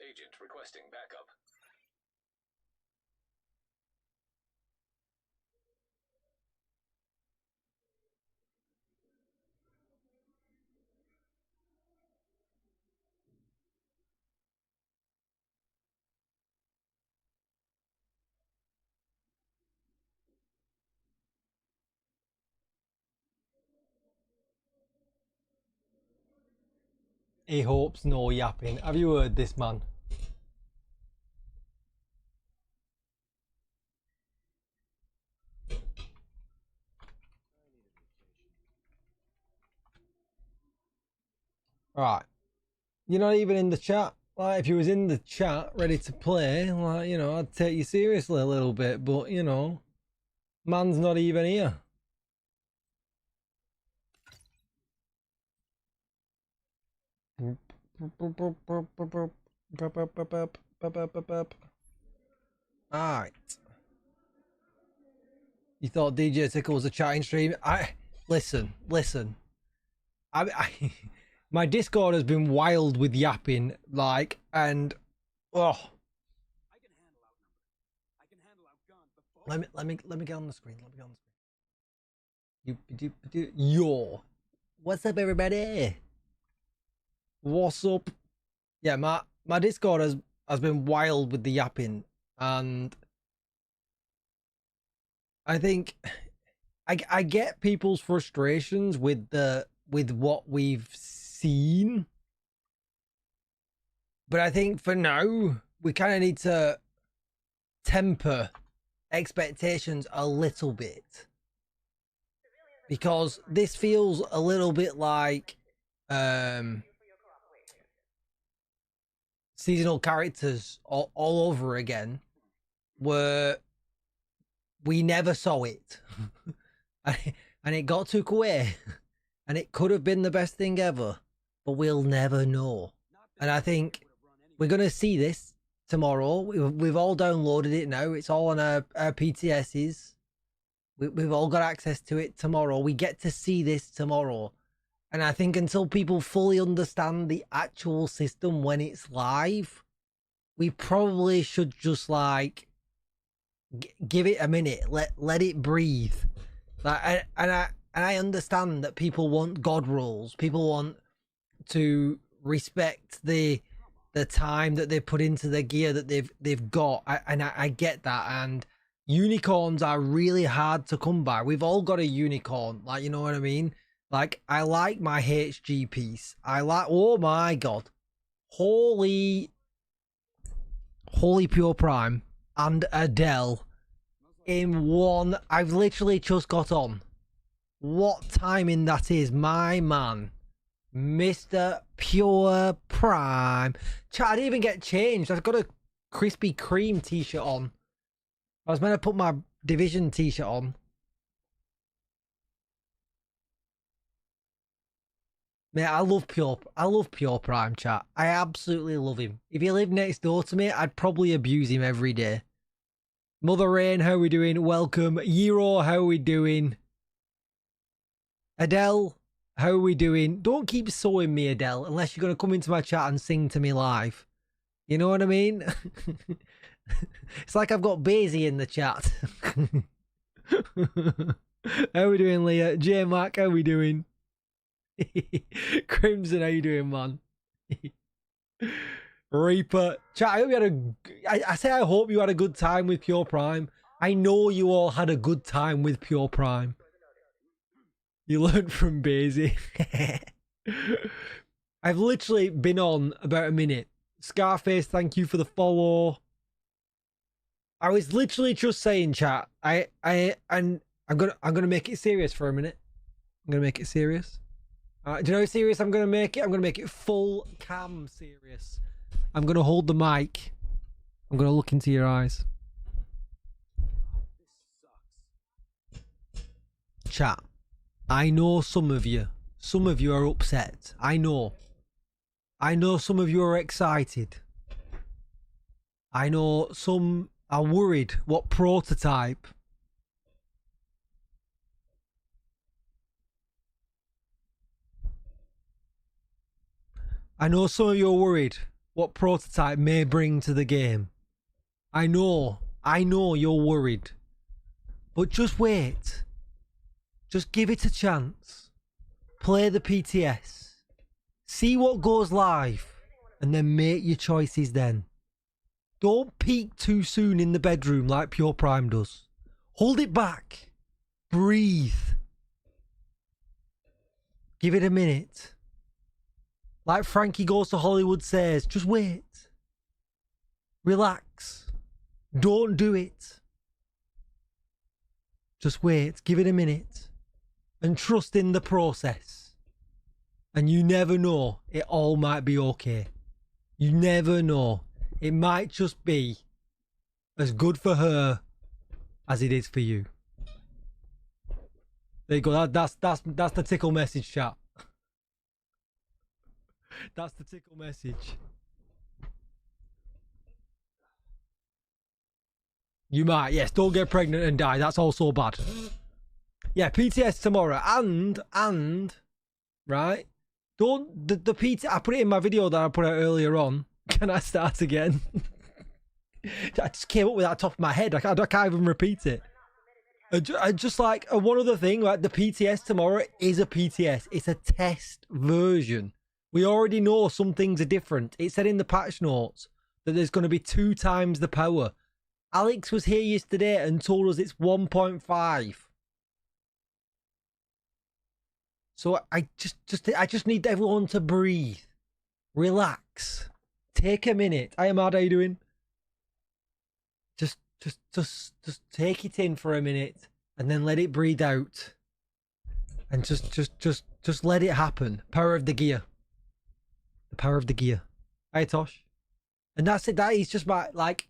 Agent requesting backup. He hopes no yapping. Have you heard this, man? Right. You're not even in the chat. Like, if you was in the chat ready to play, like, you know, I'd take you seriously a little bit, but, you know, man's not even here. Alright. You thought DJ Tickle was a chatting stream? Listen. My Discord has been wild with yapping, like, and oh. Let me get on the screen. Yo, what's up, everybody? What's up? Yeah, my Discord has been wild with the yapping, and I think I get people's frustrations with what we've seen, but I think for now we kind of need to temper expectations a little bit, because this feels a little bit like seasonal characters all over again, where we never saw it and it got took away, and it could have been the best thing ever, but we'll never know. And I think we're gonna see this tomorrow. We've all downloaded it now. It's all on our PTSs. We've all got access to it tomorrow. We get to see this tomorrow. And I think until people fully understand the actual system when it's live, we probably should just like give it a minute, let it breathe. Like, and I understand that people want God rules. People want to respect the time that they put into the gear that they've got. I get that. And unicorns are really hard to come by. We've all got a unicorn, like, you know what I mean? Like, I like my HG piece. I like, oh my god, holy pure prime and Adele in one. I've literally just got on. What timing that is, my man, Mr. Pure Prime. Chat, I didn't even get changed. I've got a Krispy Kreme t-shirt on. I was meant to put my Division t-shirt on. Mate, I love Pure Prime, chat. I absolutely love him. If he lived next door to me, I'd probably abuse him every day. Mother Rain, how are we doing? Welcome. Yero, how are we doing? Adele, how are we doing? Don't keep sewing me, Adele, unless you're going to come into my chat and sing to me live. You know what I mean? It's like I've got Basie in the chat. How are we doing, Leah? J Mac, how are we doing? Crimson, how you doing, man? Reaper, chat, I hope you had I say I hope you had a good time with Pure Prime. I know you all had a good time with Pure Prime. You learned from Basie. I've literally been on about a minute. Scarface, thank you for the follow. I was literally just saying, chat. I'm gonna make it serious for a minute. I'm gonna make it serious. Do you know how serious I'm gonna make it? I'm gonna make it full cam serious. I'm gonna hold the mic. I'm gonna look into your eyes. Chat. I know some of you are upset. I know some of you are excited. I know some are worried. What prototype? I know some of you are worried what Prototype may bring to the game. I know you're worried. But just wait. Just give it a chance. Play the PTS. See what goes live. And then make your choices then. Don't peak too soon in the bedroom like Pure Prime does. Hold it back. Breathe. Give it a minute. Like Frankie Goes to Hollywood says, just wait. Relax. Don't do it. Just wait. Give it a minute. And trust in the process. And you never know. It all might be okay. You never know. It might just be as good for her as it is for you. There you go. That's the tickle message, chat. That's the tickle message. You might, yes. Don't get pregnant and die. That's also bad. Yeah, PTS tomorrow. And right. Don't the PT. I put it in my video that I put out earlier on. Can I start again? I just came up with that top of my head. I can't even repeat it. I just like one other thing. Like the PTS tomorrow is a PTS. It's a test version. We already know some things are different. It said in the patch notes that there's going to be 2 times the power. Alex was here yesterday and told us it's 1.5. So I just need everyone to breathe, relax, take a minute. Hi, Ahmad, how you doing? Just take it in for a minute and then let it breathe out, and just let it happen. Power of the gear. The power of the gear. Hi, Tosh. And that's it. That is just my, like,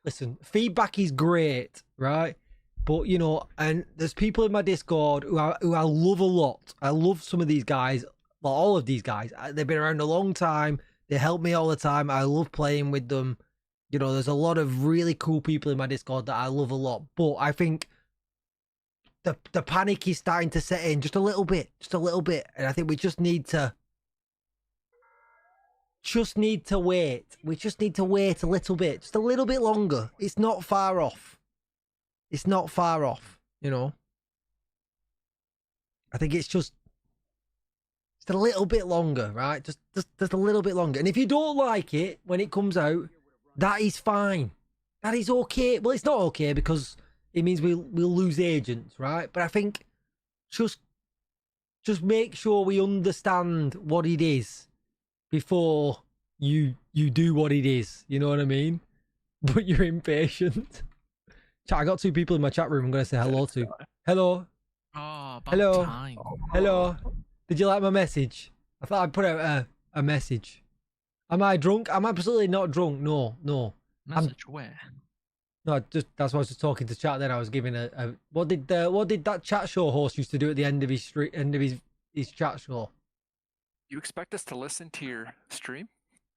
listen, feedback is great, right? But, you know, and there's people in my Discord who I love a lot. I love some of these guys, well, all of these guys. They've been around a long time. They help me all the time. I love playing with them. You know, there's a lot of really cool people in my Discord that I love a lot. But I think the panic is starting to set in just a little bit. And I think we just need to wait. We just need to wait a little bit. Just a little bit longer. It's not far off. It's not far off, you know. I think it's just a little bit longer, right? Just a little bit longer. And if you don't like it when it comes out, that is fine. That is okay. Well, it's not okay because it means we'll lose agents, right? But I think just make sure we understand what it is before you do what it is. You know what I mean? But you're impatient. I got 2 people in my chat room I'm going to say hello to. Hello. Oh, about hello. time. Hello. Did you like my message? I thought I'd put out a message. Am I drunk? I'm absolutely not drunk. No. Message where? No, that's why I was just talking to chat. Then I was giving a what did that chat show host used to do at the end of his chat show? You expect us to listen to your stream?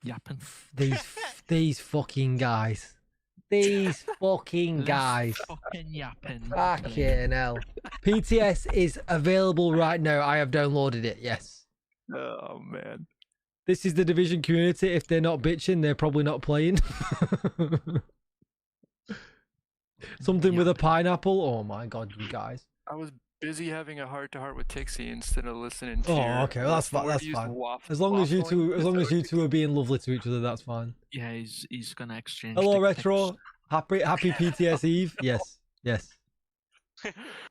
Yapping. These fucking guys. These fucking guys. Fucking yapping. Fucking hell. PTS is available right now. I have downloaded it. Yes. Oh man. This is the Division community. If they're not bitching, they're probably not playing. Something with a pineapple. Oh my god, you guys. I was busy having a heart-to-heart with Tixie instead of listening to Oh, okay. Well, that's fine. That's fine. As long as you two are being lovely to each other, that's fine. Yeah, he's gonna exchange. Hello, Retro. Happy PTS Eve. Yes.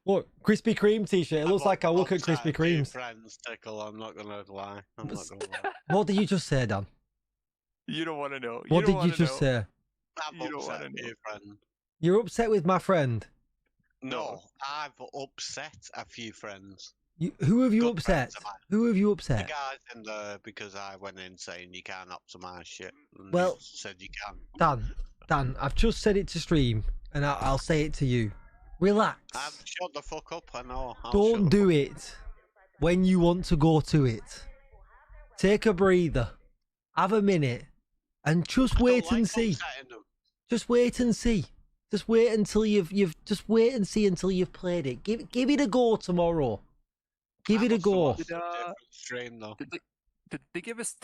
What, Krispy Kreme t-shirt? It looks like I work at Krispy Kreme's. Friends, Tickle. I'm not gonna lie. I'm not gonna lie. What did you just say, Dan? You don't want to know. What did you just say? I'm upset with your friend. You're upset with my friend? No, I've upset a few friends. Who have you Good upset? friends of mine. Who have you The upset? guys in there because I went in saying you can't optimize shit. And Well, they said you can. Dan, I've just said it to stream, and I'll say it to you. Relax. Shut the fuck up. I know. Don't do it when you want to go to it. Take a breather. Have a minute, and just wait and see. Just wait and see. Just wait until you've just wait and see until you've played it. Give it a go tomorrow. Give it a go. Did they give us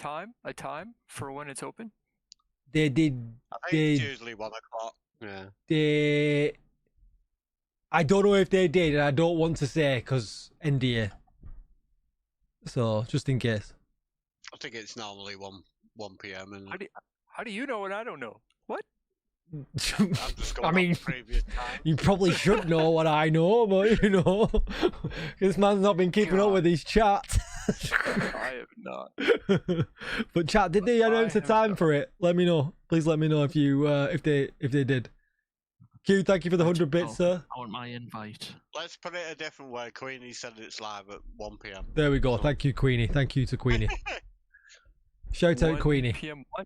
a time for when it's open? they did. I think it's usually 1 o'clock. Yeah. They. I don't know if they did, and I don't want to say because NDA. So just in case. I think it's normally 1 p.m. and How do you know and I don't know? What? I'm just going I off mean, the previous time. you probably should know what I know, but you know, this man's not been keeping up with his chat. I have not. But chat, did they announce a have time not. for it? Let me know. Please let me know if you if they did. Q, thank you for the 100 bits, sir. I want my invite. Let's put it a different way. Queenie said it's live at 1 p.m. There we go. So- Thank you, Queenie. Thank you to Queenie. Shout out 1 Queenie. PM what?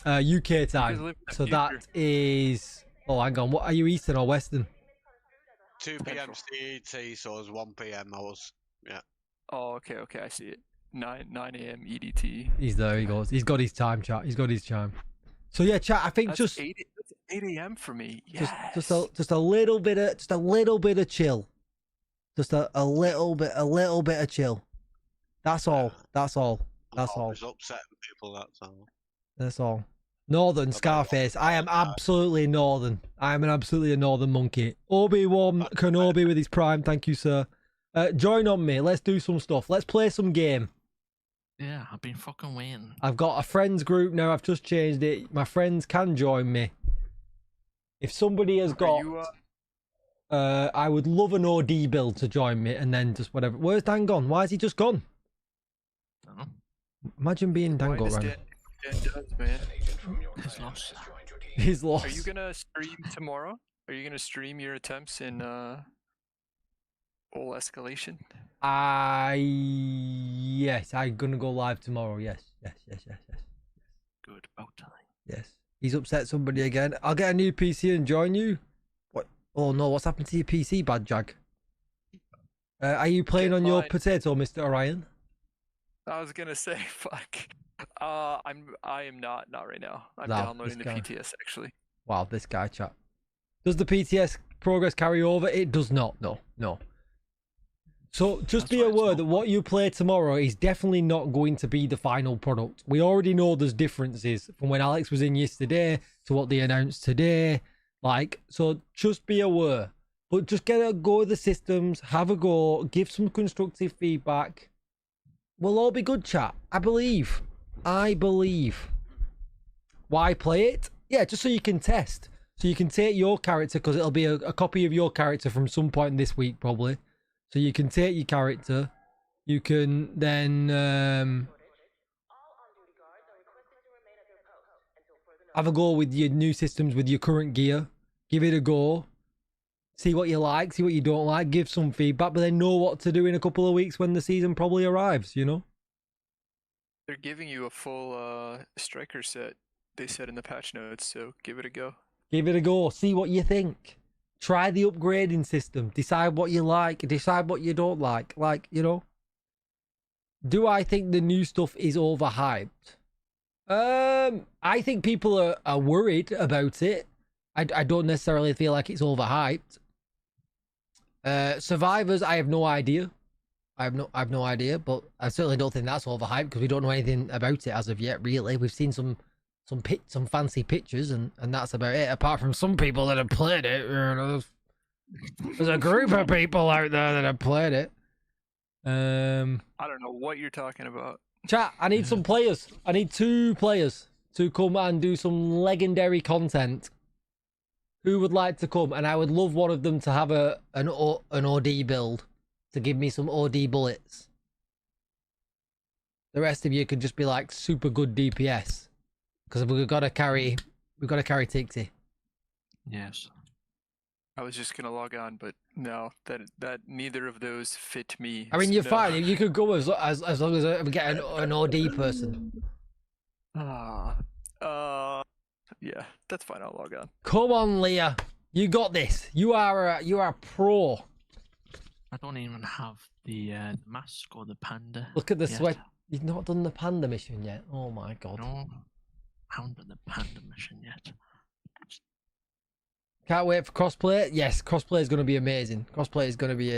UK live time. in the So that future. is. Oh, hang on. What are you, Eastern or Western? 2 p.m. CET, so it's 1 p.m. I was. Oh, okay, I see it. 9 a.m. EDT. He's there. He goes. He's got his time, chat. He's got his time. So yeah, chat. I think That's just 8 a.m. for me. Yes. just a little bit of chill. Just a little bit of chill. That's all. That's all. That's I'm all. always upsetting people. That's all. That's all. Northern Scarface. I am absolutely northern. I am absolutely a northern monkey. Obi-Wan Kenobi with his prime. Thank you, sir. Join on me. Let's do some stuff. Let's play some game. Yeah, I've been fucking waiting. I've got a friends group now. I've just changed it. My friends can join me. If somebody has got, I would love an OD build to join me, and then just whatever. Where's Dan gone? Why is he just gone? Don't know. Imagine being Why Dango does right Dan does, man? He's lost. He's lost. Are you gonna stream tomorrow? Are you gonna stream your attempts in full escalation? Yes, I'm gonna go live tomorrow. Yes. Good, about time. Yes. He's upset somebody again. I'll get a new PC and join you. What? Oh no, what's happened to your PC, Bad Jag? Are you playing on your potato, Mr. Orion? I was gonna say, fuck. I am not right now. I'm No, downloading the this guy. PTS actually. Wow, this guy, chat. Does the PTS progress carry over? It does not. No. So just That's be why it's aware not that what you play tomorrow is definitely not going to be the final product. We already know there's differences from when Alex was in yesterday to what they announced today. Like, so just be aware. But just get a go of the systems, have a go, give some constructive feedback. We'll all be good, chat. I believe. Why play it? Yeah, just so you can test. So you can take your character, because it'll be a copy of your character from some point this week, probably. So you can take your character. You can then have a go with your new systems, with your current gear. Give it a go. See what you like, see what you don't like. Give some feedback, but then know what to do in a couple of weeks when the season probably arrives, you know? They're giving you a full striker set, they said in the patch notes, so give it a go. Give it a go. See what you think. Try the upgrading system. Decide what you like. Decide what you don't like. Like, you know. Do I think the new stuff is overhyped? I think people are worried about it. I don't necessarily feel like it's overhyped. Survivors, I have no idea. I have no idea, but I certainly don't think that's overhyped because we don't know anything about it as of yet. Really, we've seen some fancy pictures, and that's about it. Apart from some people that have played it, you know, there's a group of people out there that have played it. I don't know what you're talking about. Chat, I need some players. I need 2 players to come and do some legendary content. Who would like to come? And I would love one of them to have an OD build to give me some OD bullets. The rest of you could just be like super good DPS. Because we've got to carry Tixie. Yes. I was just gonna log on, but no, that neither of those fit me. I mean, you're so- fine. You could go as long as we get an OD person. Yeah, that's fine. I'll log on. Come on, Leah. You got this. You are a pro. I don't even have the mask or the panda. Look at the yet. sweat. You've not done the panda mission yet. Oh my god. No, I haven't done the panda mission yet. Can't wait for crossplay. Yes, crossplay is going to be amazing. Crossplay is going to be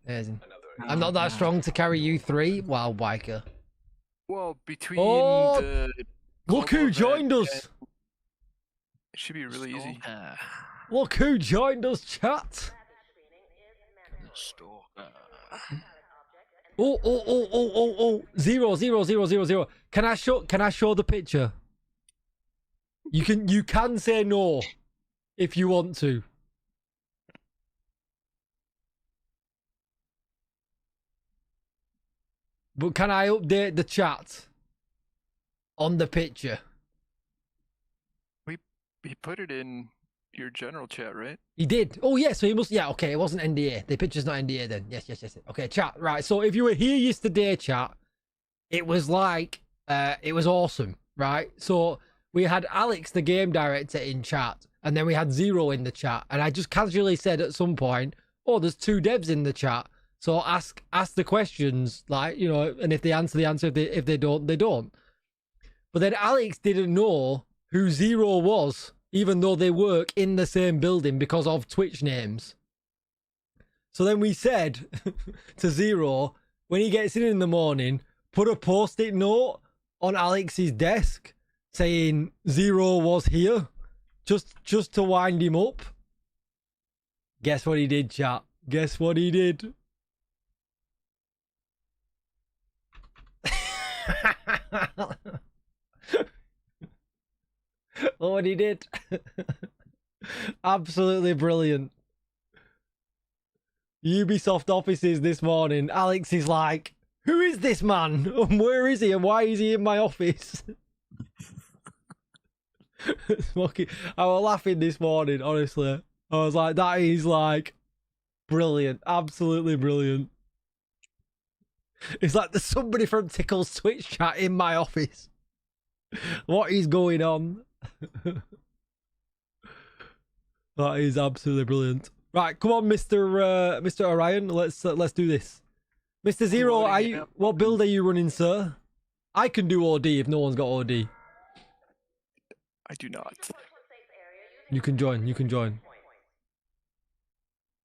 amazing. I'm not that strong to carry you 3. Wow, biker. Well, between Oh, the Look who global joined event us. It should be really easy. Stalker. Look who joined us, chat. The stalker. Oh. 0. Can I show the picture? You can say no if you want to. But can I update the chat on the picture? He put it in your general chat, right? He did. Oh yeah, so he must. Yeah, okay. It wasn't NDA. The picture's not NDA then. Yes. Okay, chat. Right. So if you were here yesterday, chat, it was like, it was awesome, right? So we had Alex, the game director, in chat, and then we had Zero in the chat, and I just casually said at some point, "Oh, there's 2 devs in the chat, so ask the questions, like, you know, and if they answer, the answer. If they don't, they don't." But then Alex didn't know who Zero was, even though they work in the same building because of Twitch names. So then we said to Zero, when he gets in the morning, put a post-it note on Alex's desk saying Zero was here, just to wind him up. Guess what he did, chat? Guess what he did? Look what he did. Absolutely brilliant. Ubisoft offices this morning. Alex is like, who is this man? And where is he? And why is he in my office? I was laughing this morning, honestly. I was like, that is like brilliant. Absolutely brilliant. It's like there's somebody from Tickle's Twitch chat in my office. What is going on? That is absolutely brilliant. Right, come on, Mr. Orion. Let's do this. Mr. Zero, what build are you running, sir? I can do OD if no one's got OD. I do not. You can join.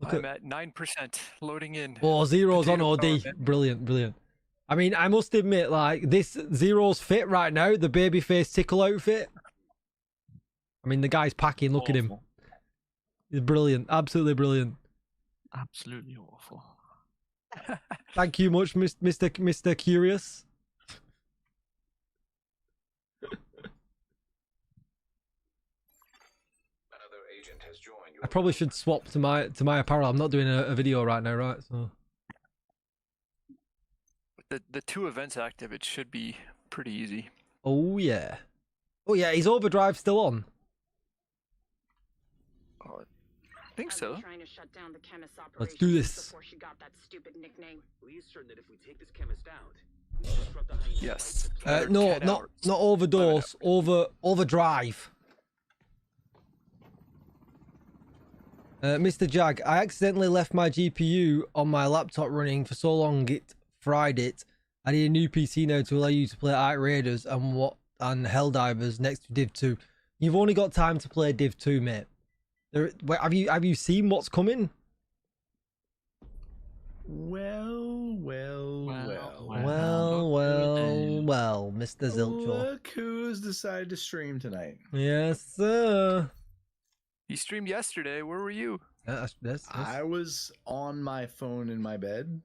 I'm at 9%, loading in. Oh, Zero's on Potato OD. power, man. Brilliant. I mean, I must admit, like, this Zero's fit right now, the babyface Tickle outfit. I mean, the guy's packing. Look at him. Awful. He's brilliant. Absolutely brilliant. Absolutely awful. Thank you much, Mr. Curious. I probably should swap to my apparel. I'm not doing a video right now, right? So The 2 events active, it should be pretty easy. oh yeah, is Overdrive still on? I think so. Let's do this. Lee's certain that if we take this chemist out, we disrupt the hyena. Yes. No, 10 not hours. overdose. Overdrive. Mr. Jag, I accidentally left my GPU on my laptop running for so long it fried it. I need a new PC now to allow you to play Ark Raiders and Helldivers next to Div 2. You've only got time to play Div 2, mate. Have you seen what's coming? Well, Mr. Zilcho. Look who's decided to stream tonight. Yes, sir. You streamed yesterday. Where were you? That's... I was on my phone in my bed.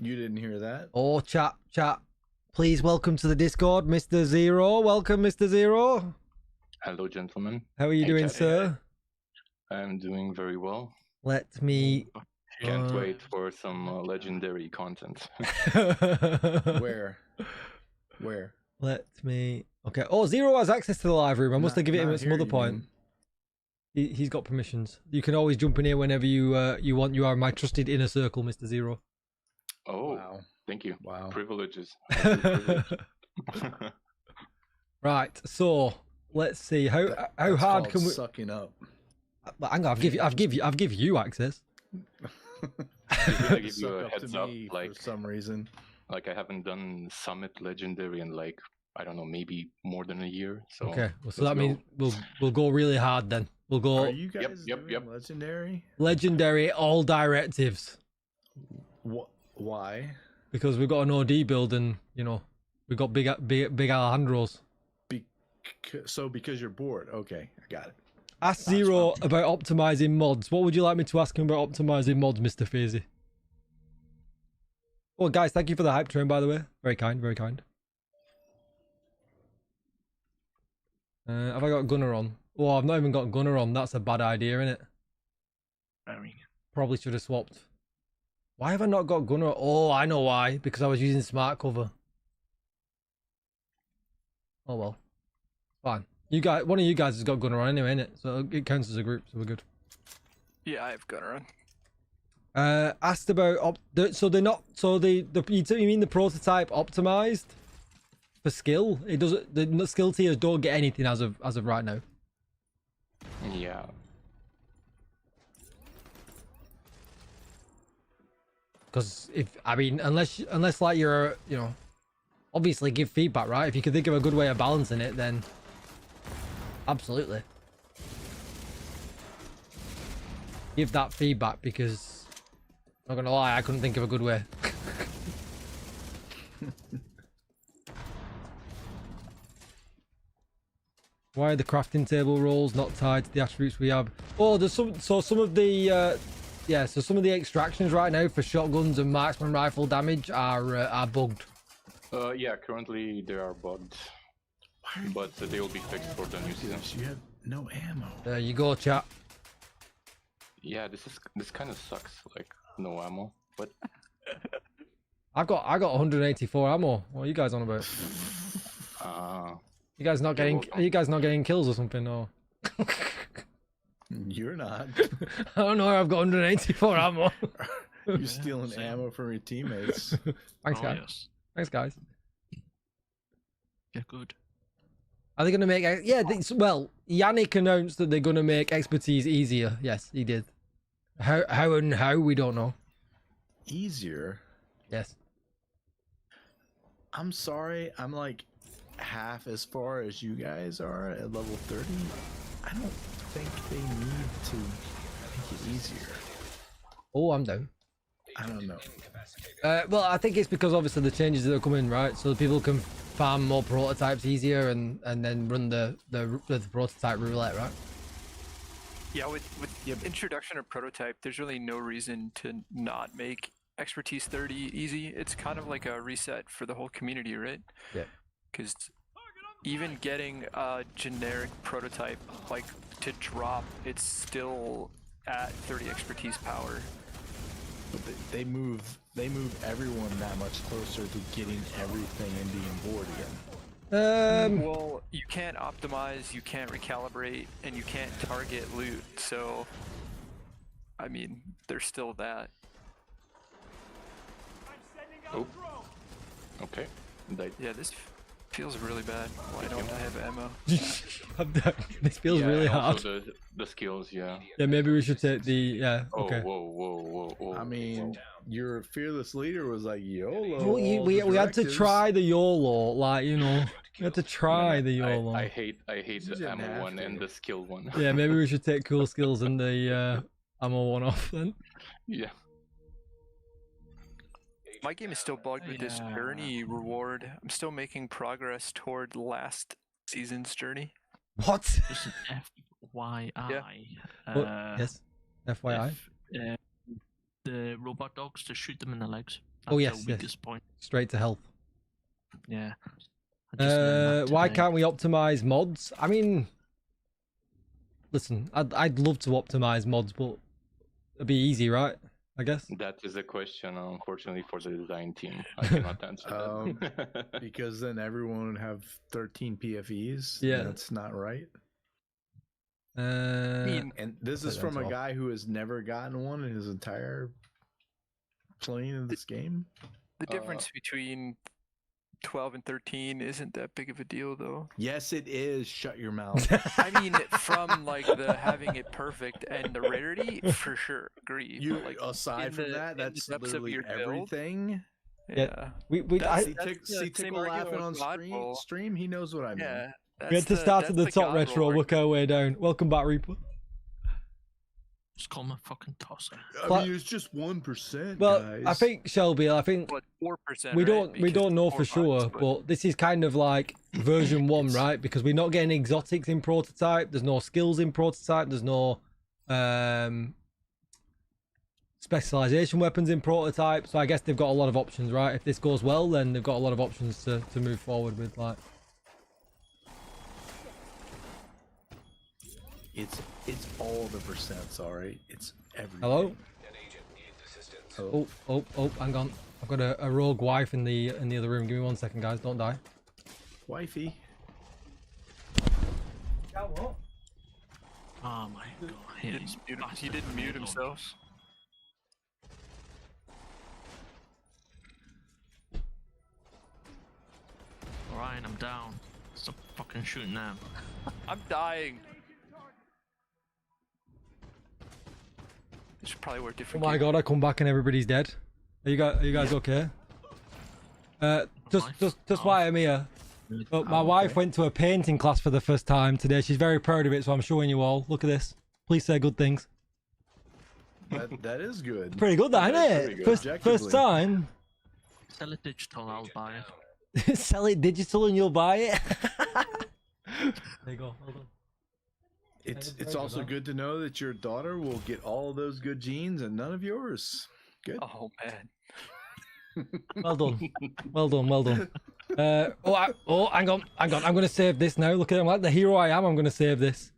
You didn't hear that. Oh, chat. Please welcome to the Discord, Mr. Zero. Welcome, Mr. Zero. Hello, gentlemen. How are you doing, chat. sir? I'm doing very well. Let me... Can't wait for some legendary content. Where? Let me... Okay. Oh, Zero has access to the live room. I must have given him at some other point. He's got permissions. You can always jump in here whenever you want. You are my trusted inner circle, Mr. Zero. Oh, Wow. thank you. Wow. Privileges. Right. So let's see how That's hard called can we? sucking up. But hang on, I've give you access. I give Suck you a up heads to up, me like for some reason. I haven't done Summit Legendary in like, I don't know, maybe more than a year. So Okay. Well, so let's that means we'll go really hard then. We'll go Are you guys Yep. doing legendary? legendary all directives Why? because we've got an OD build and we've got big Alejandros. So because you're bored. Okay, I got it. Ask Zero about optimizing mods. What would you like me to ask him about optimizing mods, Mr. Fazy? Oh, guys, thank you for the hype train, by the way. Very kind, very kind. Have I got Gunner on? Oh, I've not even got Gunner on. That's a bad idea, isn't it? Very. Probably should have swapped. Why have I not got Gunner? Oh, I know why. Because I was using smart cover. Oh well. Fine. You guys, one of you guys has got Gunner on anyway, innit? So it counts as a group, so we're good. Yeah, I have Gunner on. Asked about so they're not, so you mean the prototype optimized for skill? It doesn't, the skill tiers don't get anything as of right now. Yeah. Because I mean, unless like you're, obviously give feedback, right? If you can think of a good way of balancing it, then absolutely give that feedback, because I'm not gonna lie, I couldn't think of a good way. Why are the crafting table rolls not tied to the attributes we have? Oh, there's some of the some of the extractions right now for shotguns and marksman rifle damage are bugged. Yeah, currently they are bugged, but they will be fixed for the new season. You have no ammo. There you go, chat. Yeah, this kind of sucks. Like no ammo, but I got 184 ammo. What are you guys on about? You guys not getting? Are you guys not getting kills or something? Or You're not. I don't know. I've got 184 ammo. You're stealing ammo from your teammates. Thanks, guys. Yes. Thanks, guys. Yeah, good. Are they going to make? Yeah. Well, Yannick announced that they're going to make expertise easier. Yes, he did. How we don't know. Easier. Yes. I'm sorry. I'm like half as far as you guys are at level 30. I don't think they need to make it easier. Oh, I'm down. I don't know. Well, I think it's because obviously the changes that are coming, right? So people can farm more prototypes easier and then run the prototype roulette, right? Yeah, with the introduction of prototype, there's really no reason to not make expertise 30 easy. It's kind of like a reset for the whole community, right? Yeah. Because even getting a generic prototype like to drop, it's still at 30 expertise power. But they move everyone that much closer to getting everything and being bored again. Well, you can't optimize, you can't recalibrate, and you can't target loot. So, I mean, there's still that. oh, okay. Yeah, this feels really bad. Why don't I have ammo? This feels really hard. Also the skills, yeah. Yeah, maybe we should take the Oh, okay. whoa. I mean, your fearless leader was like YOLO. Well, we had to directives. try the YOLO, like we had to try the YOLO. I hate You the didn't ammo have one to. and the skill one. Yeah, maybe we should take cool skills and the ammo one off then. Yeah. My game is still bugged with this journey reward. I'm still making progress toward last season's journey. What? Just an FYI. Yes. FYI. The robot dogs, to shoot them in the legs. Oh, That's yes, the yes. weakest point. Straight to health. Yeah. I just learned that Why today. can't we optimize mods? I mean, listen, I'd love to optimize mods, but it'd be easy, right? I guess. That is a question, unfortunately, for the design team. I cannot answer that. Because then everyone would have 13 PFEs. Yeah. That's not right. I mean, And this Put is that from a off. guy who has never gotten one in his entire playing of this game. the difference between 12 and 13 isn't that big of a deal, though. Yes, it is. Shut your mouth. I mean, from like the having it perfect and the rarity, for sure, agree. You but, like, aside in from the- that, in the that's depths of literally your build, everything. Yeah. we That's- See, that's the same Tickle argument laughing with on God Bowl. stream. He knows what I mean. Yeah. we had to start at the top, Retro, work our way down. Welcome back, Reaper. Just call him a fucking tosser. But- it's just 1%, Well, guys. I think Shelby, I think But 4%. we right? don't Because know it's for 4 sure, bucks, but this is kind of like version 1, right? Because we're not getting exotics in prototype. There's no skills in prototype. There's no specialization weapons in prototype. So I guess they've got a lot of options, right? If this goes well, then they've got a lot of options to move forward with. Like, It's all the percents, all right? It's everything. hello. Oh, hang on. I've got a rogue wife in the other room. Give me 1 second, guys. Don't die. Wifey. Oh my god. He didn't mute himself. Ryan, I'm down. Stop fucking shooting them. I'm dying. This should probably work Oh different. my god! I come back and everybody's dead. Are you guys okay? Just why I'm here. Look, my wife went to a painting class for the first time today. She's very proud of it, so I'm showing you all. Look at this. Please say good things. That is good. Pretty good, that, That is isn't pretty it? good. First time. Sell it digital, I'll buy it. Sell it digital and you'll buy it. There you go. Hold on. It's also good to know that your daughter will get all of those good genes and none of yours. Good. Oh man. Well done. Well done. Hang on. I'm going to save this now. Look at him, like the hero I am. I'm going to save this.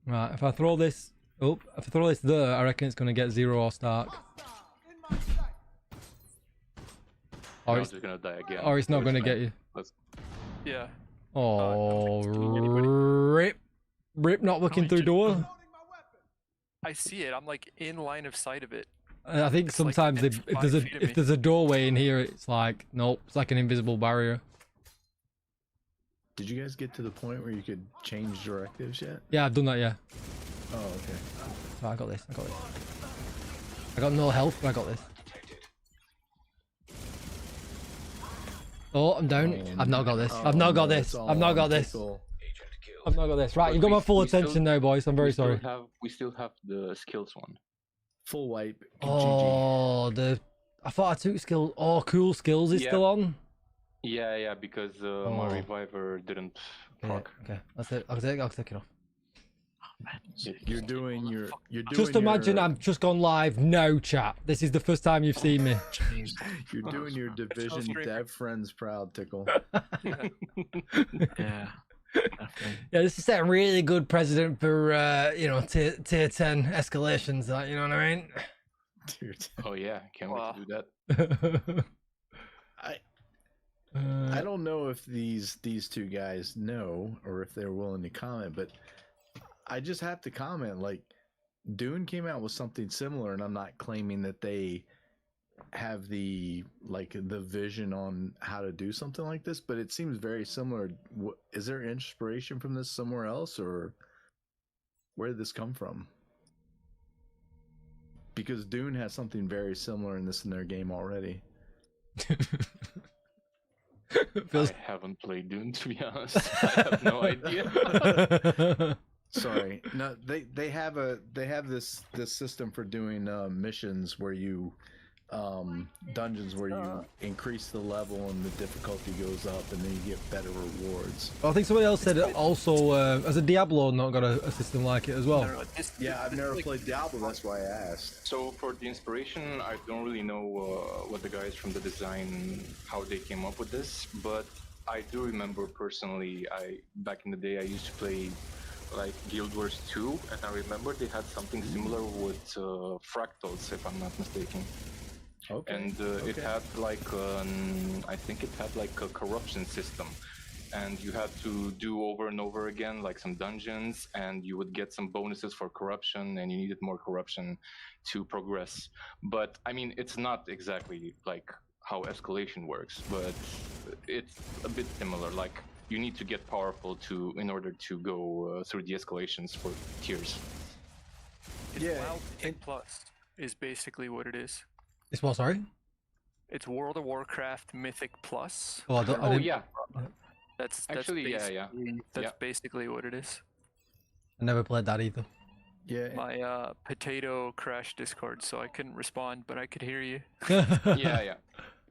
Right. If I throw this there, I reckon it's going to get 0 or Stark. Or it's gonna die again. Or it's not going to get you. Yeah. Oh, rip! Not looking through door. I see it. I'm like in line of sight of it. I think It's like sometimes within if 5 feet of me. there's a doorway in here, it's like nope, it's like an invisible barrier. Did you guys get to the point where you could change directives yet? Yeah, I've done that. Yeah. Oh, okay. So I got this. I got no health, but I got this. Oh, I'm down. I've not got this. I've not got this. I've not got this. I've not got this. Right, you got my full attention now, boys. I'm very sorry. We still have the skills one. Full wipe. Oh, I thought I took skill. Oh, cool skills is Yeah. still on. Yeah, because my reviver didn't proc. Okay, that's it. I'll take it off. You're doing your. Just imagine I'm just gone live. No chat. This is the first time you've seen me. You're doing your division dev friends proud, Tickle. Yeah. Definitely. Yeah, this is setting really good precedent for tier 10 escalations. You know what I mean? Dude, Oh yeah, can't wait to do that. I don't know if these two guys know or if they're willing to comment, but I just have to comment. Like, Dune came out with something similar, and I'm not claiming that they have the vision on how to do something like this, but it seems very similar. Is there inspiration from this somewhere else, or where did this come from? Because Dune has something very similar in their game already. Feels... I haven't played Dune, to be honest. I have no idea. Sorry, no, they have this system for doing missions where you dungeons where you increase the level and the difficulty goes up, and then you get better rewards. I think somebody else said it also as a Diablo not got a system like it as well. Yeah, I've never played Diablo, that's why I asked. So for the inspiration, I don't really know what the guys from the design, how they came up with this, but I do remember personally, back in the day I used to play like Guild Wars 2, and I remember they had something similar with fractals, if I'm not mistaken. Okay. And it had like I think it had like a corruption system, and you had to do over and over again like some dungeons, and you would get some bonuses for corruption, and you needed more corruption to progress. But I mean, it's not exactly like how escalation works, but it's a bit similar. Like, you need to get powerful in order to go through the escalations for tiers. It's WoW Mythic Plus is basically what it is. It's what, sorry? It's World of Warcraft Mythic Plus. Oh, I didn't... yeah. That's Actually, yeah. That's basically what it is. I never played that either. Yeah. My potato crashed Discord, so I couldn't respond, but I could hear you. Yeah.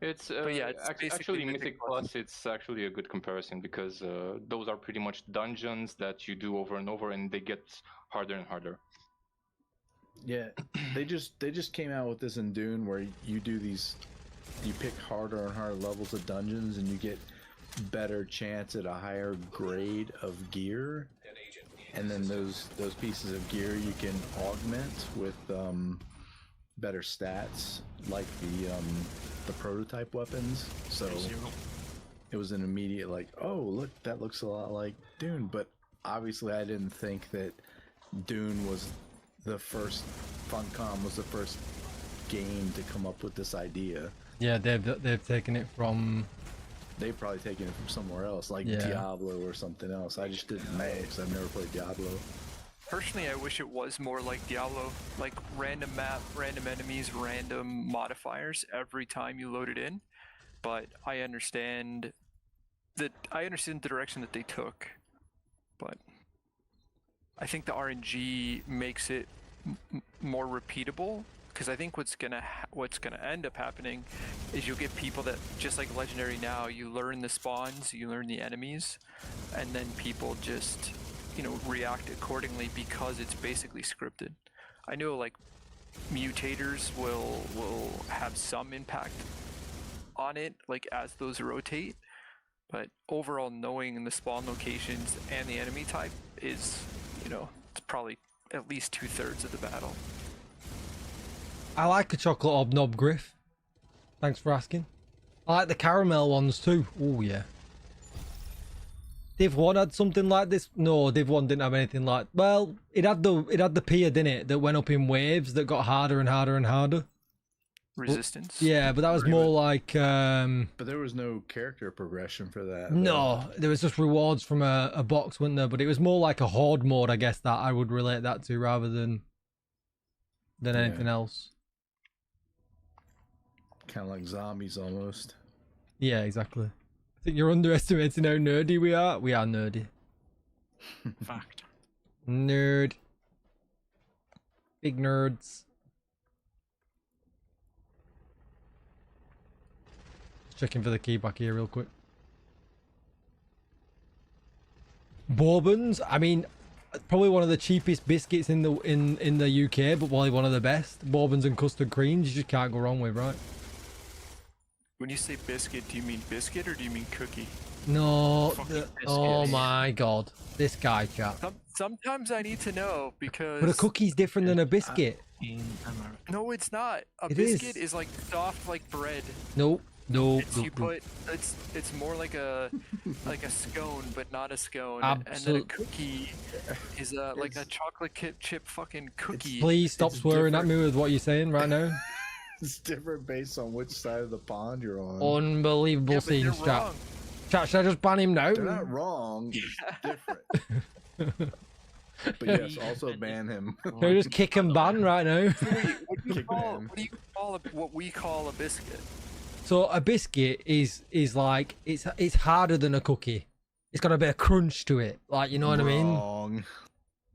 It's yeah, it's basically actually Mythic Mythic Plus. Plus. It's actually a good comparison because those are pretty much dungeons that you do over and over, and they get harder and harder. Yeah, they just came out with this in Dune where you do these, you pick harder and harder levels of dungeons, and you get better chance at a higher grade of gear, and then those pieces of gear you can augment with better stats, like the prototype weapons. So it was an immediate like, oh look, that looks a lot like Dune. But obviously I didn't think that Dune was the first, Funcom was the first game to come up with this idea. Yeah, they've taken it from. They've probably taken it from somewhere else, like Yeah. Diablo or something else. I just didn't know because I've never played Diablo. Personally, I wish it was more like Diablo, like random map, random enemies, random modifiers every time you load it in. But I understand the direction that they took, but I think the RNG makes it more repeatable. Because I think what's gonna end up happening is you'll get people that, just like Legendary now, you learn the spawns, you learn the enemies, and then people just, react accordingly because it's basically scripted. I know like mutators will have some impact on it, like as those rotate, but overall knowing the spawn locations and the enemy type is, it's probably at least 2/3 of the battle. I like a chocolate hobnob, Griff. Thanks for asking. I like the caramel ones too. Oh yeah. Div 1 had something like this. No, Div 1 didn't have anything like. Well, it had the pier, didn't it? That went up in waves that got harder and harder and harder. Resistance. Yeah, but that was more like. But there was no character progression for that. No, there was just rewards from a box, wasn't there? But it was more like a horde mode, I guess, that I would relate that to rather than anything else. Kind of like zombies almost. Yeah, exactly. I think you're underestimating how nerdy we are. We are nerdy. Fact. Nerd. Big nerds. Just checking for the key back here real quick. Bourbons, I mean, probably one of the cheapest biscuits in the UK, but probably one of the best. Bourbons and custard creams, you just can't go wrong with, right? When you say biscuit, do you mean biscuit or do you mean cookie? No, Fucking oh biscuits. my god, this guy, chat. Sometimes I need to know because. But a cookie's different than a biscuit. In America. No, it's not. A It biscuit is. is like soft like bread. No. It's more like a scone, but not a scone. And then a Absolute- cookie is like a chocolate chip fucking cookie. Please stop It's swearing at different. me with what you're saying right now. It's different based on which side of the pond you're on. Unbelievable Yeah, but they're scenes, chat. wrong. Chat, should I just ban him now? They're not wrong. It's different. But yes, also ban him. Should I just kick and ban right now? What do you Kick call man. what we call a biscuit? So a biscuit is like it's harder than a cookie. It's got a bit of crunch to it, like, you know what I mean. Wrong.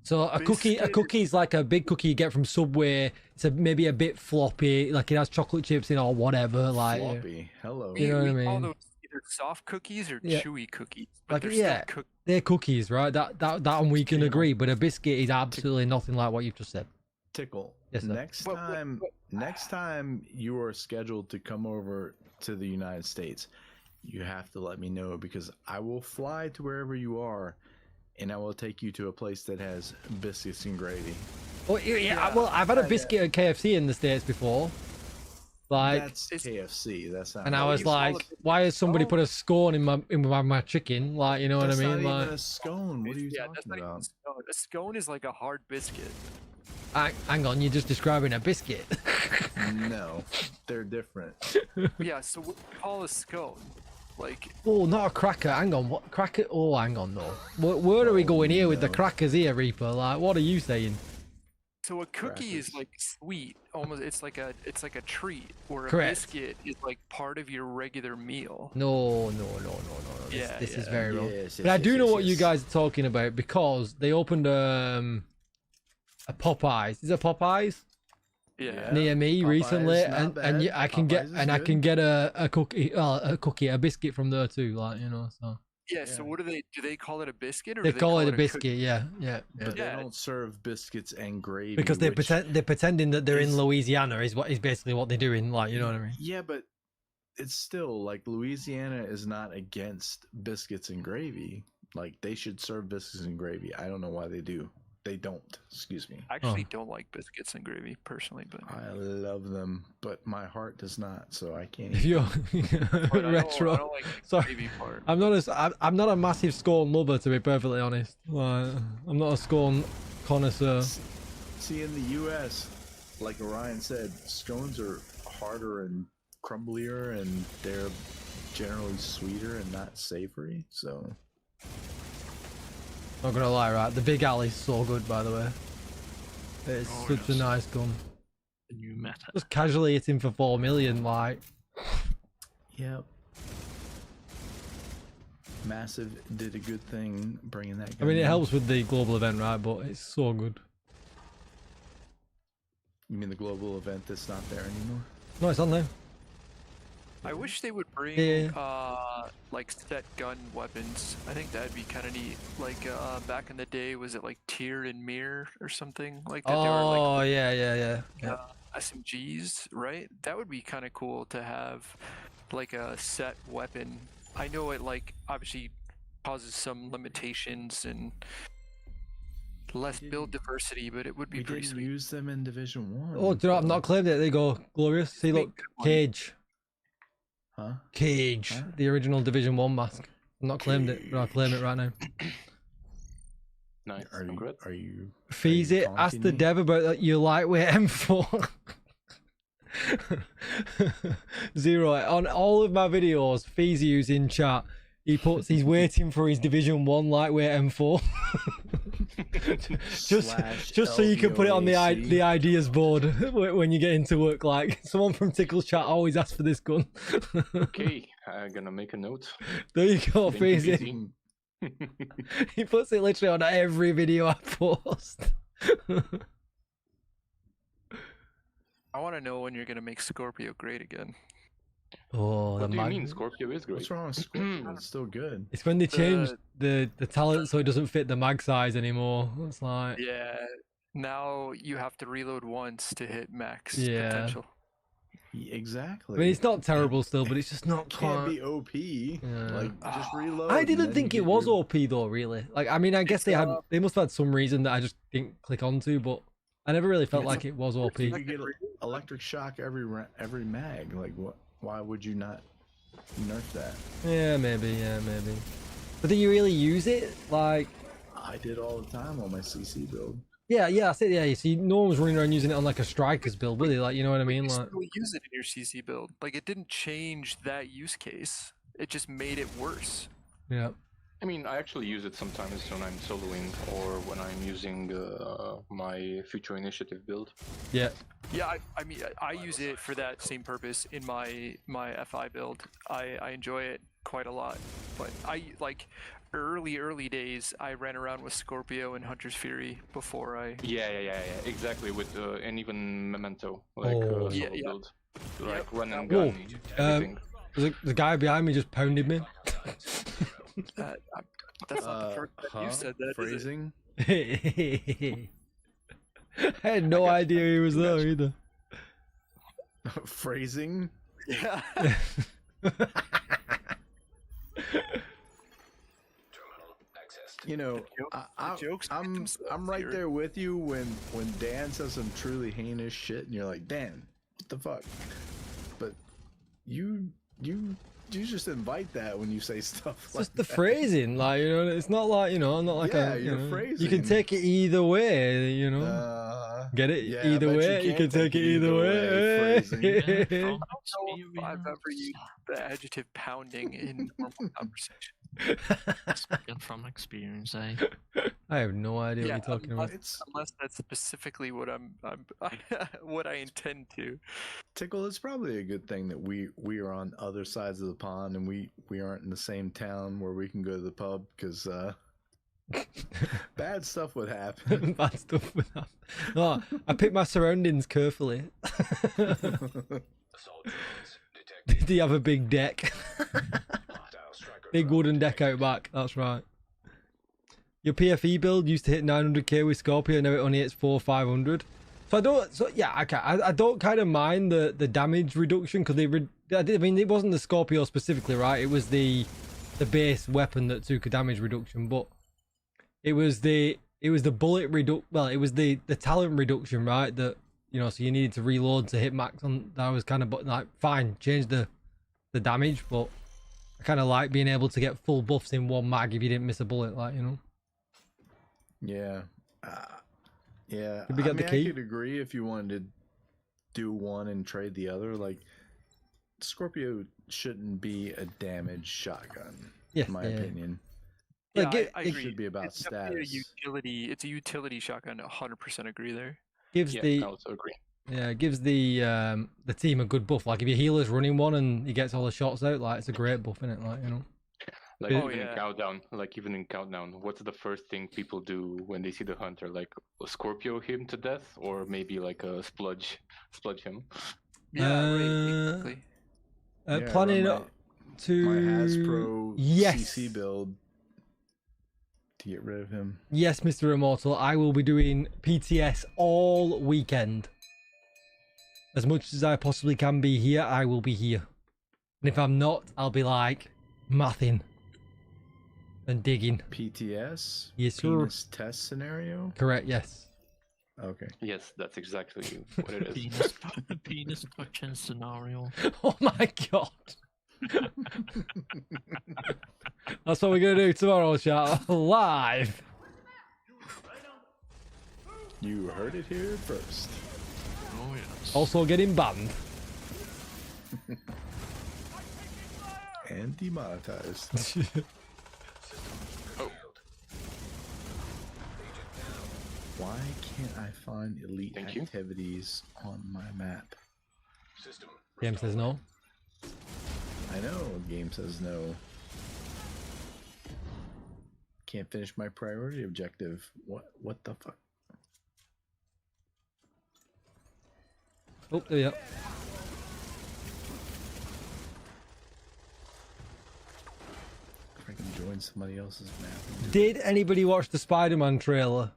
So a Biscuit- cookie is like a big cookie you get from Subway. It's maybe a bit floppy, like it has chocolate chips in or whatever. Like Floppy. Hello. You know what I we call mean? those either soft cookies or Yeah. chewy cookies. But Like, they're yeah. still cookies. they're cookies, right? That one we can agree. But a biscuit is absolutely nothing like what you've just said. Tickle. Yes, sir. Next time you are scheduled to come over to the United States, you have to let me know, because I will fly to wherever you are, and I will take you to a place that has biscuits and gravy. Oh yeah. Well, I've had a biscuit at KFC in the States before. Like, That's it's- KFC. That's not. and I what was you call like, a- why has somebody Oh. put a scone in my chicken? Like, you know what I That's mean? not Like, even a scone. What are you Yeah, that's talking not even a about? scone. A scone is like a hard biscuit. hang on, you're just describing a biscuit. No, they're different. Yeah, so what do you call a scone? Like, Oh, not a cracker. Hang on, what cracker? Oh, hang on, no. Where are we going here with the no. crackers here, Reaper? Like, what are you saying? so a cookie is Crackers. like sweet, almost. It's like a treat. Where a Correct. biscuit is like part of your regular meal. No. This, Yeah, this is yeah. very wrong. Yes, But I do know what you yes. guys are talking about, because they opened a a Popeyes. Is it Popeyes? Yeah. Near me Popeyes, recently, not and bad. I can get Popeyes is and I good. can get a cookie, a biscuit from there too. Like, you know, so Yeah. So Yeah. what do they call it a biscuit or they do call it a cookie? biscuit. Yeah. But they Yeah. don't serve biscuits and gravy Because they're which they're pretending that they're in is- Louisiana is basically what they're doing. Like, you know what I mean? Yeah, but it's still like Louisiana is not against biscuits and gravy. Like they should serve biscuits and gravy. I don't know why they do. They don't. Excuse me. I actually don't like biscuits and gravy personally, but I love them, but my heart does not. So I can't. If eat you're them. but I retro, don't like the sorry. gravy part. I'm not a massive scone lover, to be perfectly honest. Like, I'm not a scone connoisseur. See, in the U.S., like Orion said, scones are harder and crumblier, and they're generally sweeter and not savory. So Not gonna lie, right? The Big Alley's so good, by the way. It's Oh, such a yes. nice gun. The new meta. Just casually hitting for 4 million, like. yep. Massive did a good thing bringing that. I mean, it gun in. helps with the global event, right? But it's so good. You mean the global event that's not there anymore? No, it's on there. I wish they would bring Yeah. like set gun weapons. I think that'd be kind of neat. Like back in the day, was it like Tier and Mirror or something like that? They were Oh, like yeah. SMGs, right? That would be kind of cool to have like a set weapon. I know it like obviously causes some limitations and less build diversity, but it would be We pretty didn't sweet. use them in Division 1. Oh, do you know, I've not claimed it. There you go. Glorious. See, Make look. good one. Cage. Huh? Cage. Huh? The original Division 1 mask. I've not claimed it, but I'll claim it right now. Nice. Are you? Congrats. Are you? Fees it. Ask taunting the me? dev about your lightweight M4. Zero. On all of my videos, Feezy's in chat. He's waiting for his Division 1 lightweight M4. just so you can put it on the LVOAC. ideas board when you get into work. Like, someone from Tickle's chat always asks for this gun. Okay, I'm gonna make a note. There you go, Thank you, Feezy. BT. He puts it literally on every video I post. I want to know when you're gonna make Scorpio great again. Oh, What the do you mag. mean? Scorpio is great. What's wrong with Scorpio? It's still good. It's when they changed the talent so it doesn't fit the mag size anymore. It's like, Yeah. Now you have to reload once to hit max Yeah. potential. Exactly. I mean, it's not terrible still, but it's just not Can't quite. be OP. Yeah. Like just reload. I and didn't then think you it get was your- OP though, really. Like, I mean, I guess they must have had some reason that I just didn't click onto, but I never really felt It's like it was OP. You get electric shock every mag. Like what? Why would you not nerf that? Yeah, maybe. But do you really use it? Like, I did all the time on my CC build. yeah, I said, yeah. You see, no one was running around using it on like a striker's build, were they? Like, you know what I mean? You Like, still use it in your CC build. Like it didn't change that use case. It just made it worse. yeah. I mean, I actually use it sometimes when I'm soloing or when I'm using my Future Initiative build. Yeah. Yeah, I mean, I use it for that same purpose in my FI build. I enjoy it quite a lot. But I like early days. I ran around with Scorpio and Hunter's Fury before I. Yeah, exactly. With and even Memento, like Oh. solo Yeah. build, like run and Whoa. gun, everything. The guy behind me just pounded me. That's not the first time you said that. Is it? Phrasing. I had no idea he was there either. Phrasing. Yeah. You know, jokes I'm themselves right here. there with you when Dan says some truly heinous shit, and you're like, Dan, what the fuck? But you just invite that when you say stuff It's like just the that. phrasing, like, you know, it's not like, you know, I'm not like Yeah, a, you your know, you phrasing. can take it either way, you know. Get it? yeah, I either bet you way, you can can take it either way. phrasing. Yeah, I from don't know if I've ever used the adjective pounding in normal conversation. Speaking from experience, eh? I have no idea Yeah, what you're talking about. It's Unless that's specifically what what I intend to. Tickle. It's probably a good thing that we are on other sides of the pond and we aren't in the same town where we can go to the pub because Bad stuff would happen. Bad stuff with that. No, I picked my surroundings carefully. Did he have a big deck? Big wooden deck out back. That's right. Your PFE build used to hit 900k with Scorpio, now it only hits 400-500. So I don't. So yeah, I don't kind of mind the damage reduction because I mean, it wasn't the Scorpio specifically, right? It was the base weapon that took a damage reduction, but it was the bullet reduction. Well, it was the talent reduction, right? That, you know, so you needed to reload to hit max on. That was kind of like, fine, change the damage, but I kind of like being able to get full buffs in one mag if you didn't miss a bullet, like, you know. Yeah. Yeah. Did we get the key? I could agree if you wanted to do one and trade the other. Like, Scorpio shouldn't be a damage shotgun, Yeah, in my opinion. Yeah, Like, I It agree. should be about It's definitely status. It's a utility shotgun. 100% agree there. Gives Yeah, the I also agree. it gives the team a good buff. Like if your healer's running one and he gets all the shots out, like it's a great buff, isn't it? Like, you know. Like Oh, even yeah. in countdown, what's the first thing people do when they see the hunter? Like Scorpio him to death, or maybe like a spludge him. Yeah, right. Uh, Exactly. Yeah, Planning run to my Hasbro yes, CC build to get rid of him. yes, Mr. Immortal. I will be doing PTS all weekend. As much as I possibly can be here, I will be here. And if I'm not, I'll be like mathing and digging. PTS? Yes, sir. Penis test scenario? Correct. Yes. Okay. Yes, that's exactly what it is. Penis touching scenario. Oh my god. That's what we're gonna do tomorrow, chat. Live. You heard it here first. Oh yes. Also getting banned. And demonetized. Oh, Why can't I find elite Thank you. activities on my map? Game says no. I know, game says no. Can't finish my priority objective. What the fuck? Oh, there you go. If I can join somebody else's map. Did anybody watch the Spider-Man trailer?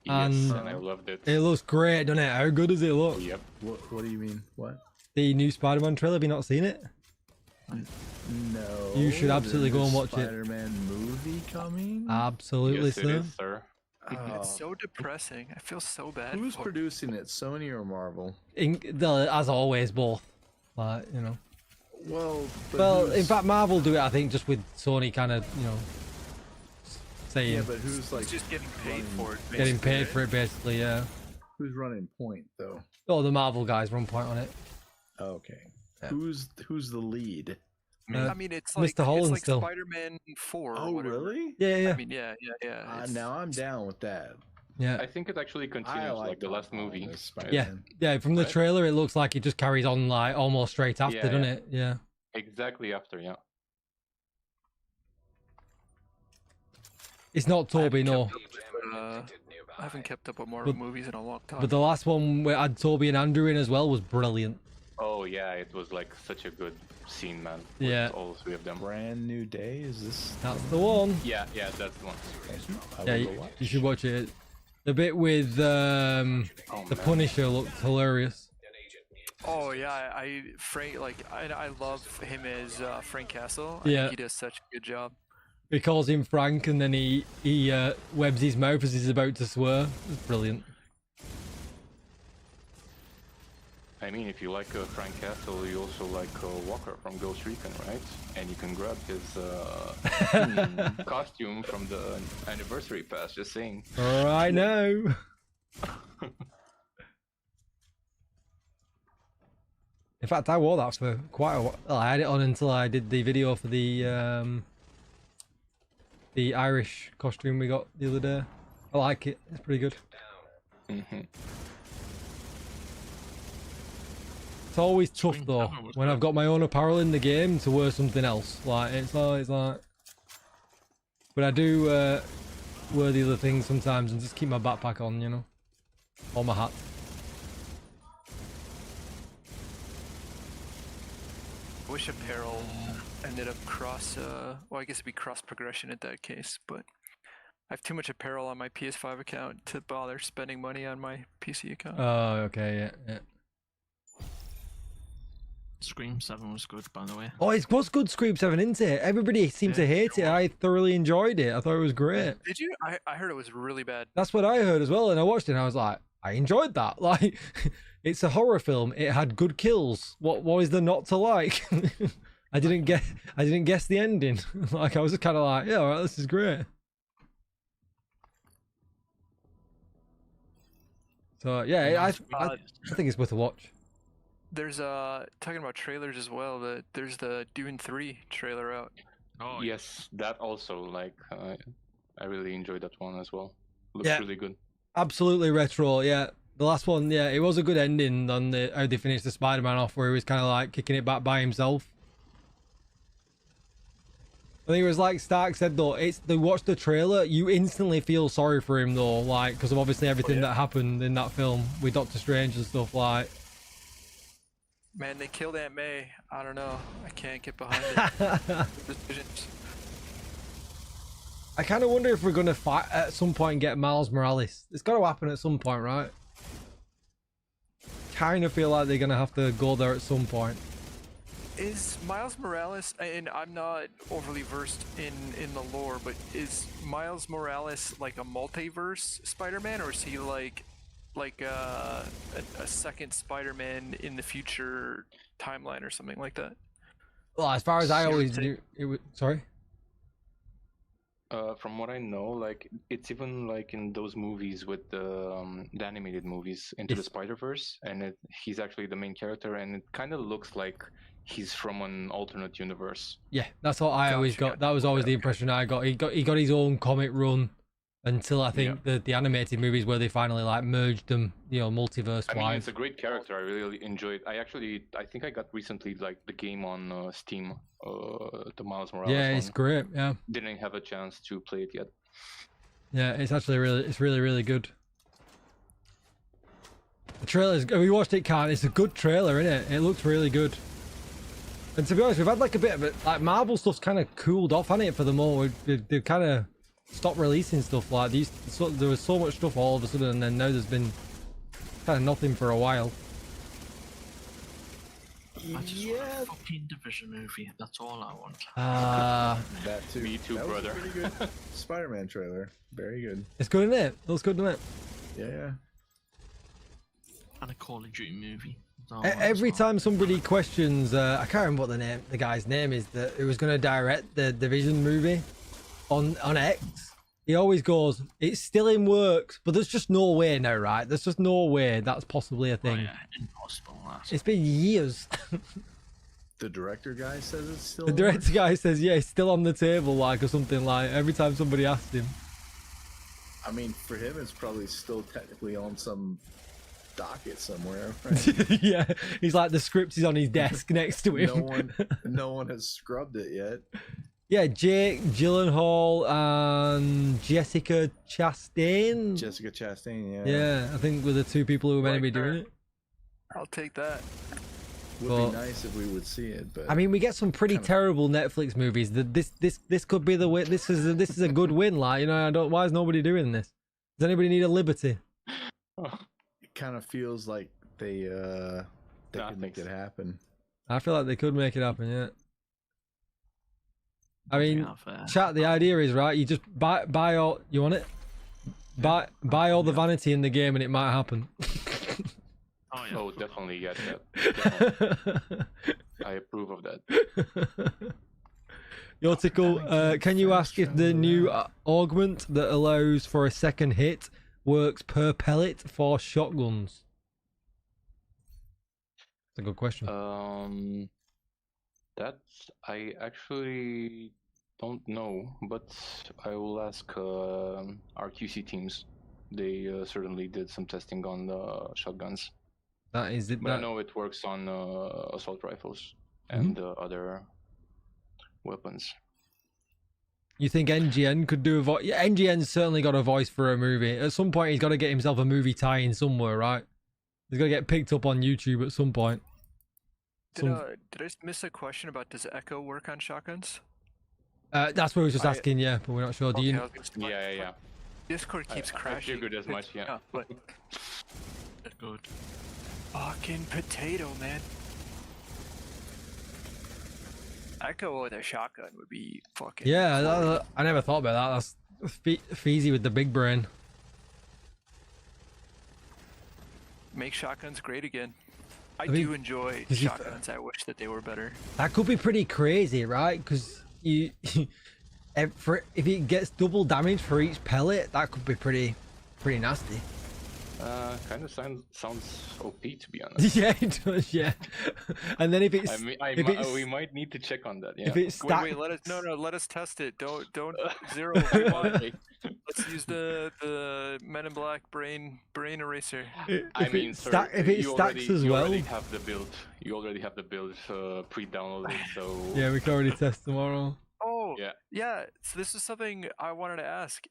yes, And- and I loved it. It looks great, doesn't it? How good does it look? Yep. What do you mean? What? The new Spider-Man trailer, have you not seen it? No. You should absolutely go and watch it. Spider-Man movie coming? Absolutely, Yes, it sir. is, sir. Oh, It's so depressing. I feel so bad. who's for producing it? Sony or Marvel? As always, both. Like, you know. Well, but Well, in who's- fact, Marvel do it, I think, just with Sony kind of, you know, saying, yeah, but who's like It's just getting paid for it. getting basically, paid right? for it, basically, yeah. who's running point though? Oh, the Marvel guys run point on it. Okay. Yeah. Who's the lead? Uh, I mean, it's like Mr. Holland it's like still. Spider-Man 4. or Oh, whatever. really? Yeah, yeah, I mean, yeah. it's- Now I'm down with that. yeah. I think it actually I continues like the Tom last Holland movie. as Spider-Man. Yeah, from the Right? trailer, it looks like it just carries on, like, almost straight after, Yeah, doesn't yeah. it? Yeah. Exactly after, yeah. It's not Toby, no. I haven't kept up with Marvel But- movies in a long time. But the last one where I had Toby and Andrew in as well was brilliant. Oh yeah, it was like such a good scene, man. With Yeah. all three of them. Brand New Day. Is this? That's the one. Yeah, that's the one. I Yeah, will you, go watch. you should watch it. The bit with Oh, the man. Punisher looked hilarious. Oh yeah, Frank, like I love him as Frank Castle. Yeah. think he does such a good job. He calls him Frank and then he webs his mouth as he's about to swear. It's brilliant. I mean, if you like Frank Castle, you also like Walker from Ghost Recon, right? And you can grab his costume from the anniversary pass. Just saying. Right now. In fact, I wore that for quite a while. I had it on until I did the video for the Irish costume we got the other day. I like it. It's pretty good. hmm It's always tough Spring though Summer was when good. I've got my own apparel in the game to wear something else. Like it's always like, but I do worthy of the things sometimes and just keep my backpack on, you know, or my hat. I wish apparel ended up cross, well, I guess it'd be cross progression in that case, but I have too much apparel on my PS5 account to bother spending money on my PC account. Oh, okay, yeah. Scream 7 was good, by the way. Oh, it was good, Scream 7, isn't it? Everybody seemed to hate it. I thoroughly enjoyed it. I thought it was great. Did you? I heard it was really bad. That's what I heard as well, and I watched it and I was like, I enjoyed that. Like, it's a horror film. It had good kills. What is there not to like? I didn't guess the ending. Like, I was just kind of like, yeah, all right, this is great. So yeah, I think it's worth a watch. There's talking about trailers as well. There's the Dune 3 trailer out. Oh Yes, that also, like, I really enjoyed that one as well. Looks really good. Absolutely retro, yeah. The last one, yeah, it was a good ending on how they finished the Spider-Man off, where he was kind of like kicking it back by himself. I think it was like Stark said though, they watch the trailer, you instantly feel sorry for him though, like, because of obviously everything that happened in that film with Doctor Strange and stuff, like. Man, they killed Aunt May. I don't know. I can't get behind it. I kind of wonder if we're going to fight at some point and get Miles Morales. It's got to happen at some point, right? Kind of feel like they're going to have to go there at some point. Is Miles Morales, and I'm not overly versed in the lore, but is Miles Morales like a multiverse Spider-Man, or is he like a second Spider-Man in the future timeline or something like that? Well, as far as I always knew, it was, sorry? From what I know, like, it's even like in those movies with the animated movies, Into the Spider-Verse, and he's actually the main character, and it kind of looks like he's from an alternate universe. Yeah, that's what I always got. That was always the impression I got. He got his own comic run until I think the animated movies where they finally like merged them, you know, multiverse wise. I mean, it's a great character. I really enjoyed. I think I got recently like the game on Steam, the Miles Morales. Yeah, it's great. Yeah, didn't have a chance to play it yet. Yeah, it's actually really good. The trailer's, we watched it, Khan. It's a good trailer, isn't it? It looks really good. And to be honest, we've had like a bit of it, like Marvel stuff's kind of cooled off, hasn't it, for the moment? They've kind of stopped releasing stuff like these. So, there was so much stuff all of a sudden, and then now there's been kind of nothing for a while. I just want a fucking Division movie. That's all I want. That too. Me too, that brother. Was a pretty good Spider-Man trailer. Very good. It's good, isn't it? It looks good, doesn't it? Yeah. And a Call of Duty movie. Every time somebody questions, I can't remember what the guy's name is that who was going to direct the Division movie on X. He always goes, "It's still in works, but there's just no way now, right? There's just no way that's possibly a thing." Oh, yeah, impossible. It's been years. The director guy says it's still. The director guy says, "Yeah, it's still on the table, like, or something like." Every time somebody asks him. I mean, for him, it's probably still technically on some docket somewhere. Right? Yeah, he's like the script is on his desk next to him. No one has scrubbed it yet. Yeah, Jake Gyllenhaal and Jessica Chastain. Jessica Chastain, yeah. Yeah, I think were the two people who were meant to be doing it. I'll take that. Would be nice if we would see it, but I mean, we get some pretty terrible Netflix movies. This could be the win. This is a good win. Like, you know, why is nobody doing this? Does anybody need a liberty? It kind of feels like they could make it happen. I feel like they could make it happen. Yeah. I mean, chat. The idea is right. You just buy all. You want it? Buy all the vanity in the game, and it might happen. Oh, yeah. Oh, definitely get that. I approve of that. Yo, Tickle, can you ask if the new augment that allows for a second hit works per pellet for shotguns? That's a good question. That I actually don't know, but I will ask our QC teams. They certainly did some testing on the shotguns. That is it. But I know it works on assault rifles and other weapons. You think NGN could do a voice? Yeah, NGN's certainly got a voice for a movie. At some point, he's got to get himself a movie tie-in somewhere, right? He's got to get picked up on YouTube at some point. Did I miss a question about does Echo work on shotguns? That's what I was just asking, yeah, but we're not sure. Do Okay, you? I was gonna say, Yeah. Discord keeps I crashing. figured as much, yeah. But Good. fucking potato, man. Echo with a shotgun would be fucking. Yeah, I never thought about that. That's Feezy with the big brain. Make shotguns great again. I mean, do enjoy 'cause you- shotguns. I wish that they were better. That could be pretty crazy, right? Because if it gets double damage for each pellet, that could be pretty nasty. Kind of sounds OP, to be honest. Yeah, it does. Yeah, and then if it's, we might need to check on that. Yeah. if it's stacked, Wait, let us test it. Don't zero. Rewind. Let's use the Men in Black brain eraser. I mean, if sir, it you stacks as you well. already have the build. You already have the build pre-downloaded, so Yeah, we can already test tomorrow. Oh, Yeah. So this is something I wanted to ask.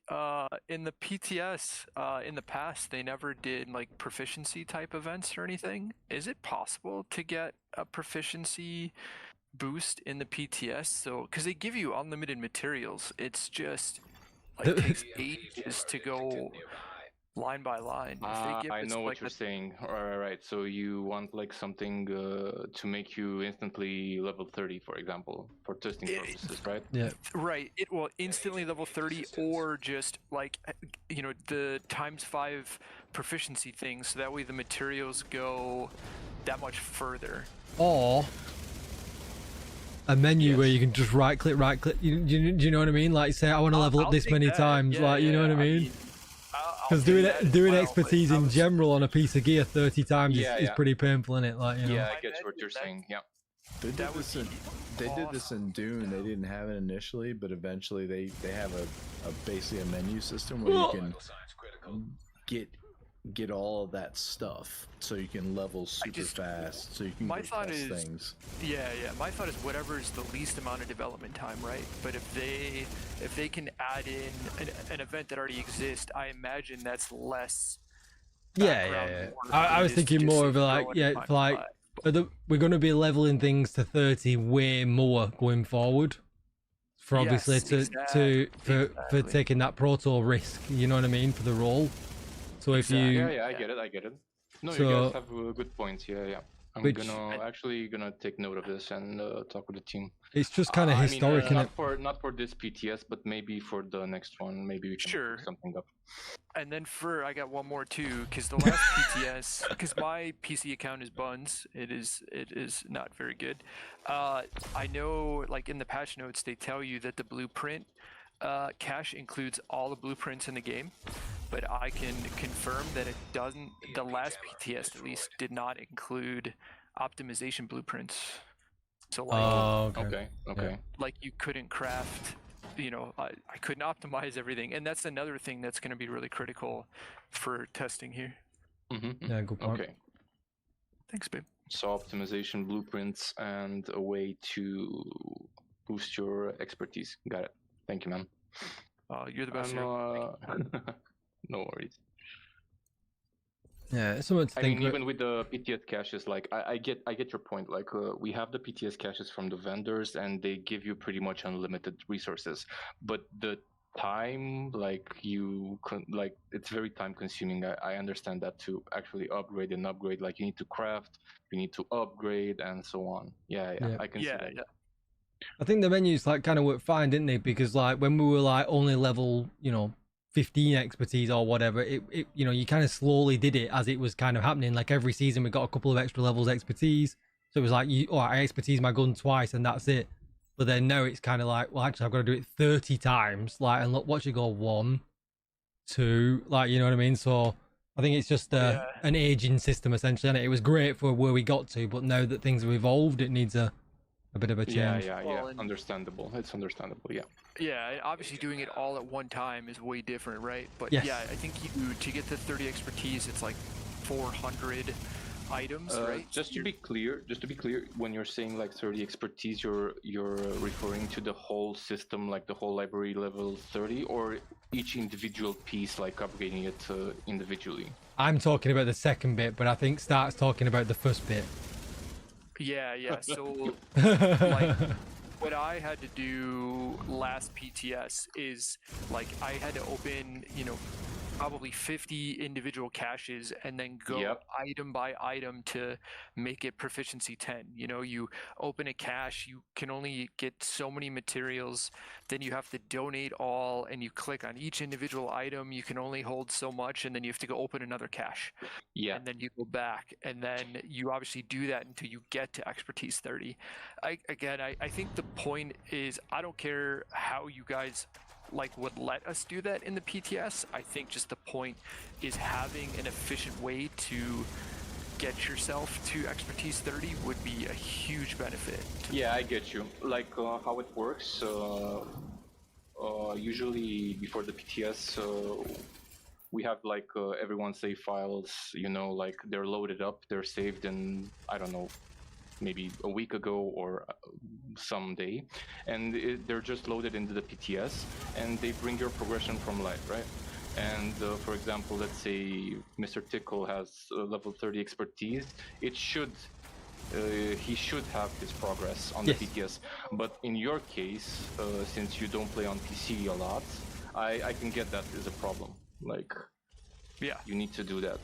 In the PTS, in the past, they never did like proficiency type events or anything. Is it possible to get a proficiency boost in the PTS? So, because they give you unlimited materials, it's just like it takes ages to go line by line. If they give I us, know what like, you're saying. Right. So you want like something to make you instantly level 30, for example, for testing purposes, right? Yeah. Right. It will instantly level 30 or just like, the ×5 proficiency thing. So that way the materials go that much further. Or a menu where you can just right click. Do you know what I mean? Like say I want to level up this many times. Yeah, like you know what I mean? Because doing expertise in general on a piece of gear 30 times is pretty painful, isn't it? Like, you know. Yeah, I get what you're saying. Yeah. They did this in Dune. They didn't have it initially, but eventually they have a basically a menu system where you can get all of that stuff, so you can level super fast, so you can my go thought test is things. My thought is whatever is the least amount of development time, right? But if they can add in an event that already exists, I imagine that's less. Yeah. I was thinking more of like, we're going to be leveling things to 30 way more going forward. For obviously for taking that proto risk, you know what I mean, for the role. So if you I get it. No, So- you guys have good points. Yeah. I'm gonna take note of this and talk with the team. it's just kind of historic, not for this PTS, but maybe for the next one. Maybe we can Sure. pick something up. And then I got one more too, because the last PTS, because my PC account is buns, it is not very good. I know, like in the patch notes, they tell you that the blueprint cache includes all the blueprints in the game, but I can confirm that it doesn't. The last PTS, at least, did not include optimization blueprints. So like, Okay. like you couldn't craft. I couldn't optimize everything, and that's another thing that's going to be really critical for testing here. Mm-hmm. Yeah, good point. Okay. Thanks, babe. So optimization blueprints and a way to boost your expertise. Got it. Thank you, man. You're the best. No worries. Yeah, it's something to I think mean, about. even with the PTS caches, like I get your point. Like we have the PTS caches from the vendors, and they give you pretty much unlimited resources. But the time, like it's very time consuming. I understand that to actually upgrade. Like you need to craft, you need to upgrade, and so on. Yeah. I can see that. Yeah. I think the menus like kind of worked fine, didn't they? Because like when we were like only level, 15 expertise or whatever, it you kind of slowly did it as it was kind of happening. Like every season we got a couple of extra levels expertise, so it was like I expertise my gun twice and that's it. But then now it's kind of like, well, actually I've got to do it 30 times, like, and look, watch it go 1, 2, like, you know what I mean? So I think it's just an aging system essentially, and it was great for where we got to, but now that things have evolved, it needs a bit of a change. Yeah. Understandable. It's understandable. Yeah. Yeah, obviously doing it all at one time is way different, right? But Yes. yeah, I think to get the 30 expertise, it's like 400 items, right? Just to be clear, when you're saying like 30 expertise, you're referring to the whole system, like the whole library level 30, or each individual piece, like upgrading it individually? I'm talking about the second bit, but I think Stark's talking about the first bit. Yeah. So, like, what I had to do last PTS is, like, I had to open, probably 50 individual caches and then go item by item to make it proficiency 10. You open a cache, you can only get so many materials, then you have to donate all, and you click on each individual item, you can only hold so much, and then you have to go open another cache. Yeah. And then you go back, and then you obviously do that until you get to expertise 30. I think the point is, I don't care how you guys would let us do that in the PTS. I think just the point is having an efficient way to get yourself to expertise 30 would be a huge benefit. Yeah, I get you. Like how it works, usually before the PTS, we have like everyone's save files, like they're loaded up, they're saved in, I don't know, maybe a week ago or someday, and they're just loaded into the PTS, and they bring your progression from light, right? And for example, let's say Mr. Tickle has level 30 expertise. He should have his progress on the PTS. But in your case, since you don't play on PC a lot, I can get that is a problem. Like, yeah, you need to do that.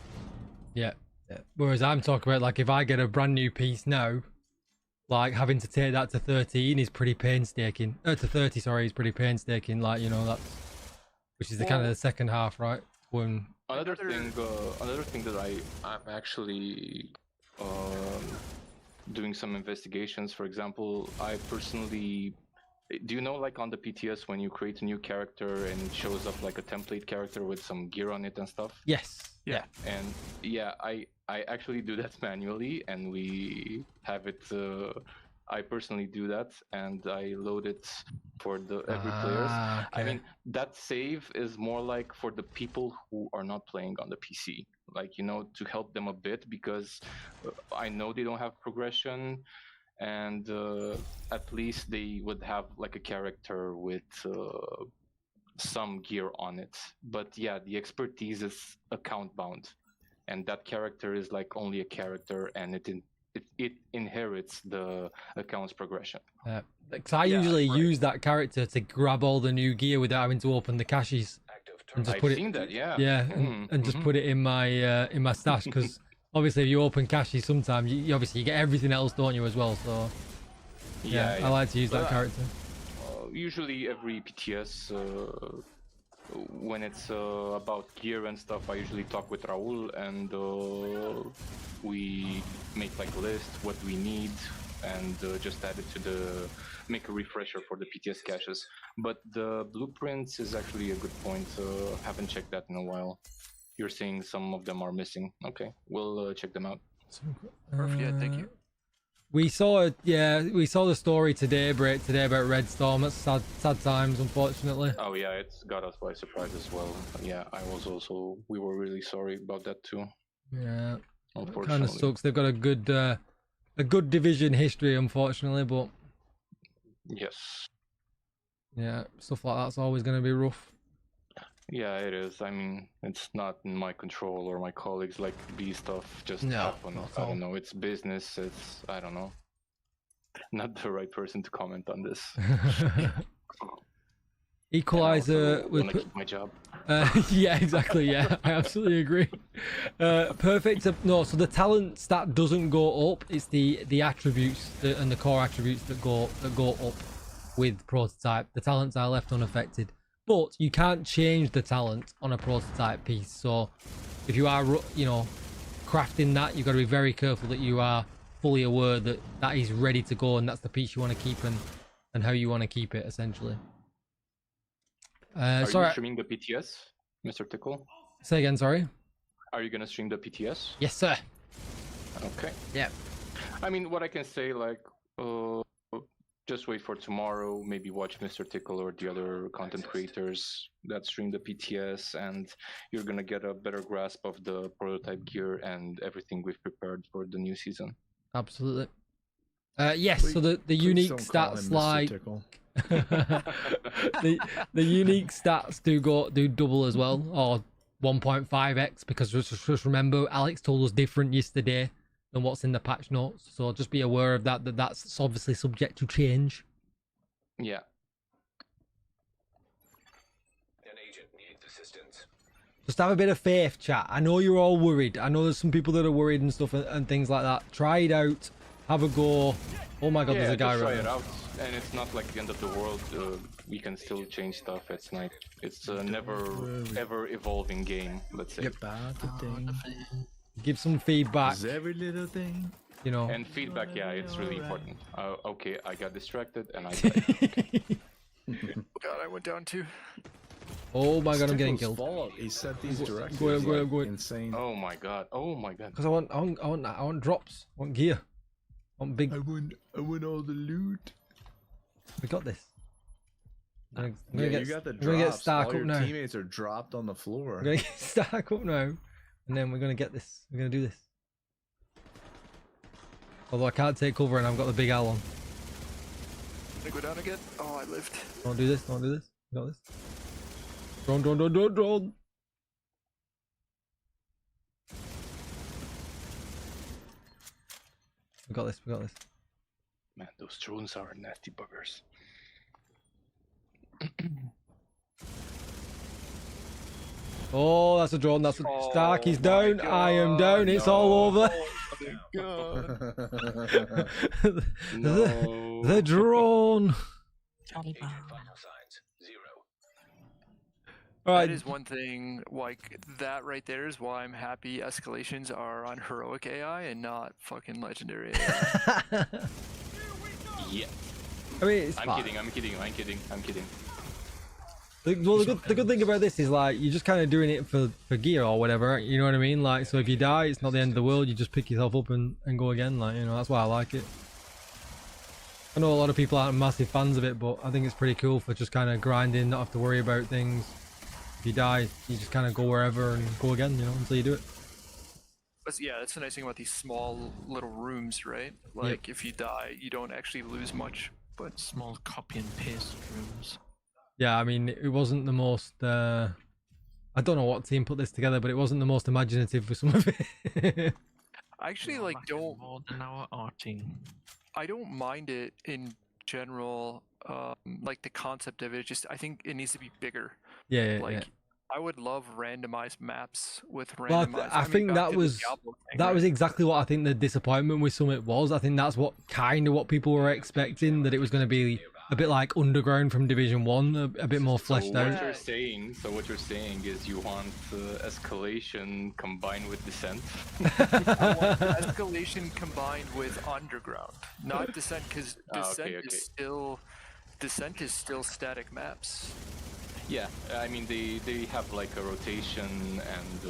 Yeah. Whereas I'm talking about, like, if I get a brand new piece now, like, having to take that to 13 is pretty painstaking. To 30, sorry, is pretty painstaking. Like, that's, which is the kind of the second half, right? Another thing that I'm actually doing some investigations. For example, I personally, do you know, like on the PTS, when you create a new character and it shows up like a template character with some gear on it and stuff? Yes. Yeah. And yeah, I actually do that manually, and we have it. I personally do that, and I load it for every players. Okay. I mean, that save is more like for the people who are not playing on the PC, like, to help them a bit, because I know they don't have progression, and at least they would have like a character with some gear on it. But yeah, the expertise is account bound, and that character is like only a character, and it inherits the account's progression. So I usually use that character to grab all the new gear without having to open the caches and just put it. And just put it in my stash, because obviously if you open caches, sometimes you obviously get everything else, don't you, as well? So yeah. I like to use that character. Usually every PTS, when it's about gear and stuff, I usually talk with Raul, and we make like a list what we need, and just add it to make a refresher for the PTS caches. But the blueprints is actually a good point. Haven't checked that in a while. You're saying some of them are missing. Okay, we'll check them out. Perfect. Yeah, thank you. We saw the story today about Red Storm. That's sad times, unfortunately. Oh yeah, it's got us by surprise as well. Yeah, we were really sorry about that too. Yeah, unfortunately. Kind of sucks. They've got a good division history, unfortunately, but yes. Yeah, stuff like that's always going to be rough. Yeah, it is. I mean, it's not in my control or my colleagues. Like, B stuff just happens. I don't know. It's business. I don't know. Not the right person to comment on this. Equalizer with keep my job. Yeah, exactly. Yeah, I absolutely agree. Perfect. No, so the talent stat doesn't go up. It's the attributes and the core attributes that go up with prototype. The talents are left unaffected. But you can't change the talent on a prototype piece. So if you are, crafting that, you've got to be very careful that you are fully aware that that is ready to go, and that's the piece you want to keep and how you want to keep it, essentially. Are you streaming the PTS, Mr. Tickle? Say again, sorry? Are you going to stream the PTS? Yes, sir. Okay. Yeah. I mean, what I can say, like, just wait for tomorrow. Maybe watch Mr. Tickle or the other content creators that stream the PTS, and you're gonna get a better grasp of the prototype gear and everything we've prepared for the new season. Absolutely. Yes. So the unique don't call him stats Mr. like Tickle. the unique stats do double as well, or 1.5x, because just remember Alex told us different yesterday than what's in the patch notes, so just be aware of that's obviously subject to change. Yeah. An agent needs assistance. Just have a bit of faith, chat. I know you're all worried. I know there's some people that are worried and stuff and things like that. Try it out. Have a go. Oh my god, Yeah, there's a guy just try right it there. out, and it's not like the end of the world. We can still change stuff. It's like it's a never ever evolving game. Let's say. About the thing. Give some feedback, Is every little thing. you know. And feedback, yeah, it's really important. Okay, I got distracted and I died. God, I went down too. Oh my god, I'm getting Tickle's killed. fault. He set these directives Go ahead, like, go ahead. insane. Oh my god. Oh my god. Because I want drops. I want gear. I want big. I win all the loot. We got this. I'm Yeah, gonna get, you got the I'm gonna get drops. Stark All up your now. teammates are dropped on the floor. I'm gonna get Stark up now, and then we're gonna get this. We're gonna do this. Although I can't take cover, and I've got the big owl on. Gonna go down again. Oh, I lived. Don't do this. Don't do this. We got this. Drone. We got this. We got this. Man, those drones are nasty buggers. Oh, that's a drone. That's a Oh Stark. He's my down. I am down. It's all over. No. The drone. Johnny Bow. Vital signs 0. All right. That is one thing, like, that right there is why I'm happy escalations are on heroic AI and not fucking legendary AI. Yeah. I mean, it's I'm fine. kidding. I'm kidding. The good thing about this is, like, you're just kind of doing it for gear or whatever, you know what I mean? Like, so if you die, it's not the end of the world. You just pick yourself up and go again. Like, you know, that's why I like it. I know a lot of people aren't massive fans of it, but I think it's pretty cool for just kind of grinding, not have to worry about things. If you die, you just kind of go wherever and go again, you know, until you do it. But yeah, that's the nice thing about these small little rooms, right? Like, if you die, you don't actually lose much. But Small copy and paste rooms. Yeah, I mean, it wasn't the most. I don't know what team put this together, but it wasn't the most imaginative for some of it. I actually, Yeah, like, back don't... more than our arting. I don't mind it in general, like the concept of it. Just I think it needs to be bigger. yeah. Like I would love randomized maps with Well, randomized. I think back that to the was Diablo thing, that right? was exactly what I think the disappointment with Summit was. I think that's what kind of what people were expecting, that it was going to be a bit like Underground from Division 1, a bit more fleshed So out. what you're saying is you want escalation combined with descent. I want escalation combined with underground, not descent, because okay. descent is still static maps. Yeah, I mean they have like a rotation and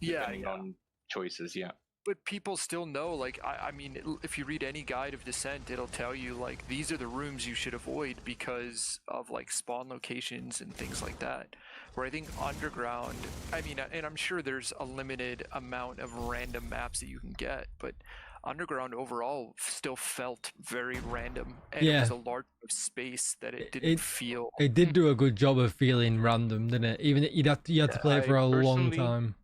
depending on choices. Yeah. But people still know, like, I mean, if you read any guide of Descent, it'll tell you, like, these are the rooms you should avoid because of, like, spawn locations and things like that. Where I think Underground, I mean, and I'm sure there's a limited amount of random maps that you can get, but Underground overall still felt very random. And it was a large space that it didn't feel. It did do a good job of feeling random, didn't it? Even you had to play it for a long time.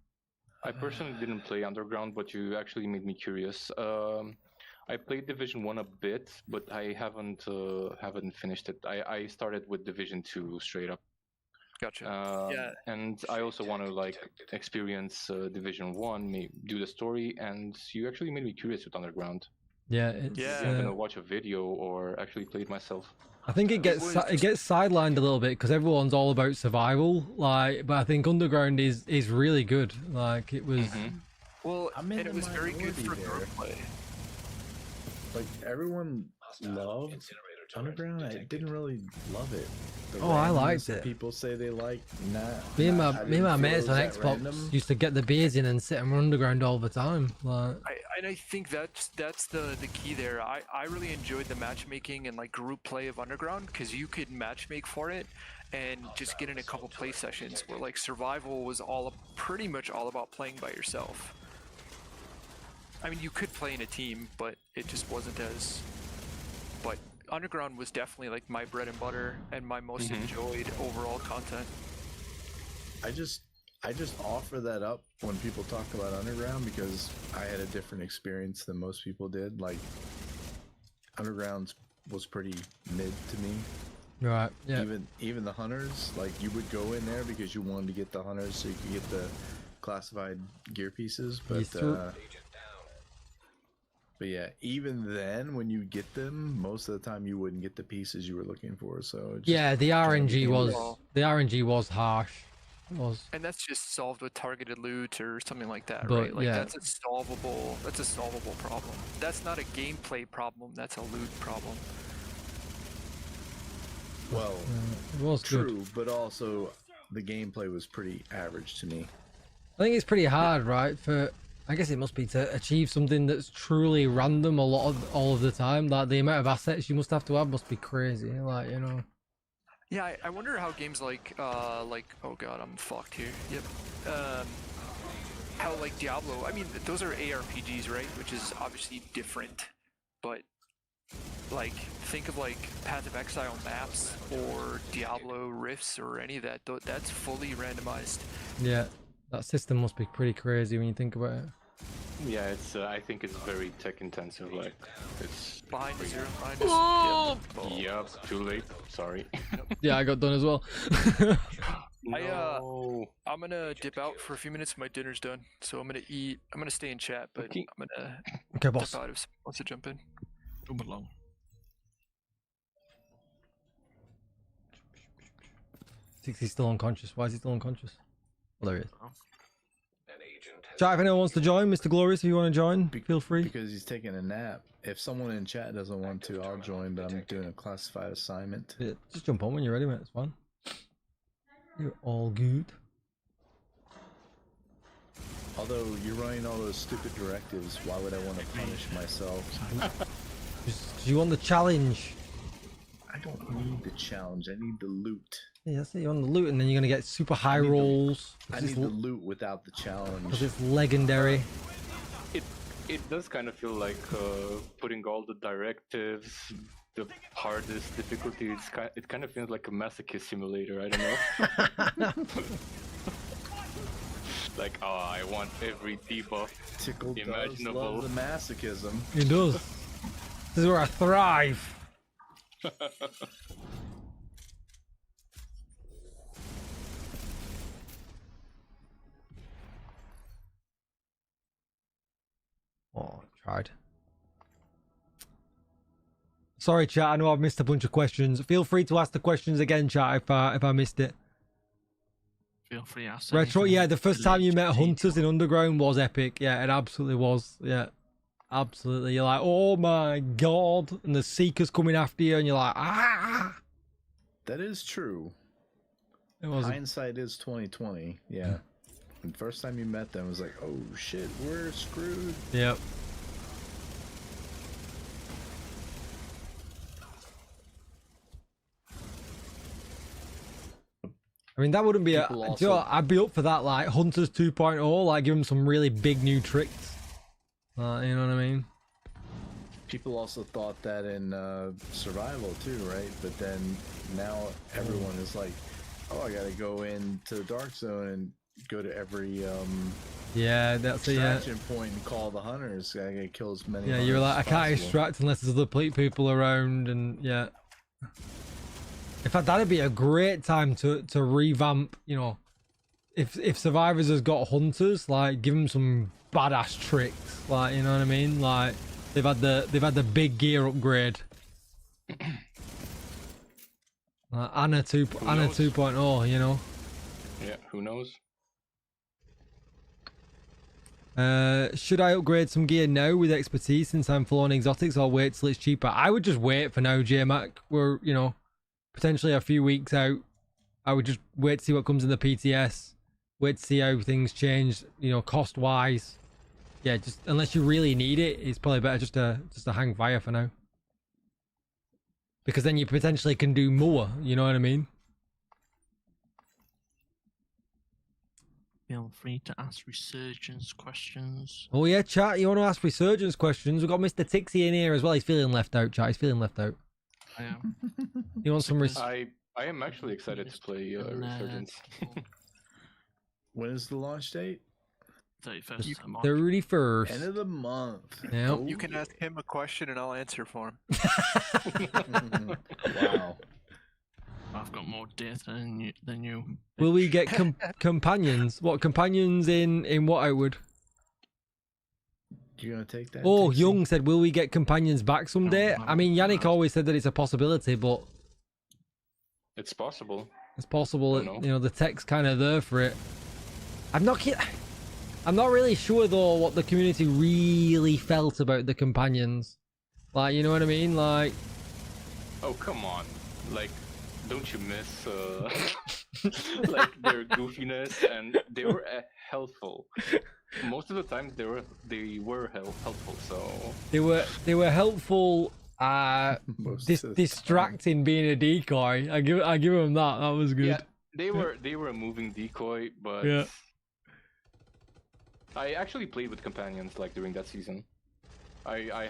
I personally didn't play Underground, but you actually made me curious. I played Division 1 a bit, but I haven't finished it. I started with Division 2 straight up. Gotcha. And I also want to like experience Division 1, maybe do the story, and you actually made me curious with Underground. Yeah, I'm gonna watch a video or actually play it myself. I think it gets sidelined a little bit because everyone's all about survival, like. But I think Underground is really good. Like it was. Well, I'm and it was very good for group play. Like everyone loved Underground. I didn't really love it. the Oh, I liked randomness that it. people say they like. Nah, Me and I my didn't mates feel on it was that Xbox random. used to get the beers in and sit them underground all the time. Like, I think that's the key there. I really enjoyed the matchmaking and like group play of Underground because you could matchmake for it and just get in a couple play sessions where like survival was pretty much all about playing by yourself. I mean, you could play in a team, but it just wasn't as. But Underground was definitely like my bread and butter and my most enjoyed overall content. I just offer that up when people talk about Underground because I had a different experience than most people did. Like, Underground was pretty mid to me. right? Yeah. Even the hunters, like you would go in there because you wanted to get the hunters so you could get the classified gear pieces. But but yeah, even then when you get them, most of the time you wouldn't get the pieces you were looking for. So it just Yeah, the kinda RNG became was a- the RNG was harsh. It was. And that's just solved with targeted loot or something like that, But, right? Like yeah. that's a solvable problem. That's not a gameplay problem, that's a loot problem. well, It was good. true, but also the gameplay was pretty average to me. I think it's pretty hard, right? I guess it must be to achieve something that's truly random all of the time. Like the amount of assets you must have must be crazy. Like, you know. Yeah, I wonder how games like oh god, I'm fucked here. Yep. How like Diablo, I mean those are ARPGs, right? Which is obviously different. But like think of like Path of Exile maps or Diablo Rifts or any of that. That's fully randomized. Yeah, that system must be pretty crazy when you think about it. Yeah, it's. I think it's very tech intensive. Like, it's Behind the zero, behind Oh! us. Yep, too late. Sorry. Yeah, I got done as well. No. I'm gonna dip out for a few minutes. My dinner's done, so I'm gonna eat. I'm gonna stay in chat, but Okay. I'm gonna Okay, dip boss. out if someone wants to jump in. Jump along. 60's still unconscious. Why is he still unconscious? Oh, there he is. Oh. Chat, if anyone wants to join, Mr. Glorious, if you want to join, feel free. Because he's taking a nap. If someone in chat doesn't want to, I'll join, but I'm doing a classified assignment. Yeah, just jump on when you're ready, mate. It's fine. You're all good. Although you're running all those stupid directives, why would I want to punish myself? Just 'cause you want the challenge. I don't need the challenge. I need the loot. Yeah, that's it. You want the loot, and then you're gonna get super high need the- rolls. I need the loot without the challenge. Because it's legendary. It does kind of feel like putting all the directives, the hardest difficulty. It kind of feels like a masochist simulator. I don't know. Like, oh, I want every debuff Tickle does imaginable. love the masochism. It does. This is where I thrive. Oh, I tried. Sorry, chat. I know I've missed a bunch of questions. Feel free to ask the questions again, chat, if I missed it. Feel free to ask. Retro, anything yeah, the first time you met related to hunters in Underground was epic. Yeah, it absolutely was. Yeah, absolutely. You're like, oh my god, and the Seekers coming after you, and you're like, ah. That is true. It was. Hindsight is 2020. Yeah. And first time you met them, it was like, oh shit, we're screwed. Yep. I mean, that wouldn't be People do you also- know what? I'd be up for that, like Hunters 2.0, like give them some really big new tricks. You know what I mean? People also thought that in survival too, right? But then now everyone is like, oh, I gotta go into the dark zone and go to every Yeah, that's it. Yeah, extraction point and call the hunters. I gotta kill as many. yeah. You're hunters like, I as can't possible. extract unless there's other people around, and yeah. In fact, that'd be a great time to revamp. You know, if Survivors has got hunters, like give them some badass tricks. Like, you know what I mean? Like they've had the big gear upgrade. Anna 2.0, you know. Yeah, who knows? Should I upgrade some gear now with expertise since I'm full on exotics, or wait till it's cheaper? I would just wait for now, J-Mac. We're, you know, potentially a few weeks out. I would just wait to see what comes in the PTS. Wait to see how things change, you know, cost wise. Yeah, just unless you really need it, it's probably better just to hang fire for now. Because then you potentially can do more, you know what I mean? Feel free to ask Resurgence questions. Oh yeah, chat, you want to ask Resurgence questions? We've got Mr. Tixie in here as well. He's feeling left out, chat. He's feeling left out. I am. He wants some I am actually excited to play Resurgence. When is the launch date? 31st of March. 31st. End of the month. Yeah. You can ask him a question and I'll answer for him. Wow. I've got more data than you. Will we get companions? What companions in what Outward? You gonna take that? Oh, Dixie? Young said, will we get companions back someday? I mean, Yannick always said that it's a possibility, but It's possible. it's possible that, I know. you know, the tech's kind of there for it. I'm not really sure though what the community really felt about the companions. Like, you know what I mean? Like, Oh, come on. Like, don't you miss like their goofiness, and they were helpful. Most of the time they were helpful, so they were helpful. Most of the time. Distracting being a decoy. I give them that. That was good. yeah, they were a moving decoy, but Yeah. I actually played with companions like during that season. I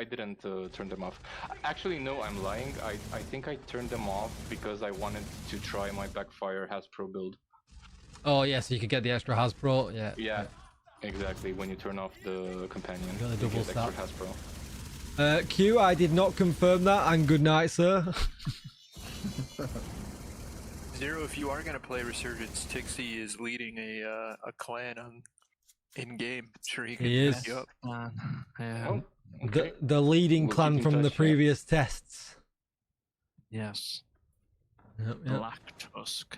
didn't turn them off. Actually, no, I'm lying. I think I turned them off because I wanted to try my Backfire Hasbro build. Oh yeah, so you could get the extra Hasbro. Yeah. Yeah, exactly. When you turn off the companion, Got the you double get extra stack. Hasbro. Q, I did not confirm that, and good night, sir. Zero, if you are gonna play Resurgence, Tixie is leading a clan on in game. Sure, he can He is. back you up. Oh, okay. The leading We'll clan keep in from the touch, yeah. previous tests. Yes. Yep. Black Tusk.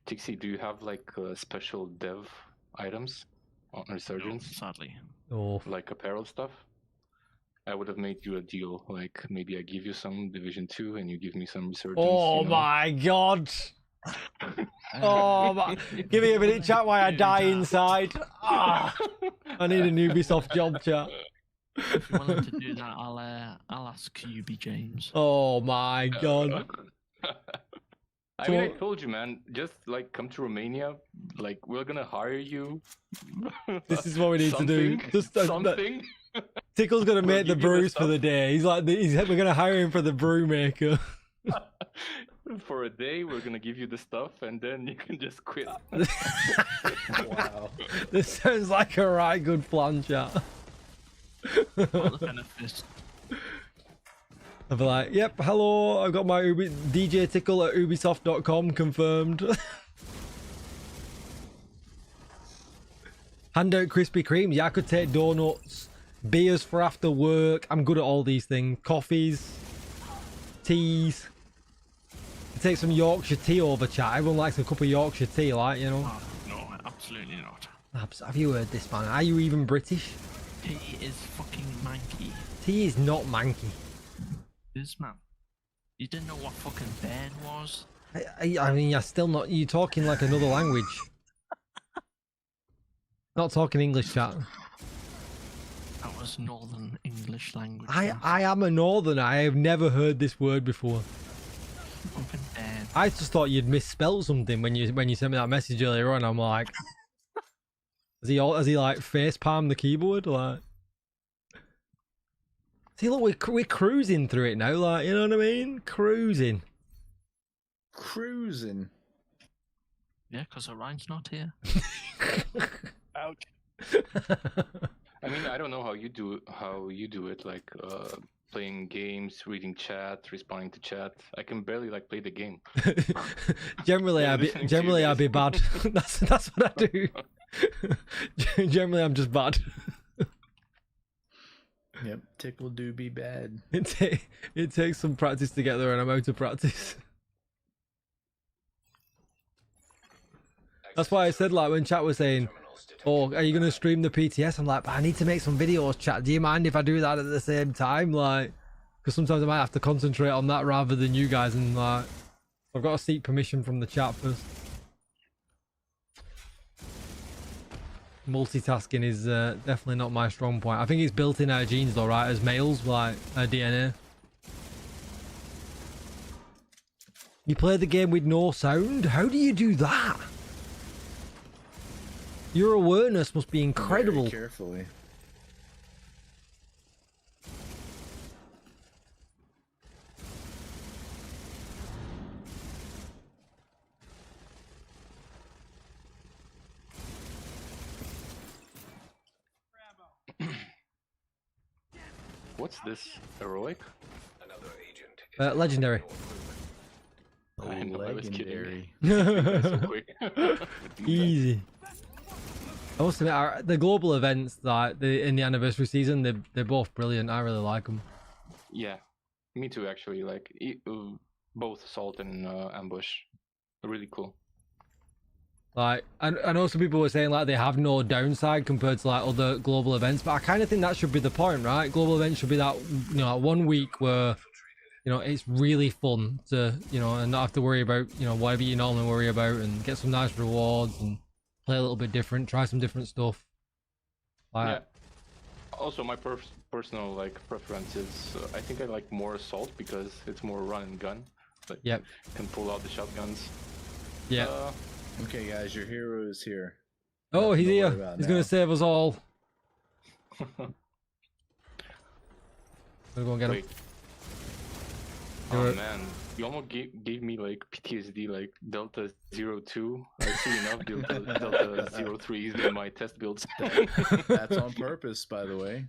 Tixie, do you have like special dev items on Resurgence? Sadly. Oh, Like apparel stuff? I would have made you a deal. Like maybe I give you some Division 2 and you give me some Resurgence. oh you know? my god. Oh my. Give me a minute, chat, while I die inside. Ah, I need a Ubisoft job, chat. If you're willing to do that, I'll ask UB James. Oh my god. I mean, I told you, man. Just like come to Romania. Like we're gonna hire you. This is what we need to do. Something, Just something. Tickle's gonna We'll make the give you the brews for the stuff. day. He's like, we're gonna hire him for the brew maker. For a day, we're gonna give you the stuff, and then you can just quit. Wow. This sounds like a right good plan, chat. All the benefits. I'll be like, yep, hello, I've got my DJTickle at ubisoft.com confirmed. Hand out Krispy Kremes. Yeah, I could take donuts, beers for after work. I'm good at all these things. Coffees, teas. Take some Yorkshire tea over, chat. Everyone likes a cup of Yorkshire tea, like, you know. Oh, no, absolutely not. Have you heard this, man? Are you even British? Tea is fucking manky. Tea is not manky. This man. You didn't know what fucking bed was? I mean, you're still not. You're talking like another language. Not talking English, chat. That was Northern English language. I am a northerner. I have never heard this word before. Fucking bed. I just thought you'd misspelled something when you sent me that message earlier on. I'm like, has he like face palmed the keyboard? Like, see, look, we're cruising through it now. Like, you know what I mean? Cruising. Cruising. Yeah, because Orion's not here. Ouch. I mean, I don't know how you do it, like playing games, reading chat, responding to chat. I can barely like play the game. Generally, Yeah, I'd be bad. That's what I do. Generally, I'm just bad. Yep, tickle do be bad. It takes some practice to get there, and I'm out of practice. That's why I said, like, when chat was saying, "Oh, are you gonna stream the PTS?" I'm like, "I need to make some videos, chat. Do you mind if I do that at the same time?" Like, because sometimes I might have to concentrate on that rather than you guys, and like I've got to seek permission from the chat first. Multitasking is definitely not my strong point. I think it's built in our genes though, right? As males, like our DNA. You play the game with no sound? How do you do that? Your awareness must be incredible. Very carefully. What's this? Heroic? Legendary. I know, I was kidding. Legendary. So quick. Easy. I must admit, the global events that in the anniversary season, they're both brilliant. I really like them. Yeah, me too. Actually, like both assault and ambush, really cool. Like, I know some people were saying like they have no downside compared to like other global events, but I kind of think that should be the point, right? Global events should be that, you know, 1 week where, you know, it's really fun to, you know, and not have to worry about, you know, whatever you normally worry about, and get some nice rewards and play a little bit different, try some different stuff. Like, Yeah. Also, my personal like preference is I think I like more assault because it's more run and gun. Like, Yep. can pull out the shotguns. yeah. Okay, guys, your hero is here. Oh, he's Don't worry here. about He's now. gonna save us all. Gonna go and get him. Wait. Do Oh it. man, you almost gave me like PTSD, like Delta 02. I see enough Delta 03s in my test builds. That's on purpose, by the way.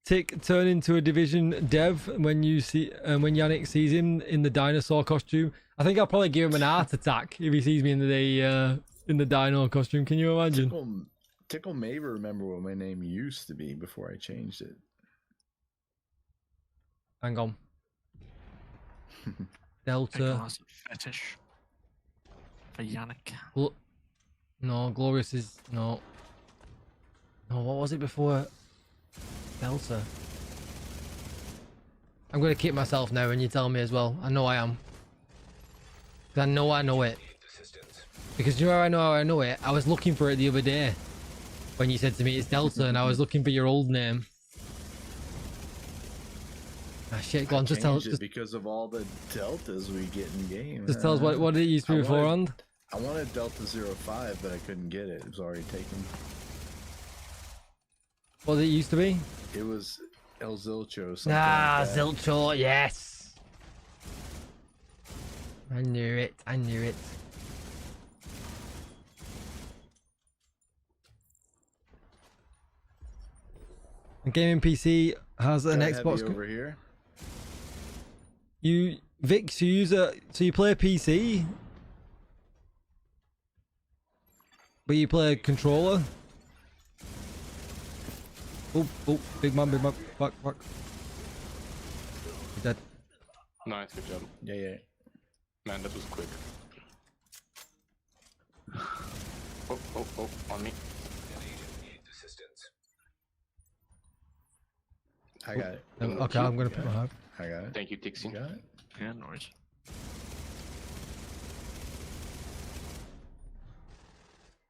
Tick turn into a division dev when you see when Yannick sees him in the dinosaur costume. I think I'll probably give him an heart attack if he sees me in the dino costume. Can you imagine? Tickle may remember what my name used to be before I changed it. Hang on. Tickle Delta. has a fetish for Yannick. No, Glorious is no. No, what was it before? Delta. I'm gonna kick myself now when you tell me as well. I know I am. I know it. Because you know how I know it? I was looking for it the other day when you said to me it's Delta, and I was looking for your old name. Ah shit, go on, just tell us. It because of all the deltas we get in game. Just tell us what did it used to be beforehand? I wanted Delta 05, but I couldn't get it. It was already taken. What did it used to be? It was El Zilcho. Something Ah, like that. Zilcho, yes. I knew it. I knew it. The gaming PC has an Gotta have Xbox. you over here. You Vic, so you play a PC, but you play a controller. Oh, big man, fuck. He's dead. Nice, good job. Yeah. Man, that was quick. Oh, on me. I got it. Okay, I'm gonna put my heart. I got it. Thank you, You Tixie. got it. Yeah, noise.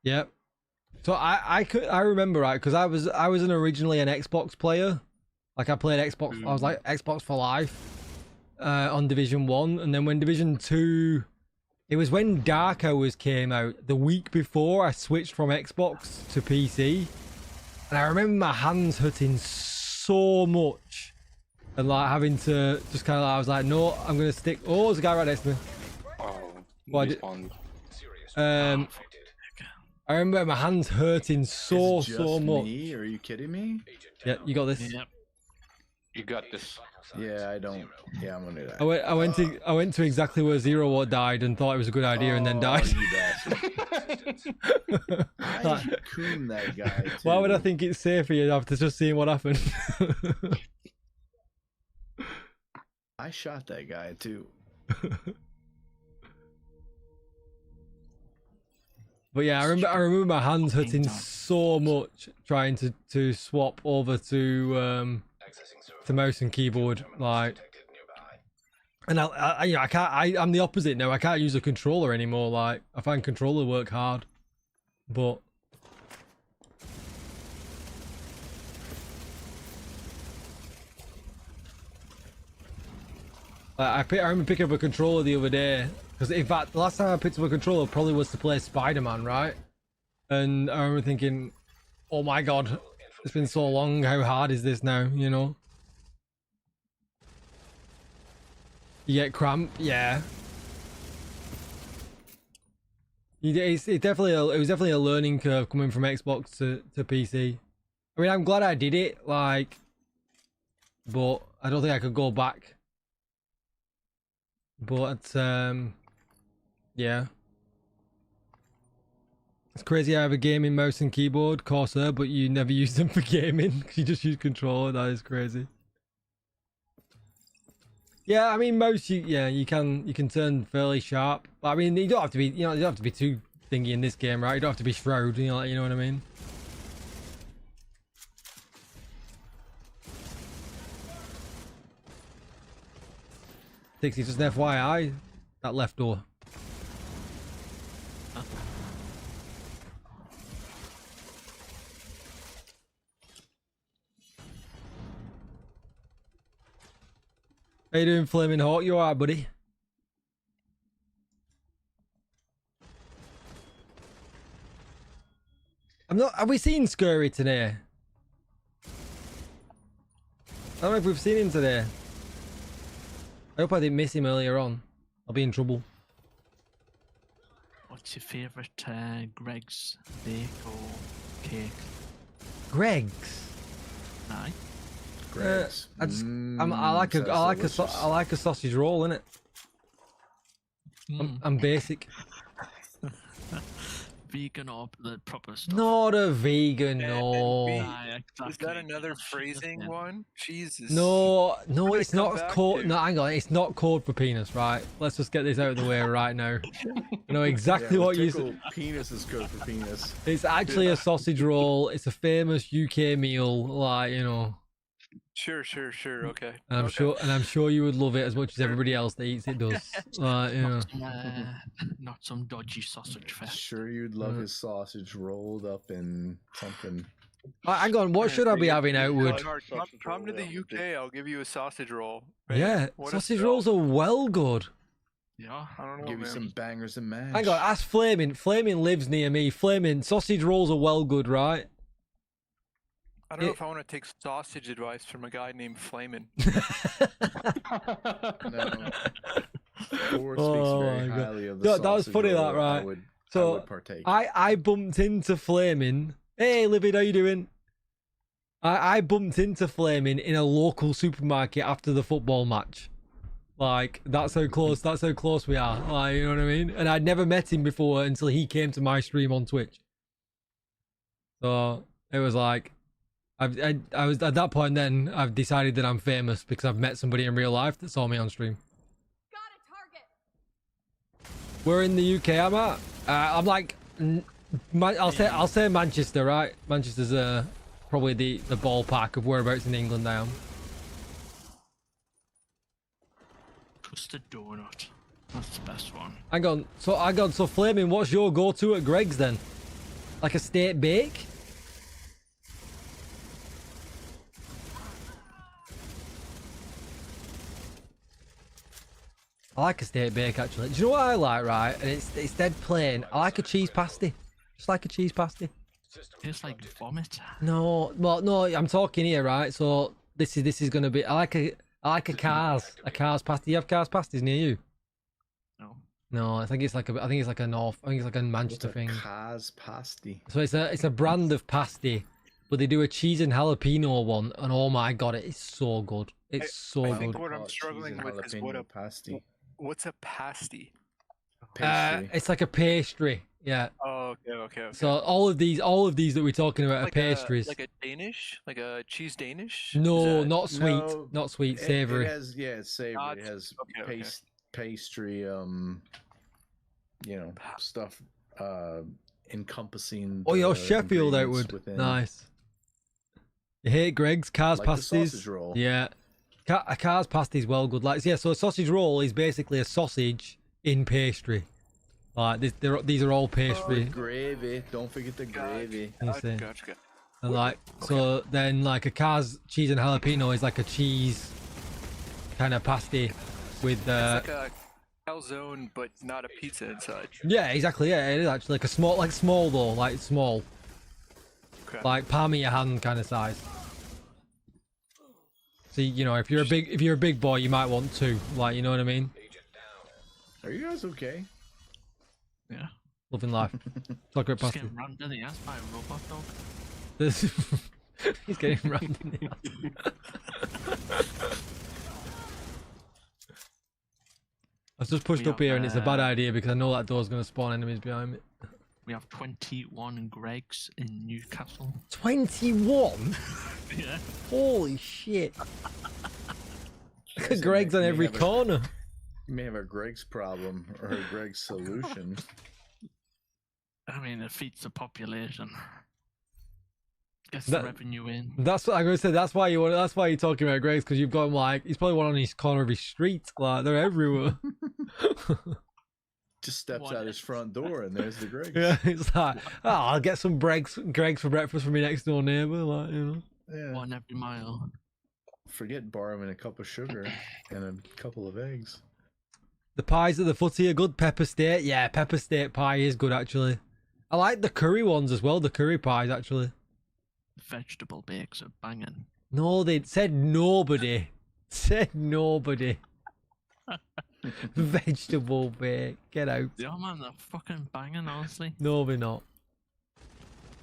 Yep. So I remember, right, because I was originally an Xbox player. Like I played Xbox. I was like Xbox for life on Division 1, and then when Division 2, it was when Dark Hours came out. The week before, I switched from Xbox to PC, and I remember my hands hurting so much, and like having to just kind of, I was like, no, I'm gonna stick. Oh, there's a guy right next to me. Oh, Well, I did- I remember my hands hurting so Is it just much. me? Are you kidding me? Yeah, you got this. Yep. You got this. Yeah, I don't. Yeah, I'm gonna do that. I went to exactly where Zero Watt died and thought it was a good idea, and then died. You bastard. I coon that guy. Too. Why would I think it's safe for you after just seeing what happened? I shot that guy too. But yeah, I remember my hands hurting so much trying to swap over to to mouse and keyboard, like. And I can't. I'm the opposite now. I can't use a controller anymore. Like, I find controller work hard, but. I remember picking up a controller the other day, because in fact the last time I picked up a controller probably was to play Spider-Man, right? And I remember thinking, oh my god, it's been so long, how hard is this now, you know? You get cramp, yeah. It was definitely a learning curve coming from Xbox to PC. I mean, I'm glad I did it, like, but I don't think I could go back. But yeah, it's crazy. I have a gaming mouse and keyboard, Corsair, but you never use them for gaming. You just use controller. That is crazy. Yeah, I mean, mouse. You can turn fairly sharp. But I mean, you don't have to be. You don't have to be too thingy in this game, right? You don't have to be Shroud. You know what I mean? Just an FYI, that left door. How you doing, Flaming Hawk? You alright, buddy? I'm not. Have we seen Scurry today? I don't know if we've seen him today. I hope I didn't miss him earlier on. I'll be in trouble. What's your favourite Greg's bake or cake? Greg's? Aye. Greg's. I like a sausage roll, innit? I'm basic. Vegan or the proper stuff? Not a vegan, no. Aye, exactly. Is that another phrasing one? Jesus. No, We're it's gonna not come code. back to- No, hang on, it's not code for penis, right? Let's just get this out of the way right now. I know exactly what you said. Penis is code for penis. It's actually a sausage roll. It's a famous UK meal, like, you know. Sure. Okay. And I'm sure you would love it as much as everybody else that eats it does. Like, you know. Not some dodgy sausage fest. Sure, you'd love his sausage rolled up in something. Hang on, what should I be having, Outward? Come to the UK. I'll give you a sausage roll. Man, Yeah, what a sausage smell. rolls are well good. Yeah. I don't know, Give you man. some bangers and mash. Hang on, ask Flaming. Flaming lives near me. Flaming, sausage rolls are well good, right? I don't know if I want to take sausage advice from a guy named Flamin. No. Thor speaks Oh very my God. highly of the No, that was sausage funny, roll. that, right? I would So, partake. I bumped into Flaming. Hey, Livid, how you doing? I bumped into Flaming in a local supermarket after the football match. Like, that's how close we are. Like, you know what I mean? And I'd never met him before until he came to my stream on Twitch. So, it was like, I was at that point then, I've decided that I'm famous because I've met somebody in real life that saw me on stream. Got a target. Where in the UK I'm at? I'm like, I'll say Manchester, right? Manchester's probably the ballpark of whereabouts in England I am. Custard donut. That's the best one. Hang on, so Flaming, what's your go-to at Greg's then? Like a steak bake? I like a steak bake actually. Do you know what I like, right? And it's dead plain. I like a cheese pasty. Just like a cheese pasty. Tastes like vomit. No, well, no, I'm talking here, right? So this is gonna be. I like a Cars pasty. You have Cars pasties near you? No. No, I think it's like a Manchester thing. Cars pasty. So it's a brand of pasty, but they do a cheese and jalapeno one, and oh my god, it is so good. It's so I good. think what I'm Cheese struggling and with is jalapeno pasty. what's a pasty? Pastry. It's like a pastry. Yeah. Oh, okay. So all of these that we're talking about are pastries. Like a Danish, like a cheese Danish. No, Is that- not sweet, No, not sweet, It savory. has, it's savory. Not- It has okay. pastry, stuff encompassing. Oh, you're the Sheffield ingredients Outward. within. Nice. You hate Greg's Cars Like the pasties? sausage roll. Yeah. A Cars pasties well good. Like, yeah, so a sausage roll is basically a sausage in pastry. Like, these are all pastry. Gravy. Don't forget the gravy. You see. Gotcha. And like, so then like a Cars cheese and jalapeno is like a cheese kind of pasty with It's like a calzone, but not a pizza inside. yeah, exactly. Yeah, it is actually like a small though, like small, Okay. like palm of your hand kind of size. So you know, if you're a big boy, you might want two. Like, you know what I mean? Are you guys okay? Yeah. Loving life. Talk about Just pasty. getting rammed in the ass by a robot dog. He's getting rammed in the ass. I've just pushed We up here and it's a bad have, idea because I know that door's going to spawn enemies behind me. We have 21 Gregs in Newcastle. 21? Yeah. Holy shit. Guys, Greg's on may every have a- corner. You may have a Greg's problem or a Greg's solution. I mean, it feeds the population. Gets That- the revenue in. That's what I'm going to say. That's why you're talking about Greg's, because you've got him like, he's probably one on his corner of his street. Like, they're everywhere. Just steps What? out his front door and there's the Greg's. Yeah, it's like, oh, I'll get some Greg's for breakfast from my next door neighbour. Like, you know. Yeah. One every mile. Forget borrowing a cup of sugar and a couple of eggs. The pies at the footy are good. Pepper steak. Yeah, pepper steak pie is good, actually. I like the curry ones as well, the curry pies, actually. Vegetable bakes are banging. No, they said nobody. Said nobody. Vegetable bake. Get out. Yeah, man, they're fucking banging, honestly. No, we're not.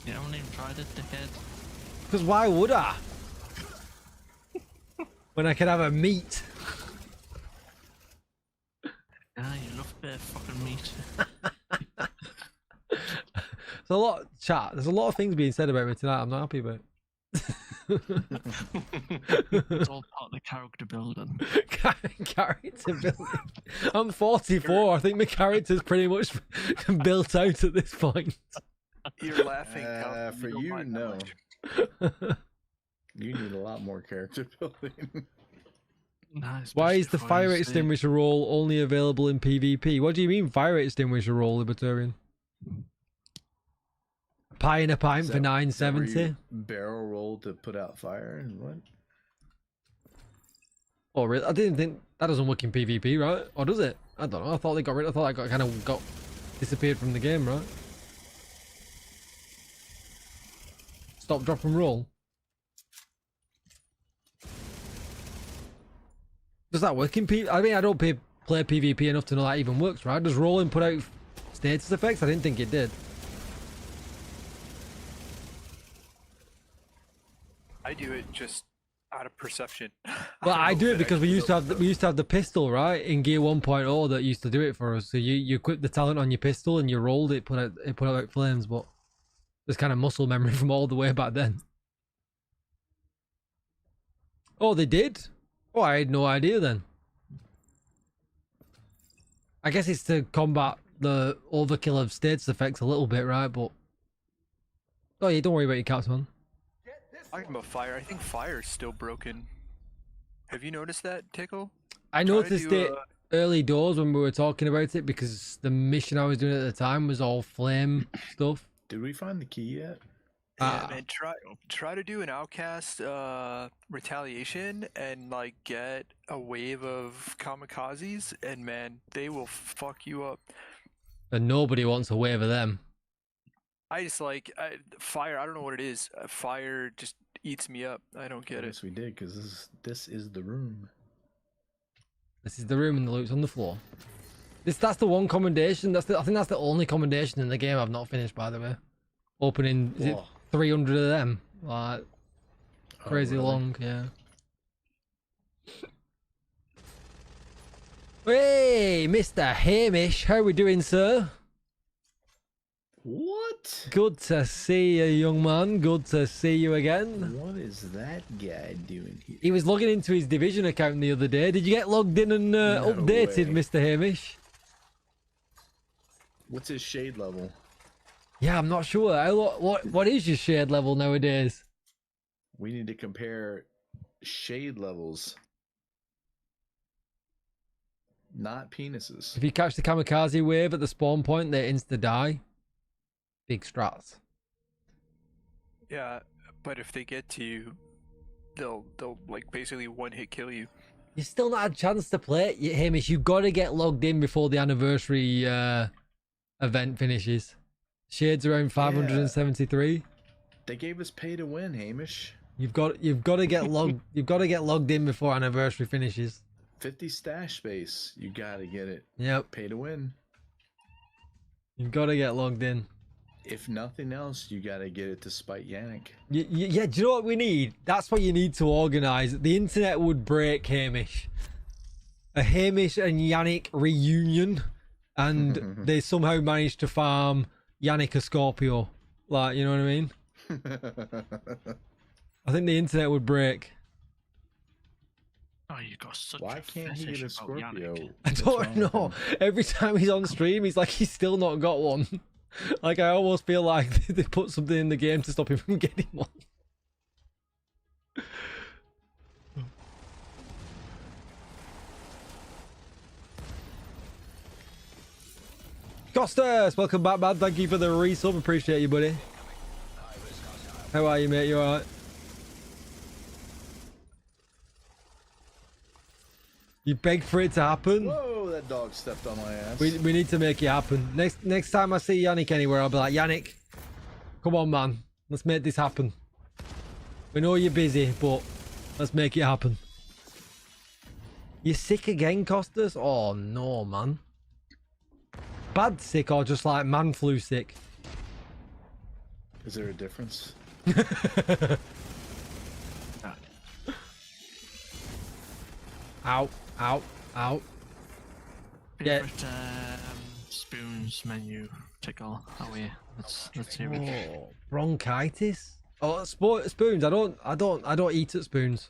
You haven't even tried it, dickhead. Because why would I? When I could have a meat. Yeah, you love a bit of fucking meat. There's a lot of things being said about me tonight I'm not happy about. It's all part of the character building. Character building. I'm 44. I think my character's pretty much built out at this point. You're laughing. Cal, For don't you, mind that no. much. You need a lot more character building. Nah, Why especially is the for fire you, see. extinguisher roll only available in PvP? What do you mean fire extinguisher roll, Libertarian? Pie in a pint Is for that where $9.70. you barrel roll to put out fire and what? Oh, really? I didn't think that doesn't work in PvP, right? Or does it? I don't know. I thought they got rid. I thought that kind of got disappeared from the game, right? Stop, drop, and roll. Does that work in PvP? I mean, I don't play PvP enough to know that even works, right? Does rolling put out status effects? I didn't think it did. I do it just out of perception. Well, I don't do know it if because we actually used to have does we used to have the pistol, right, in Gear 1.0 that used to do it for us. So you equip the talent on your pistol and you rolled it, put out flames, but there's kind of muscle memory from all the way back then. Oh, they did? Oh, I had no idea then. I guess it's to combat the overkill of status effects a little bit, right? But oh yeah, don't worry about your cats, man. Talking about fire, I think fire is still broken. Have you noticed that, Tickle? I Try to noticed do it early doors when we were talking about it because the mission I was doing at the time was all flame stuff. Did we find the key yet? Yeah, man, try to do an outcast retaliation and like get a wave of kamikazes, and man, they will fuck you up. And nobody wants a wave of them. I just fire. I don't know what it is. Fire just eats me up. I don't get it. Yes, we did because this is the room. This is the room and the loot's on the floor. That's the one commendation. I think that's the only commendation in the game I've not finished, by the way. Opening is it Whoa. 300 of them, like crazy really? long, yeah. Hey, Mr. Hamish, how we doing, sir? What? Good to see you, young man. Good to see you again. What is that guy doing here? He was logging into his Division account the other day. Did you get logged in and No updated, way. Mr. Hamish? What's his shade level? Yeah, I'm not sure. What is your shade level nowadays? We need to compare shade levels, not penises. If you catch the kamikaze wave at the spawn point, they insta die. Big strats. Yeah, but if they get to you, they'll like basically one hit kill you. You still not had a chance to play it, Hamish. You got to get logged in before the anniversary event finishes. Shades around 573. They gave us pay to win, Hamish. You've got to get logged. You've got to get logged in before anniversary finishes. 50 stash space. You gotta get it. Yep. Pay to win. You've got to get logged in. If nothing else, you gotta get it to spite Yannick. Yeah, do you know what we need? That's what you need to organise. The internet would break, Hamish. A Hamish and Yannick reunion, and they somehow managed to farm Yannick a Scorpio. Like, you know what I mean? I think the internet would break. Oh, you got such Why a can't he fetish get a about Scorpio? Yannick. I don't know. Every time he's on stream, he's like, he's still not got one. Like, I almost feel like they put something in the game to stop him from getting one. Costas, welcome back, man. Thank you for the resub. Appreciate you, buddy. How are you, mate? You alright? You begged for it to happen. Whoa, that dog stepped on my ass. We need to make it happen. Next time I see Yannick anywhere, I'll be like, Yannick, come on, man. Let's make this happen. We know you're busy, but let's make it happen. You sick again, Costas? Oh, no, man. Bad sick or just like man flu sick? Is there a difference? Ow, ow, ow. Yeah. Favorite spoons menu tickle. How are you? Let's hear it. Oh, bronchitis? Oh, spoons. I don't eat at spoons.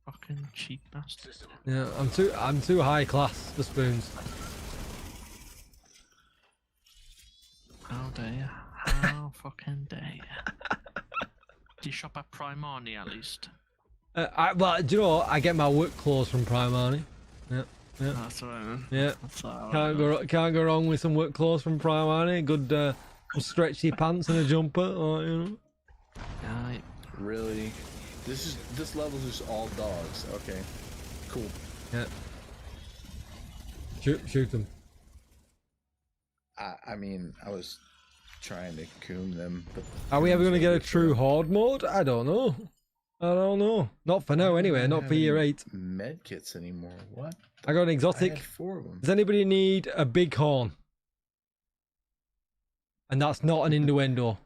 Fucking cheap bastard. Yeah, I'm too high class for spoons. How dare you? How fucking dare you? Do you shop at Primani at least? Well, do you know what? I get my work clothes from Primani. Yeah, yeah, That's what I mean. yeah. That's what I Can't go wrong with some work clothes from Primani. Good stretchy pants and a jumper, or you know. Yeah, Really? This level is just all dogs. Okay. Cool. Yeah. Shoot them. I mean, I was trying to coom them. But Are we ever going to get a coons are true good for horde mode? I don't know. Not for now, them. anyway. I don't Not have for year any 8. med kits anymore. What? I got an I exotic. had 4 of them. Does anybody need a big horn? And that's not an innuendo.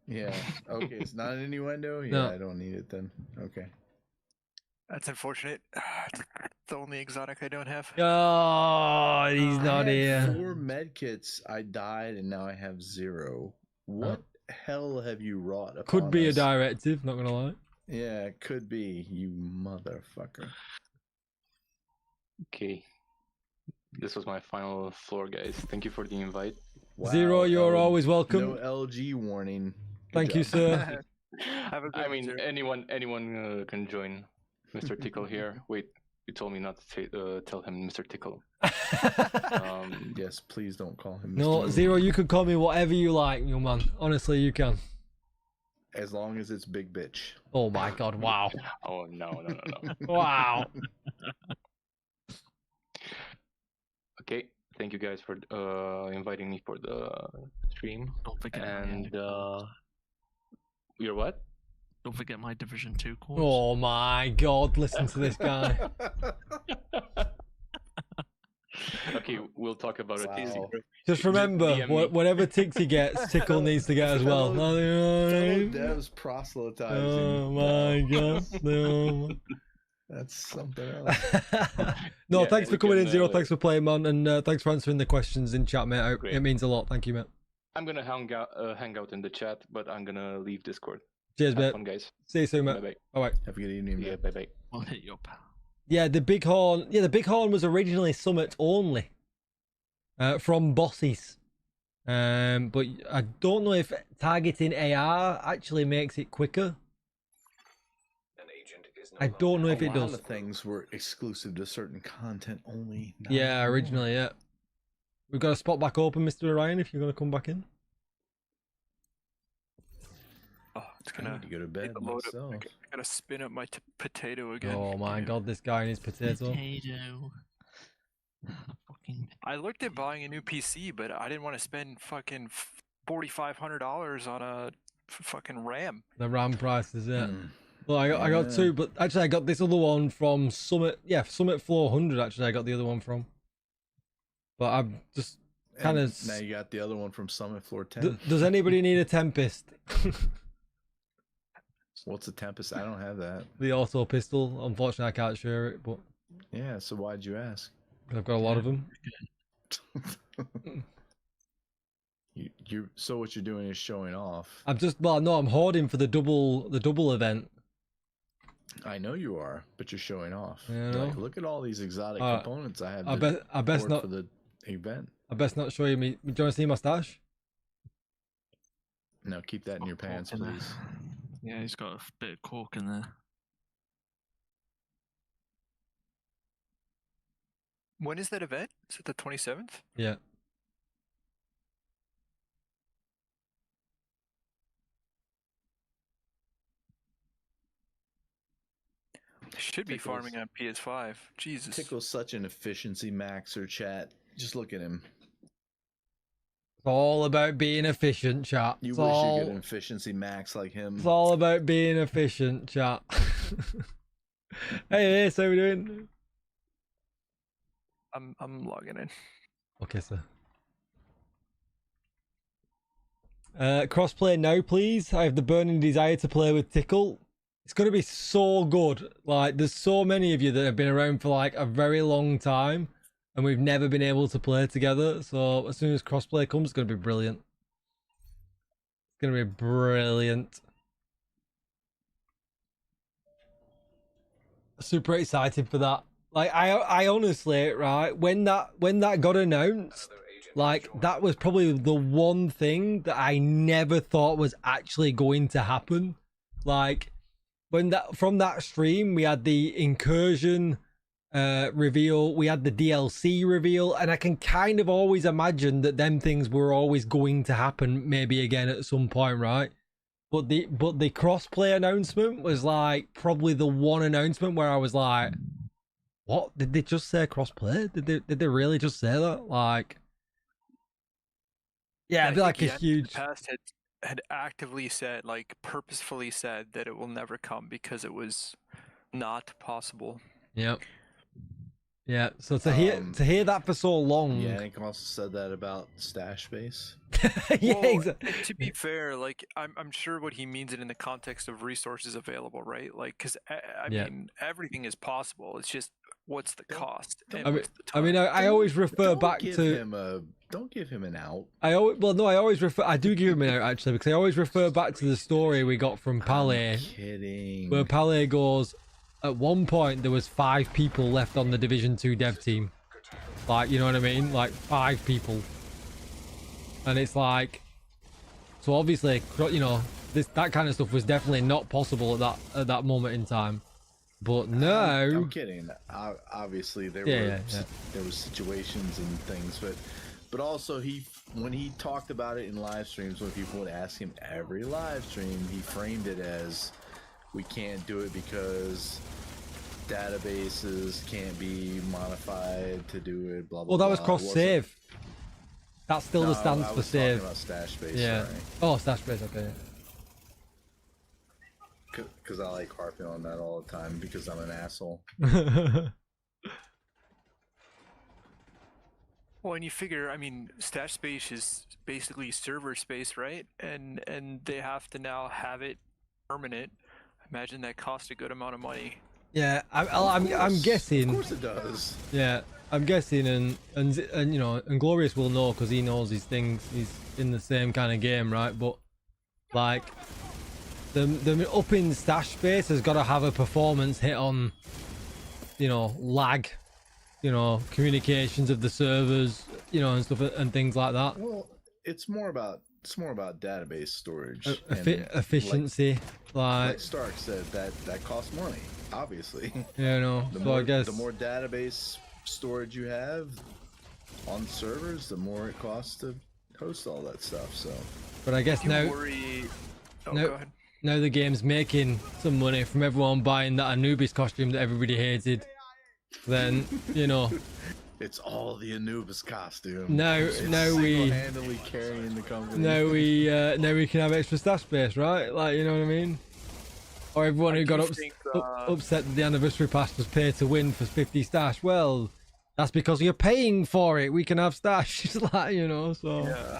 Yeah. Okay, it's not an innuendo? Yeah, No. I don't need it then. Okay. That's unfortunate. The only exotic I don't have. Oh, he's not I had here. 4 med kits. I died and now I have 0. What hell have you wrought upon Could be a us? directive, not gonna lie. Yeah, it could be, you motherfucker. Okay. This was my final floor, guys. Thank you for the invite. Wow, Zero, you're always welcome. No LG warning. Good Thank you, job. sir. Have a good I one, mean, sir. anyone can join. Mr. Tickle here. Wait, you told me not to tell him Mr. Tickle. Yes, please don't call him No, Mr. Zero, you could call me whatever you like, young man. Honestly, you can. As long as it's big bitch. Oh my god, wow. Oh no. Wow. Okay, thank you guys for inviting me for the stream. don't forget. And you're what? Don't forget my Division 2 course. Oh my god, listen to this guy. Okay, we'll talk about it. Wow. Just remember, DM me. whatever ticks he gets, Tickle needs to get as well. Fellow- You know what I Fellow mean? devs proselytizing. Oh my god. No. That's something else. No, Yeah, thanks for we coming in, can, Zero. Thanks for playing, man. And thanks for answering the questions in chat, mate. Great. It means a lot. Thank you, mate. I'm gonna hang out in the chat, but I'm gonna leave Discord. Cheers, Have mate. fun, guys. See you soon, Bye mate. bye. Bye-bye. Have a good evening, Yeah, man. bye bye. I'll hit you up. Yeah, the big horn. Yeah, the big horn was originally Summit only, from bosses. But I don't know if targeting AR actually makes it quicker I don't know if a it lot does. of things were exclusive to certain content only. Not Yeah, anymore. originally, yeah. We've got a spot back open, Mr. Orion, if you're going to come back in. Oh, it's I gonna need to go to bed load up. myself. I gotta spin up my potato again. Oh my god, this guy and his potato. Potato. Fucking. I looked at buying a new PC, but I didn't want to spend fucking $4,500 on a fucking RAM. The RAM prices, yeah. Mm. Well, I got Yeah. two, but actually I got this other one from Summit. Yeah, Summit 400, actually, I got the other one from. But I'm just kind And of... now you got the other one from Summit Floor 10. Does anybody need a Tempest? What's a Tempest? I don't have that. The auto pistol. Unfortunately, I can't share it, but Yeah, so why'd you ask? I've got a lot of them. So what you're doing is showing off. I'm just, well, no, I'm hoarding for the double event. I know you are, but you're showing off. Yeah, I Like, know. look at all these exotic Alright. components I have. I to best hoard not. for the event. I best not show you me. Do you want to see my stash? No, keep that in your pants, Cork in there. please. Yeah, he's got a bit of cork in there. When is that event? Is it the 27th? Yeah. Should be Tickles. farming on PS5. Jesus. Tickle's such an efficiency maxer, chat. Just look at him. It's all about being efficient, chat. You It's wish all, you could efficiency max like him. it's all about being efficient, chat. Hey, so we doing? I'm logging in. Okay, sir. Crossplay now, please. I have the burning desire to play with Tickle. It's going to be so good. Like, there's so many of you that have been around for like a very long time, and we've never been able to play together. So as soon as crossplay comes, it's going to be brilliant. It's going to be brilliant. Super excited for that. Like, I honestly, right, when that got announced, like, that was probably the one thing that I never thought was actually going to happen. Like, when from that stream, we had the incursion reveal, we had the DLC reveal, and I can kind of always imagine that them things were always going to happen maybe again at some point, right? But the crossplay announcement was like probably the one announcement where I was like, what? Did they just say crossplay? Did they really just say that? Like, yeah, it'd be like a Yet in huge. the past had actively said, like purposefully said, that it will never come because it was not possible. Yep. Yeah. So to hear that for so long. Yeah, Yannick also said that about stash space. Yeah, Well, exactly. and to be fair, like I'm sure what he means it in the context of resources available, right? Like, because I Yeah. mean, everything is possible. It's just what's the cost? and I mean, what's the I mean, time? I always refer Don't back give to. him don't give him an out. I always refer. I do give him an out actually because I always refer back to the story we got from Palais, I'm kidding. where Palais goes. At one point, there was 5 people left on the Division 2 dev team. Like, you know what I mean? Like 5 people, and it's like, so obviously, you know, that kind of stuff was definitely not possible at that moment in time. But no, I'm kidding. Obviously, there Yeah. there was situations and things, but also when he talked about it in live streams, when people would ask him every live stream, he framed it as, we can't do it because databases can't be modified to do it. Blah blah. well, that was blah. cross It wasn't- save. That still No, stands I for was save. talking about stash space. Yeah. Sorry. Oh, stash base. Okay. Because I like harping on that all the time because I'm an asshole. Well, and you figure, I mean, stash space is basically server space, right? And they have to now have it permanent. Imagine that costs a good amount of money. Yeah, I'm guessing. Of course it does. Yeah, I'm guessing, and you know, and Glorious will know because he knows his things. He's in the same kind of game, right? But like, the upping stash space has got to have a performance hit on, you know, lag, you know, communications of the servers, you know, and stuff and things like that. Well, it's more about It's more about database storage. Efficiency, Like Stark said, that costs money, obviously. Yeah, no. The So more, I guess the more database storage you have on servers, the more it costs to host all that stuff. So, but I guess You now worry. Oh, No. go ahead. now the game's making some money from everyone buying that Anubis costume that everybody hated. Then you know. it's all the Anubis costume. Now It's we single-handedly carrying the company. now we can have extra stash space, right? Like, you know what I mean? Or everyone who I got do think, upset that the anniversary pass was pay to win for 50 stash. Well, that's because you're paying for it. We can have stash. It's like, you know, so Yeah.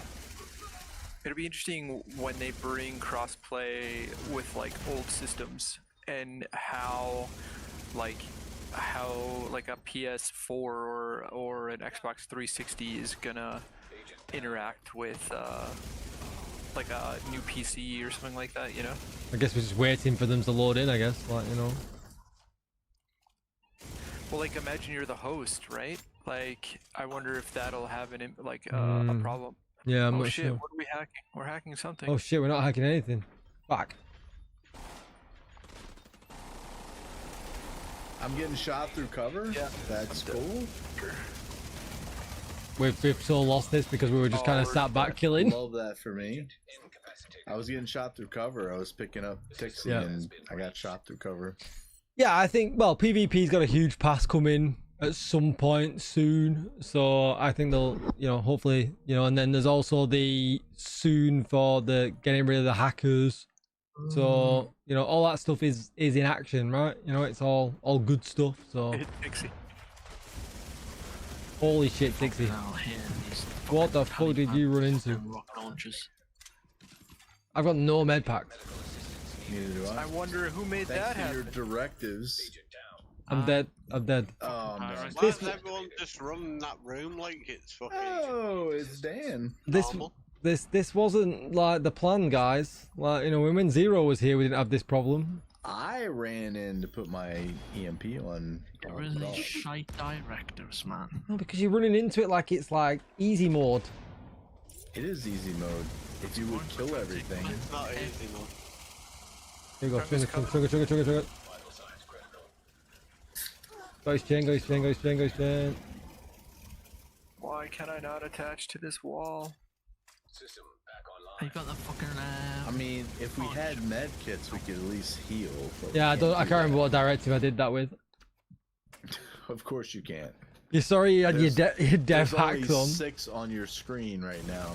It'll be interesting when they bring crossplay with like old systems and how a PS4 or an Xbox 360 is gonna interact with like a new PC or something like that, you know? I guess we're just waiting for them to load in, I guess, like, you know. Well, like imagine you're the host, right? Like I wonder if that'll have a problem. Yeah, I'm Oh not shit, sure. what are we hacking? We're hacking something. Oh shit, we're not hacking anything. Fuck. I'm getting shot through cover. Yeah. That's cool. We've so lost this because we were just kind of we're sat back killing. Love that for me. I was getting shot through cover. I was picking up Tixie Yeah. and I got shot through cover. Yeah, I think, well, PvP's got a huge pass coming at some point soon. So I think they'll, you know, hopefully, you know, and then there's also the soon for the getting rid of the hackers. So, you know, all that stuff is in action, right? You know, it's all good stuff. So Hit Pixie. holy shit, Dixie. Now here, these What the fucking fuck did you run into? and rocket launchers. I've got no med packs. Neither do I I. wonder who made Thanks that to your happen. directives. I'm dead. I'm dead. Oh, no. Alright. Why does everyone just run that room like it's fucking Oh, it's Dan. normal? This wasn't like the plan, guys. Like, you know, when Zero was here, we didn't have this problem. I ran in to put my EMP on. Get on rid of Brawl. these shite directors, man. No, because you're running into it like it's like easy mode. It is easy mode. If you would kill everything. It's not easy, man. Here you go, Trevor's trigger. Go his chain. Why can I not attach to this wall? You got the fucking. I mean, if we had med kits, we could at least heal. but we Yeah, I can't can't do remember that. what directive I did that with. Of course you can't. You're sorry you had your dev There's only hacks on. 6 on your screen right now.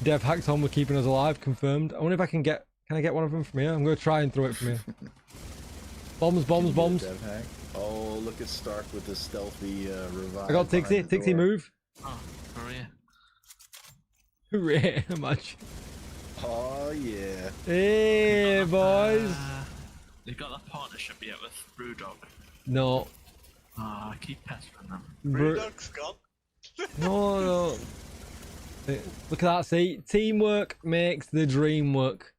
Dev hacks on were keeping us alive, confirmed. I wonder if I can get I get one of them from here? I'm gonna try and throw it from here. Bombs. Dev hack. Oh, look at Stark with the stealthy revive. I got Tixie. behind the Tixie door. move. Oh, hurry. Hooray, much. Oh yeah. Hey boys. They've got that partnership yet with Brewdog. No. I keep pestering them. Brewdog's gone. No. Look at that, see? Teamwork makes the dream work.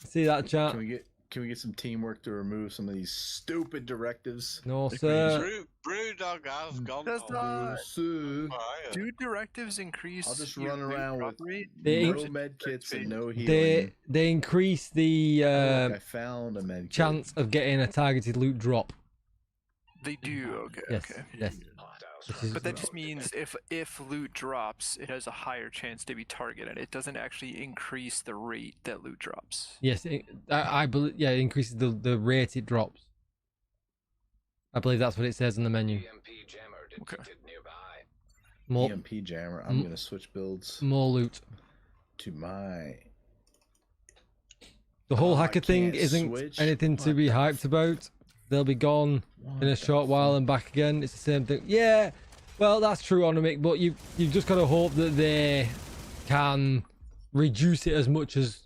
See that chat? Can we get some teamwork to remove some of these stupid directives? No, sir. Brewdog has gone. Does home. Sue. Fire. Do directives increase? I'll just your run loot around drop with rate? no med kits and no healing. They increase the Oh, look, I found a med kit. chance of getting a targeted loot drop. They do. Okay. Yes, Okay. yes. Which is- But that just means if loot drops, it has a higher chance to be targeted. It doesn't actually increase the rate that loot drops. yes, I believe. Yeah, it increases the rate it drops. I believe that's what it says in the menu. Okay. More, EMP jammer. I'm gonna switch builds more loot. to my. The whole Oh, I hacker thing can't isn't switch? anything to be hyped about. They'll be gone in a short while and back again. It's the same thing. Yeah, well, that's true, Onomic, but you've just got to hope that they can reduce it as much as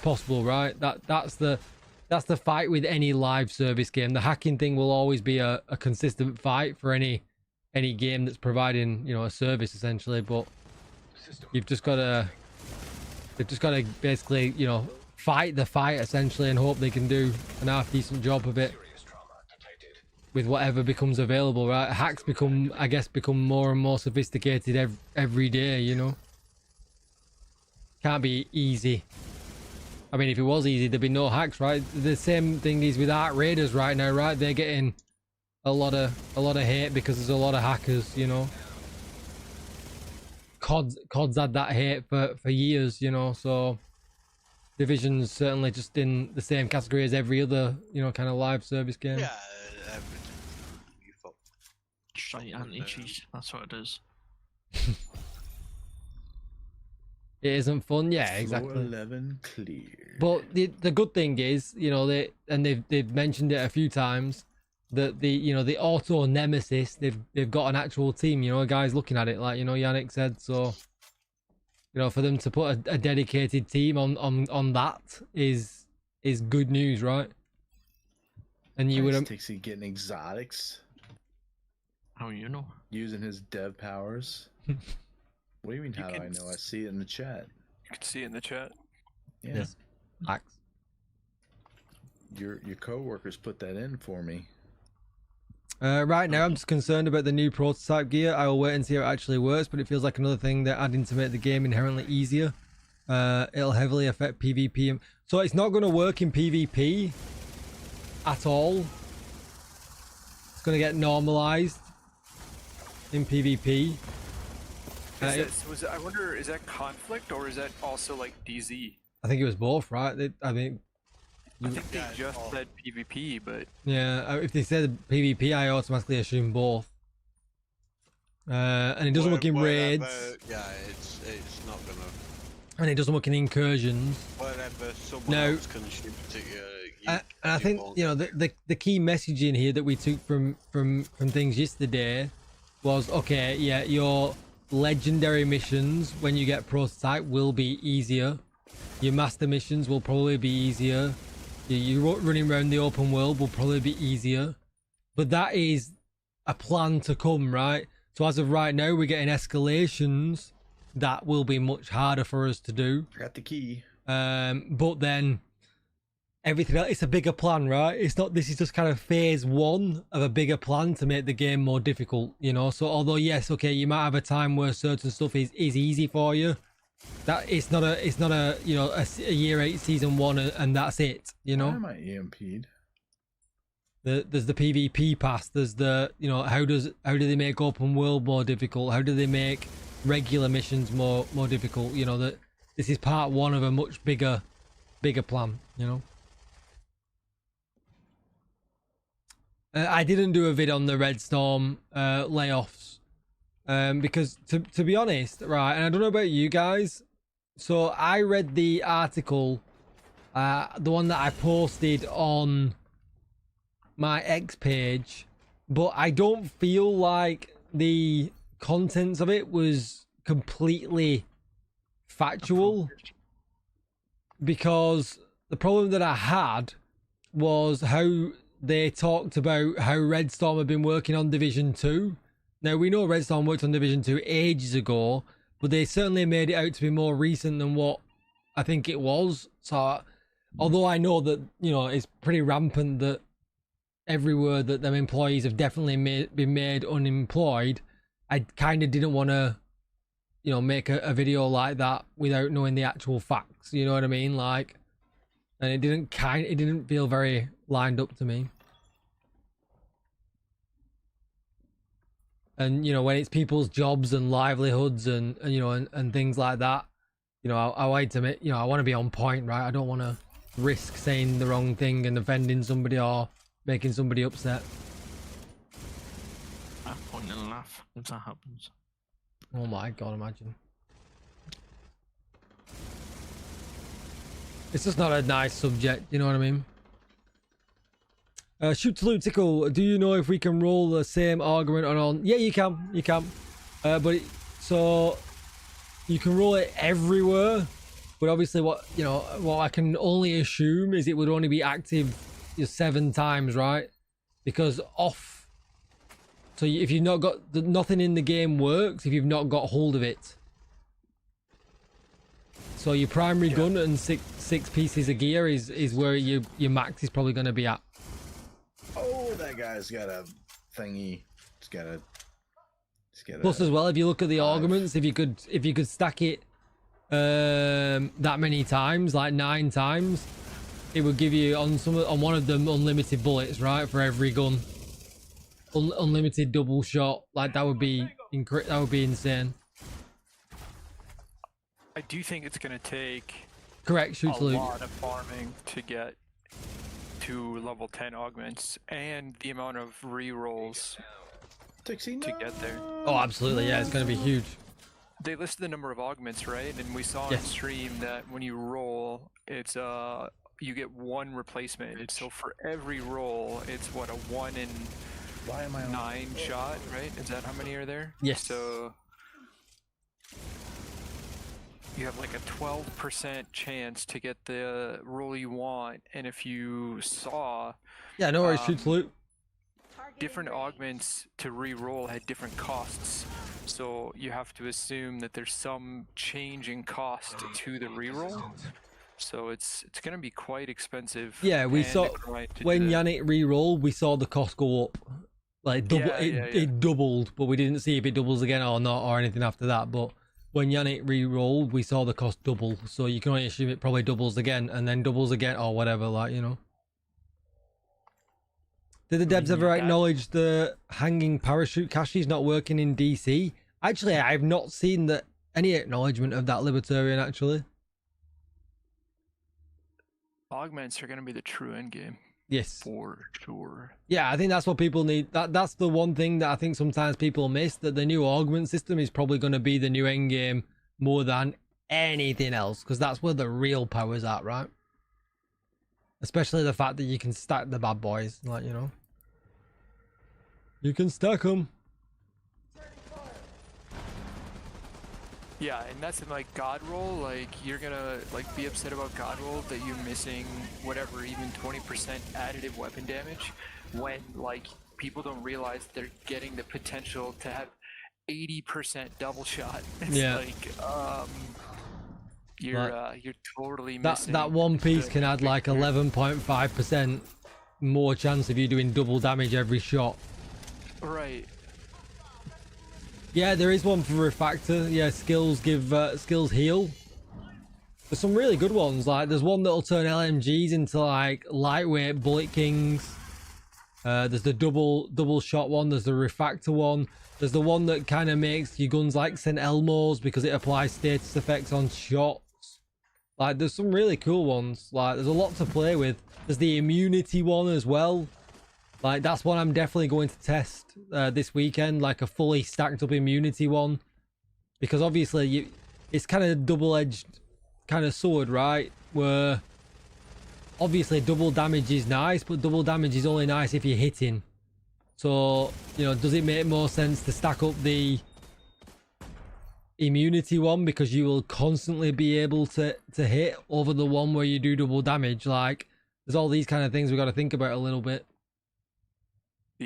possible, right? That's the fight with any live service game. The hacking thing will always be a consistent fight for any game that's providing, you know, a service essentially. But they've just got to basically, you know, fight the fight essentially and hope they can do an half decent job of it. with whatever becomes available, right? Hacks become, I guess, more and more sophisticated every day, you know? Can't be easy. I mean, if it was easy, there'd be no hacks, right? The same thing is with Arc Raiders right now, right? They're getting a lot of hate because there's a lot of hackers, you know? COD's had that hate for years, you know, so Division's certainly just in the same category as every other, you know, kind of live service game. Yeah, everything. You fuck. Straight anti-cheat. That's what it is. It isn't fun, yeah, Floor exactly. 11 clear. But the good thing is, you know, they've mentioned it a few times that the auto nemesis, they've got an actual team, you know, guys looking at it, like, you know, Yannick said. So, you know, for them to put a dedicated team on that is good news, right? And you would Tixie getting exotics, How you know? using his dev powers. What do you mean? How do I know? I see it in the chat. You can see it in the chat. Yeah, Yes. Hacks. your coworkers put that in for me. Right now, I'm just concerned about the new prototype gear. I will wait and see how it actually works, but it feels like another thing they're adding to make the game inherently easier. It'll heavily affect PvP. So it's not going to work in PvP at all. It's going to get normalized in PvP. I wonder, is that conflict or is that also like DZ? I think it was both, right? I think they just said PvP, but yeah, if they said PvP, I automatically assume both. And it doesn't work in raids. Yeah, it's not gonna. And it doesn't work in incursions. Whatever someone else can shoot at you. And I think, you know, the key messaging here that we took from things yesterday was, okay, yeah, your legendary missions when you get prototype will be easier. Your master missions will probably be easier. You running around the open world will probably be easier. But that is a plan to come, right? So as of right now, we're getting escalations that will be much harder for us to do. I got the key. But then everything else, it's a bigger plan, right? It's not, this is just kind of phase one of a bigger plan to make the game more difficult, you know? So although, yes, okay, you might have a time where certain stuff is easy for you, that it's not a you know, a year 8 season 1 and that's it, you know? Why am I EMP'd? There's the PvP pass, there's the, you know, how do they make open world more difficult? How do they make regular missions more difficult? You know, that this is part one of a much bigger plan, you know? I didn't do a vid on the Red Storm layoffs because to be honest, right, and I don't know about you guys, so I read the article, the one that I posted on my X page, but I don't feel like the contents of it was completely factual, because the problem that I had was how they talked about how Red Storm had been working on Division 2. Now, we know Red Storm worked on Division 2 ages ago, but they certainly made it out to be more recent than what I think it was. So, although I know that, you know, it's pretty rampant that everywhere that them employees have definitely been made unemployed, I kind of didn't want to, you know, make a video like that without knowing the actual facts, you know what I mean? Like, and it didn't feel very lined up to me. And, you know, when it's people's jobs and livelihoods and you know, and things like that, you know, I like to make, you know, I want to be on point, right? I don't want to risk saying the wrong thing and offending somebody or making somebody upset. I point and laugh if that happens. Oh my god, imagine. It's just not a nice subject, you know what I mean? Shoot to loot tickle, do you know if we can roll the same argument on? Yeah, you can. So you can roll it everywhere, but obviously what I can only assume is it would only be active 7 times, right? Because off, so if you've not got nothing in the game works if you've not got hold of it. So your primary gun and six pieces of gear is where your max is probably going to be at. Oh, that that guy's got a thingy. He's got a. Plus, as well, if you look at the 5. augments, if you could stack it that many times, like 9 times, it would give you on one of them unlimited bullets, right, for every gun. Unlimited double shot, like that would be insane. I do think it's gonna take Correct, shoot a to loot. lot of farming to get to level 10 augments, and the amount of re-rolls Dixie, to get there. Oh, absolutely, yeah, it's going to be huge. They listed the number of augments, right? And we saw on Yes. stream that when you roll, it's you get 1 replacement. So for every roll, it's what, a 1 in Why am I on 9 shot, right? Is that how many are there? Yes. So you have like a 12% chance to get the roll you want, and if you saw Yeah, no worries, shoot to loot. different augments to re-roll had different costs, so you have to assume that there's some change in cost to the re-roll. So it's gonna be quite expensive. Yeah, we and saw a grind to do when that. Yannick re-rolled, we saw the cost go up, like double. Yeah, It doubled, but we didn't see if it doubles again or not or anything after that. But when Yannick re-rolled, we saw the cost double, so you can only assume it probably doubles again and then doubles again or whatever, like, you know. Did the devs ever acknowledge the hanging parachute caches not working in DC? Actually, I've not seen any acknowledgement of that, Libertarian, actually. Augments are gonna be the true endgame Yes. for sure. Yeah, I think that's what people need. That's the one thing that I think sometimes people miss, that the new augment system is probably going to be the new endgame more than anything else, because that's where the real power's at, right? Especially the fact that you can stack the bad boys, like, you know. You can stack them. Yeah, and that's in like God roll, like you're gonna like be upset about God roll that you're missing whatever, even 20% additive weapon damage, when like people don't realize they're getting the potential to have 80% double shot. It's Yeah. like you're totally That missing. that one piece the can add like victory. 11.5% more chance of you doing double damage every shot. Right. Yeah, there is one for refactor. Yeah, skills give skills heal. There's some really good ones. Like there's one that'll turn LMGs into like lightweight bullet kings. There's the double shot one. There's the refactor one. There's the one that kind of makes your guns like St. Elmo's because it applies status effects on shots. Like there's some really cool ones. Like there's a lot to play with. There's the immunity one as well. Like that's one I'm definitely going to test this weekend, like a fully stacked up immunity one, because obviously it's kind of double-edged kind of sword, right? Where obviously double damage is nice, but double damage is only nice if you're hitting. So, you know, does it make more sense to stack up the immunity one because you will constantly be able to hit over the one where you do double damage? Like there's all these kind of things we got to think about a little bit.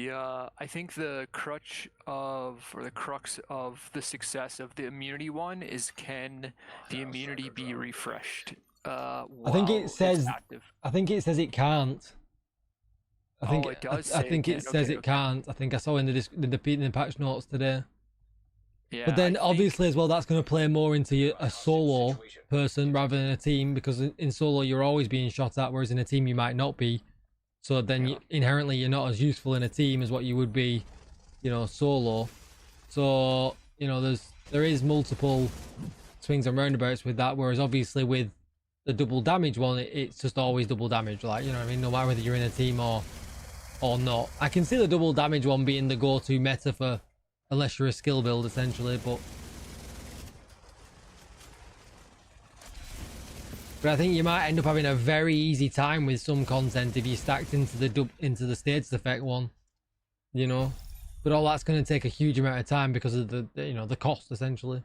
I think the crux of the success of the immunity one is, can the immunity be refreshed? I think it says it can't. I think it does. I say think it can. says Okay, it okay. can't. I think I saw in the patch notes today. Yeah, But then I think- obviously as well, that's going to play more into a solo person rather than a team, because in solo you're always being shot at, whereas in a team you might not be. So then inherently you're not as useful in a team as what you would be, you know, solo. So, you know, there is multiple swings and roundabouts with that, whereas obviously with the double damage one, it's just always double damage, like, you know what I mean, no matter whether you're in a team or not. I can see the double damage one being the go-to meta for, unless you're a skill build essentially, but I think you might end up having a very easy time with some content if you stacked into the status effect one, you know. But all that's going to take a huge amount of time because of the cost essentially.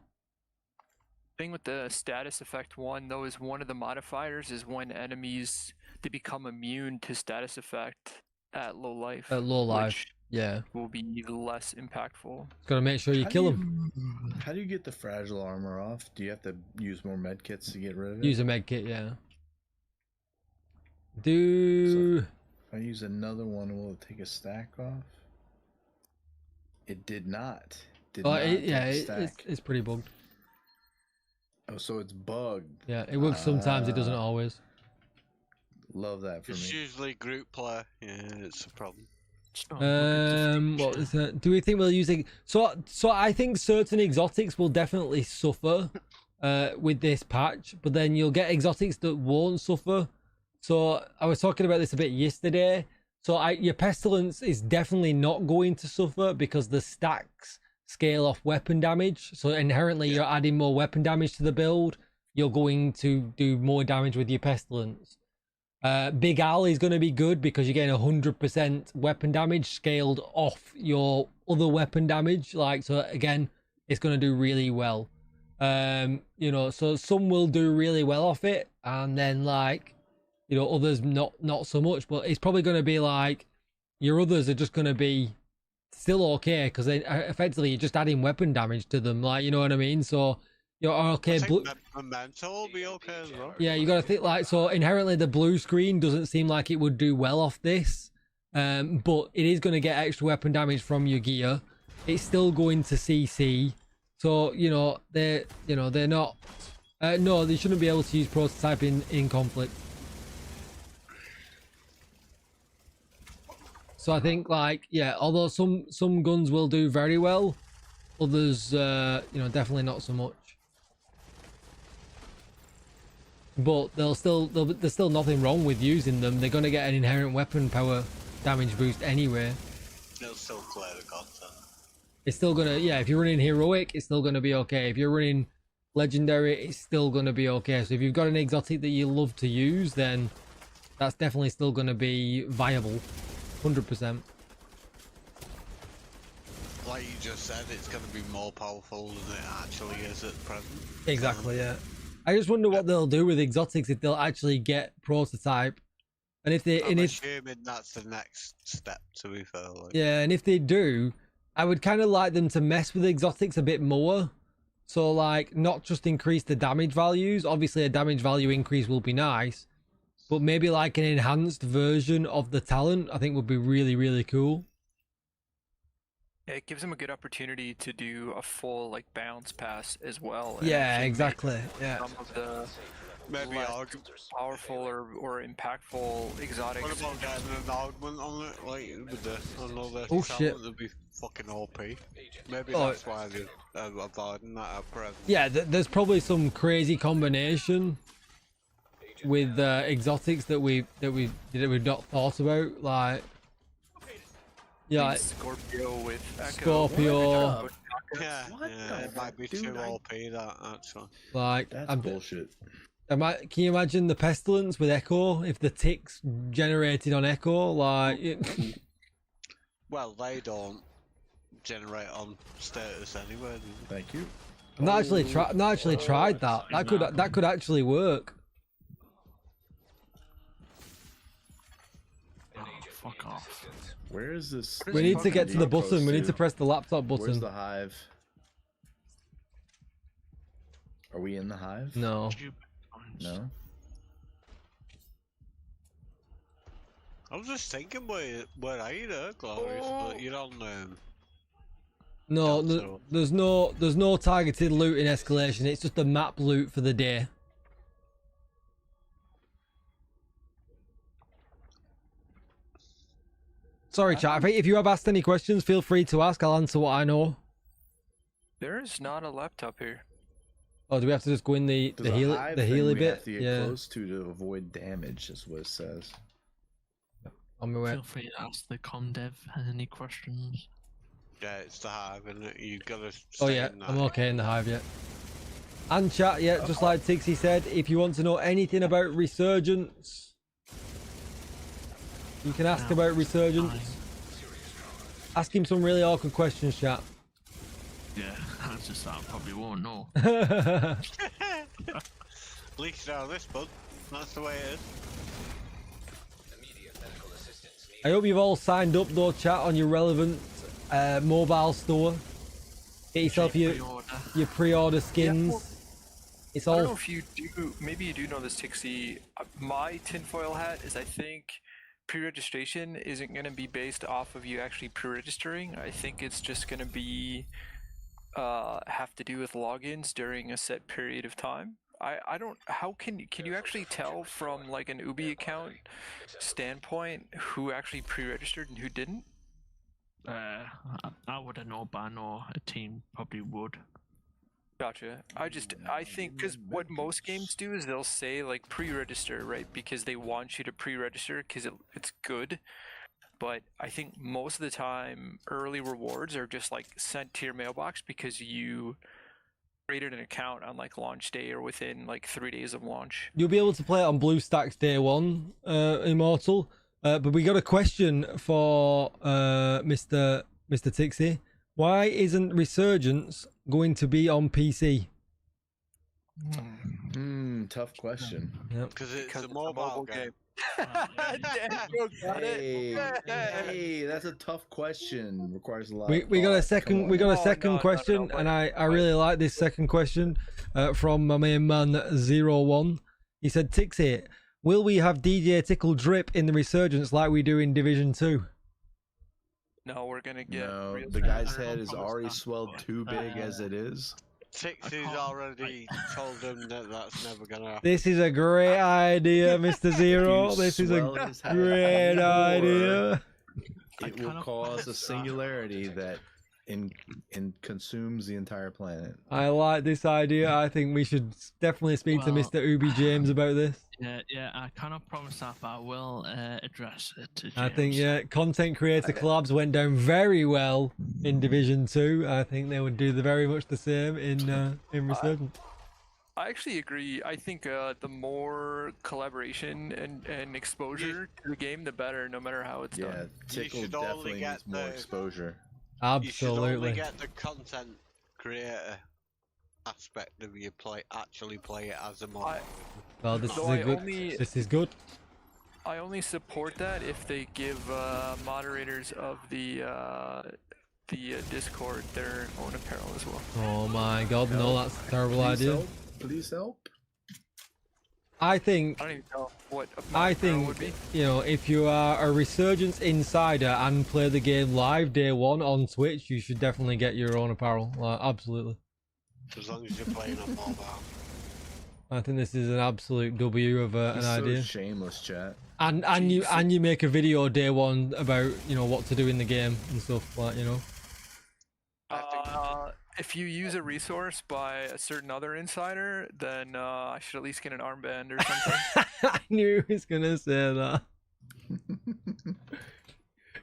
Thing with the status effect one though is one of the modifiers is when enemies they become immune to status effect at low life. At low life, which yeah. will be less impactful. Got to make sure you kill them. How do you get the fragile armor off? Do you have to use more med kits to get rid of it? Use a med kit, yeah. If I use another one, will it take a stack off? It did not. Did not take a stack. it's pretty bugged. Oh, so it's bugged. Yeah, it works sometimes. It doesn't always. Love that for It's me. usually group play. Yeah, it's a problem. It's not a What is it? Do we think we'll use it? So I think certain exotics will definitely suffer with this patch, but then you'll get exotics that won't suffer. So I was talking about this a bit yesterday. So your pestilence is definitely not going to suffer because the stacks scale off weapon damage. So inherently you're adding more weapon damage to the build. You're going to do more damage with your pestilence. Big Al is going to be good because you're getting 100% weapon damage scaled off your other weapon damage. Like, so again, it's going to do really well. You know, so some will do really well off it, and then like, you know, others not so much. But it's probably going to be like your others are just going to be still okay because they effectively you're just adding weapon damage to them. Like, you know what I mean? So you're okay. I think Memento will be okay as well. Yeah, you got to think like, so inherently the blue screen doesn't seem like it would do well off this, but it is going to get extra weapon damage from your gear. It's still going to CC, so you know they're not. No, they shouldn't be able to use prototype in conflict. So I think like, yeah, although some guns will do very well, others you know, definitely not so much. But there's still nothing wrong with using them. They're going to get an inherent weapon power damage boost anyway. They'll still clear the content. It's still going to, yeah, if you're running heroic, it's still going to be okay. If you're running legendary, it's still going to be okay. So if you've got an exotic that you love to use, then that's definitely still going to be viable. 100%. Like you just said, it's going to be more powerful than it actually is at present. Exactly, yeah. I just wonder what they'll do with exotics if they'll actually get prototype, and if they I'm assuming that's the next step. To be fair, like. Yeah, and if they do, I would kind of like them to mess with exotics a bit more. So like, not just increase the damage values. Obviously, a damage value increase will be nice, but maybe like an enhanced version of the talent, I think would be really, really cool. Yeah, it gives them a good opportunity to do a full like bounce pass as well. Yeah, exactly. Yeah. Some of the Maybe less powerful or impactful exotics. What about getting an augment on it, like with the another Oh, talent? shit. That'd be fucking OP. Maybe that's why they're avoiding that at present. Yeah, there's probably some crazy combination with exotics that we've not thought about, like. Yeah, like Scorpio with Echo. Scorpio. Yeah, What yeah, the it might be fuck, too dude, OP that actually. Like, That's bullshit. can you imagine the pestilence with Echo if the ticks generated on Echo? Like, Well, they don't generate on status anyway. Thank you. I've not actually tried that. That could actually work. Oh, fuck off. Where is this? We need to get to the outpost button. We need to? to press the laptop Where's button. the hive? Are we in the hive? No. No. I was just thinking, where are you there, Glorious? But you're on. No, Delta. there's no targeted loot in escalation. It's just a map loot for the day. Sorry, chat. If you have asked any questions, feel free to ask. I'll answer what I know. There is not a laptop here. Oh, do we have to just go in the There's a healy hive the thing healy we bit? have to get Yeah. close to avoid damage. Is what it says. On my way. Feel free to ask the comdev any questions. Yeah, it's the hive, and you gotta. Oh stay yeah, in that. I'm okay in the hive yet. And chat, yeah, just like Tixie said, if you want to know anything about Resurgence, you can ask about Resurgence. Ask him some really awkward questions, chat. Yeah, that's just that I probably won't know. At least you know this, bud. That's the way it is. I hope you've all signed up though, chat, on your relevant mobile store. Get yourself your pre-order skins. well, It's I don't all know if you do. Maybe you do know this, Tixie. My tinfoil hat is, I think, pre-registration isn't going to be based off of you actually pre-registering. I think it's just going to be have to do with logins during a set period of time. I don't. How can you actually tell from like an Ubi account standpoint who actually pre-registered and who didn't? I wouldn't know, but I know a team probably would. Gotcha. I think because what most games do is they'll say like pre-register, right? Because they want you to pre-register because it's good. But I think most of the time early rewards are just like sent to your mailbox because you created an account on like launch day or within like 3 days of launch. You'll be able to play it on BlueStacks day one, Immortal. But we got a question for Mr. Tixie. Why isn't Resurgence going to be on PC? Tough question. Yep. Because it's a mobile game. Hey, that's a tough question. Requires a lot. We got a second. We got a second question, and I really like this second question from my main man 01. He said, "Tixie, will we have DJ Tickle drip in the Resurgence like we do in Division 2?" No, we're gonna get. No, the guy's head is already swelled too big as it is. Tixie's already told him that that's never gonna happen. This is a great idea, Mr. Zero. This is a great idea. It will cause a singularity that consumes the entire planet. I like this idea. I think we should definitely speak to Mr. Ubi James about this. Yeah, I cannot promise that, but I will address it to James. I think, content creator collabs went down very well in Division 2. I think they would do very much the same in Resurgence. I actually agree. I think the more collaboration and exposure to the game, the better, no matter how it's done. Yeah, Tickle definitely needs more exposure. Absolutely. You should only get the content creator aspect of your actually play it as a mod. Well, this is good. I only support that if they give moderators of the Discord their own apparel as well. Oh my god, no, that's a terrible idea. Please help. I think. I don't even know what I think would be. You know, if you are a Resurgence insider and play the game live day one on Twitch, you should definitely get your own apparel. Absolutely. As long as you're playing on mobile. I think this is an absolute W of an idea. Shameless, chat. And you make a video day one about what to do in the game and stuff like If you use a resource by a certain other insider, then I should at least get an armband or something. I knew he was gonna say that.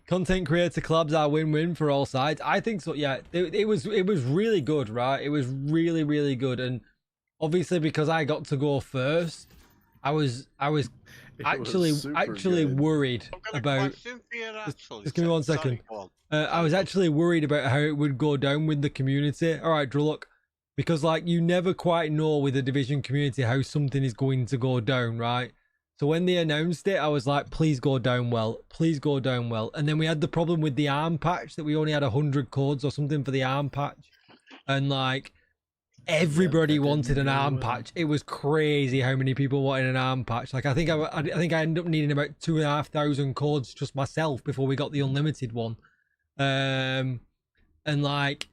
Content creator collabs are win-win for all sides. I think so. Yeah, it was really good, right? It was really, really good, and obviously because I got to go first, I was actually worried about. Just give me 1 second. I was actually worried about how it would go down with the community. All right, Drew, look, because like you never quite know with the Division community how something is going to go down, right? So when they announced it, I was like, please go down well. Please go down well. And then we had the problem with the ARM patch that we only had 100 codes or something for the ARM patch. And like everybody wanted an ARM patch. It was crazy how many people wanted an ARM patch. Like I think I ended up needing about 2,500 codes just myself before we got the unlimited one. And like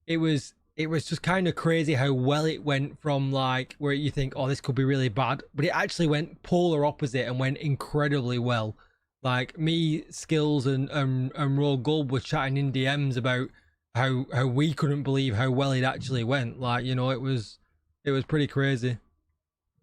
it was just kind of crazy how well it went from like where you think, oh, this could be really bad, but it actually went polar opposite and went incredibly well. Like me, Skills, and Rogue Gold were chatting in DMs about how we couldn't believe how well it actually went. Like, it was pretty crazy.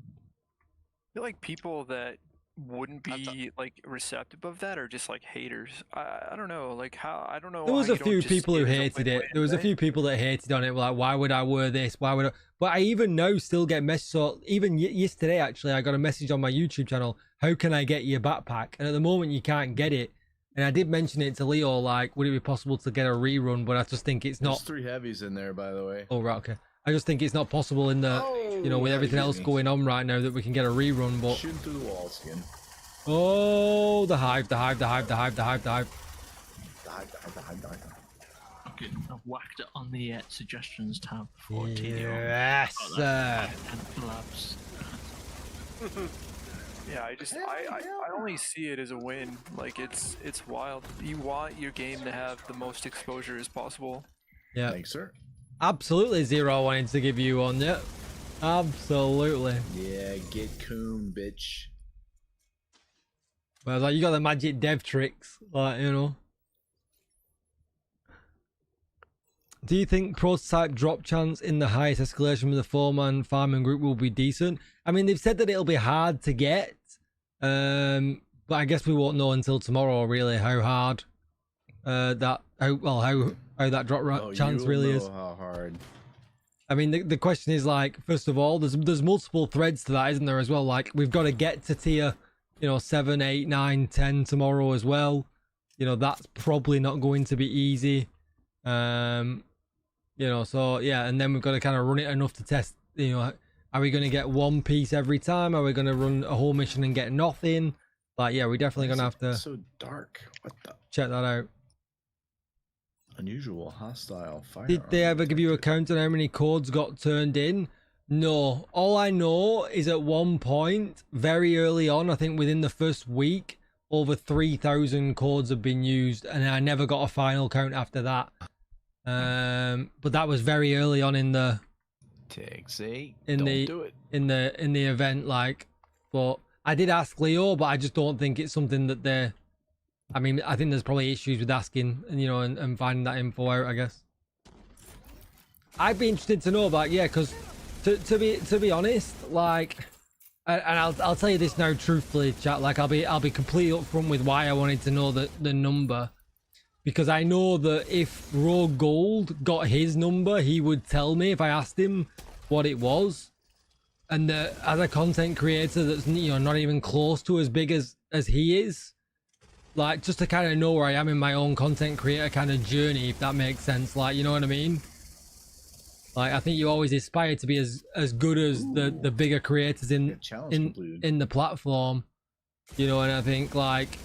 I feel like people that wouldn't be like receptive of that are just like haters. I don't know, like how I don't know. There was a few people who hated it. There was a few people that hated on it. Like, why would I wear this? Why would I? But I even now still get messages. So even yesterday, actually, I got a message on my YouTube channel. How can I get your backpack? And at the moment, you can't get it. And I did mention it to Leo. Like, would it be possible to get a rerun? But I just think it's not. There's 3 heavies in there, by the way. Oh right, okay. I just think it's not possible in the, with everything else going on right now that we can get a rerun. But shooting through the wall, Skin. Oh, the hive. Okay, I've whacked it on the suggestions tab for TDR. Yes, sir. Yeah, I only see it as a win. Like it's wild. You want your game to have the most exposure as possible. Yeah, Thanks, sir. absolutely. Zero wanted to give you one. Yeah, absolutely. Yeah, get coon, bitch. But like, you got the magic dev tricks, like, you know. Do you think prototype drop chance in the highest escalation with the 4-man farming group will be decent? I mean, they've said that it'll be hard to get, but I guess we won't know until tomorrow, really, how hard how that drop chance really is. How hard. I mean, the question is, like, first of all, there's multiple threads to that, isn't there, as well? Like, we've got to get to tier, 7, 8, 9, 10 tomorrow as well. That's probably not going to be easy. So yeah, and then we've got to kind of run it enough to test, are we going to get one piece every time? Are we going to run a whole mission and get nothing? Like, yeah, we're definitely going to have to so dark. What the check that out. unusual hostile fire? Did they ever give you a count on how many codes got turned in? No. All I know is at one point, very early on, I think within the first week, over 3,000 codes have been used, and I never got a final count after that. But that was very early on in the event, like. But I did ask Leo, but I just don't think it's something that they're. I mean, I think there's probably issues with asking, and finding that info out, I guess. I'd be interested to know about, yeah, because to be honest, like, and I'll tell you this now truthfully, chat. Like, I'll be completely upfront with why I wanted to know the number. Because I know that if Rogue Gold got his number, he would tell me if I asked him what it was. And as a content creator that's not even close to as big as he is, like, just to kind of know where I am in my own content creator kind of journey, if that makes sense, like, you know what I mean? Like, I think you always aspire to be as good as the bigger creators in the platform, and I think, like,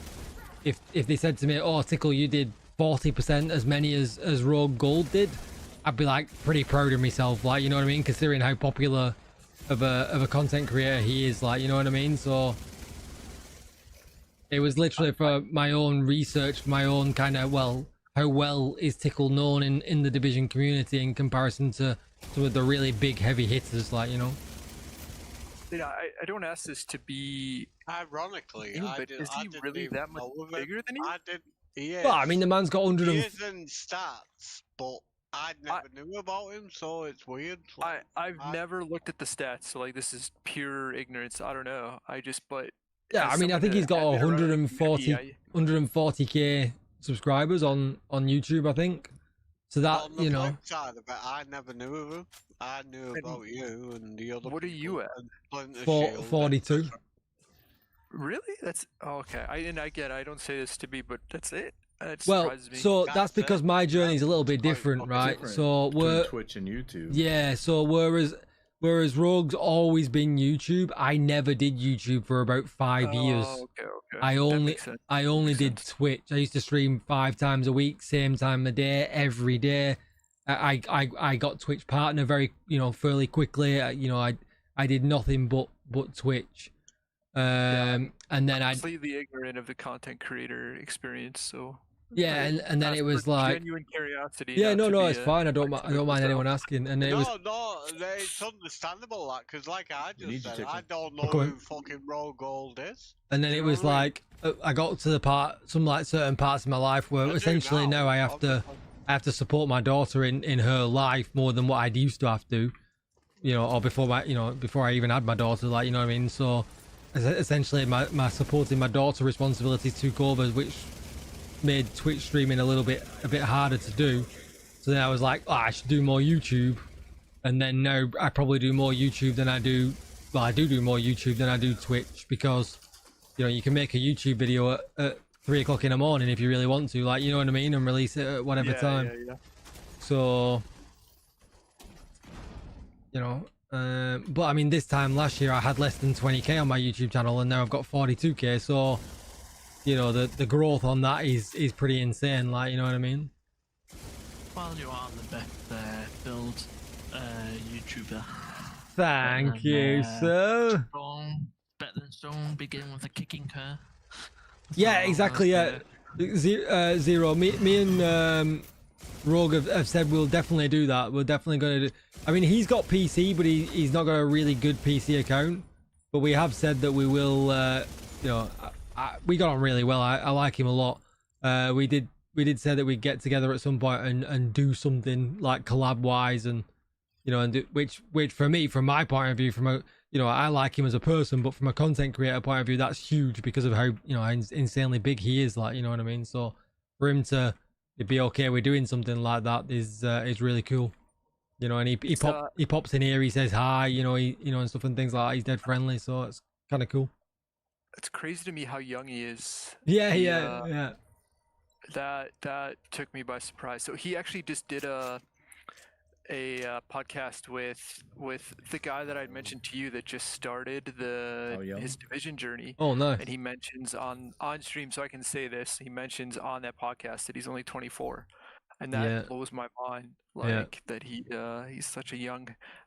if they said to me, oh, Tickle, you did 40% as many as Rogue Gold did, I'd be like pretty proud of myself, like, you know what I mean, considering how popular of a content creator he is, like, you know what I mean. So it was literally for my own research, my own kind of, how well is Tickle known in the Division community in comparison to some of the really big heavy hitters, like, I don't ask this to be ironically, but is he really that much bigger than you? Well, I mean, the man's got 100 He is in stats, but I never knew about him, so it's weird. I've never looked at the stats, so like this is pure ignorance. I don't know. But yeah, I mean, I think he's got 140k subscribers on YouTube, I think. So that, on the flip side of it, I never knew of him. I knew about you and the other. What are you at? 42. Really? That's okay. I don't say this to be, but that's it. It Well, surprises me. so that's because my journey is a little bit different, right? So we're Twitch and YouTube. Yeah, so whereas Rogue's always been YouTube, I never did YouTube for about 5 years. Okay. I only did Twitch. I used to stream 5 times a week, same time of day, every day. I got Twitch partner very, fairly quickly. I did nothing but Twitch. And then I'm completely ignorant of the content creator experience, so yeah, and then it was like genuine curiosity. Yeah, no, it's fine. I don't mind anyone asking. And it's understandable, that, because like I just said, I don't know who fucking Rogue Gold is. And then it was like I got to the certain parts of my life where essentially now I have to support my daughter in her life more than what I used to have to, or before I even had my daughter, like, you know what I mean. So essentially my supporting my daughter responsibilities took over, which made Twitch streaming a bit harder to do. So then I was like, I should do more YouTube. And then now I probably do more YouTube than I do. Well, I do more YouTube than I do Twitch, because you can make a YouTube video at 3 o'clock in the morning if you really want to, like, you know what I mean, and release it at whatever time. Yeah. So but I mean, this time last year I had less than 20k on my YouTube channel, and now I've got 42k. So the growth on that is pretty insane, like, you know what I mean. Well, you are the best build YouTuber. Thank you, sir. better than stone, begin with a kicking curve. Yeah, exactly. Yeah, Zero. Me and Rogue have said we'll definitely do that. We're definitely going to do. I mean, he's got PC, but he's not got a really good PC account. But we have said that we will. You know, we got on really well. I like him a lot. We did say that we'd get together at some point and do something like collab wise, and you know, and do, which for me, from my point of view, from a, you know, I like him as a person, but from a content creator point of view, that's huge because of how, you know, how insanely big he is. Like, you know what I mean? So for him to be okay with doing something like that is really cool. You know, and he pops in here, he says hi, you know, and stuff and things like that. He's dead friendly, so it's kind of cool. It's crazy to me how young he is. Yeah. That took me by surprise. So he actually just did a podcast with the guy that I'd mentioned to you that just started his division journey. Oh, nice. And he mentions on stream, so I can say this, he mentions on that podcast that he's only 24, and that blows my mind. Like that he's such a young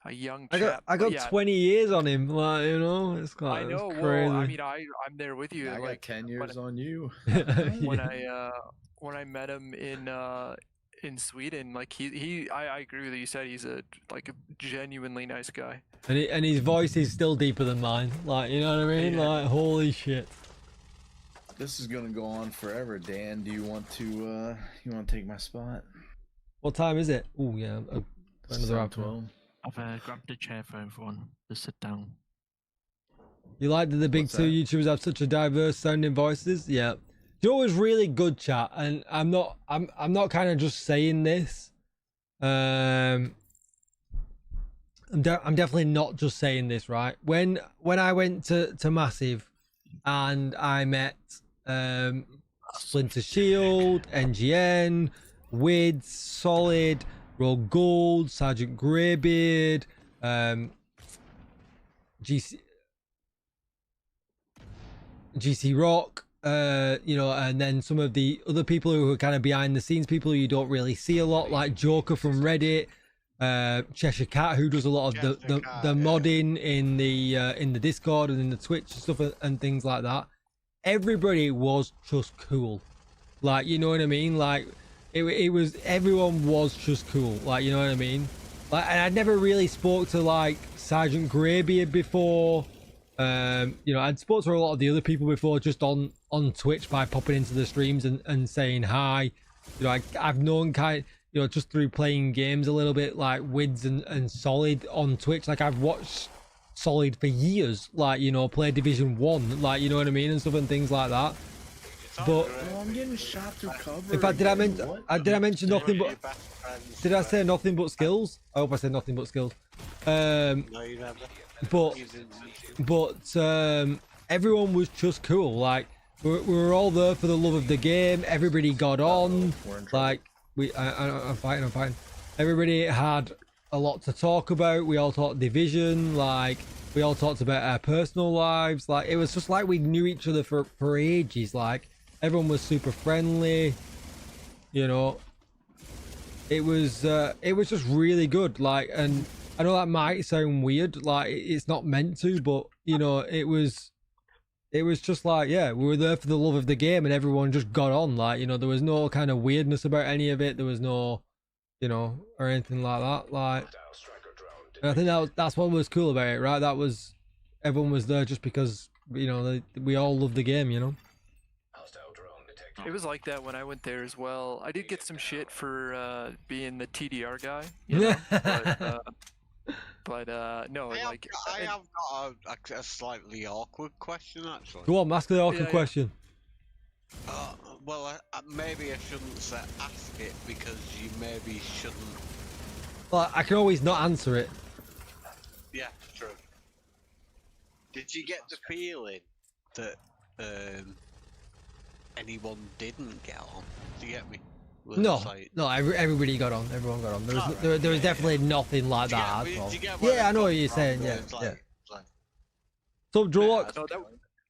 chap. I got 20 years on him. Like, you know, it's I know. crazy. Well, I mean, I'm there with you. I like got 10 years on you. When I met him in Sweden, like I agree with you. You said he's a genuinely nice guy. And his voice is still deeper than mine. Like, you know what I mean? Yeah. Like, holy shit. This is gonna go on forever. Dan, do you want to take my spot? What time is it? Oh yeah, another hour. 12. I've grabbed a chair for everyone to sit down. You like that the big two YouTubers have such a diverse sounding voices? Yeah. You know what was really good, chat, and I'm not kind of just saying this. I'm definitely not just saying this, right? When I went to Massive, and I met Splinter Shield, NGN, Wids, Solid, Rogue Gold, Sergeant Greybeard, GC Rock, you know, and then some of the other people who are kind of behind the scenes, people who you don't really see a lot, like Joker from Reddit, Cheshire Cat, who does a lot of the modding in the Discord and in the Twitch and stuff and things like that. Everybody was just cool, like, you know what I mean? Like it was, everyone was just cool, like, you know what I mean? Like, and I'd never really spoke to like Sergeant Greybeard before. You know, I'd spoke to a lot of the other people before, just on Twitch by popping into the streams and saying hi. You know, I've known you know, just through playing games a little bit, like Wids and Solid on Twitch. Like, I've watched Solid for years, like, you know, play Division 1, like, you know what I mean, and stuff and things like that. But I'm getting shot through cover. in fact, did I mention nothing but? Did I say nothing but skills? I hope I said nothing but skills. No, you never. But everyone was just cool. Like, we were all there for the love of the game. Everybody got on. Like, I'm fighting. Everybody had a lot to talk about. We all talked Division. Like, we all talked about our personal lives. Like, it was just like we knew each other for ages. Like, everyone was super friendly. You know, it was just really good. Like, and I know that might sound weird, like it's not meant to, but you know, it was just like, yeah, we were there for the love of the game, and everyone just got on. Like, you know, there was no kind of weirdness about any of it. There was no, you know, or anything like that. Like, and I think that's what was cool about it, right? That was, everyone was there just because, you know, we all love the game, you know. It was like that when I went there as well. I did get some shit for being the TDR guy, you know, but no, I like have got a slightly awkward question, actually. Go on, ask the awkward question. Well, maybe I shouldn't say ask it, because you maybe shouldn't. Well, I can always not answer it. Yeah, true. Did you get the feeling that anyone didn't get on? Do you get me? No, everybody got on. Everyone got on. There was definitely nothing like that at all. Yeah, I know what you're saying. Yeah. So, Drolox,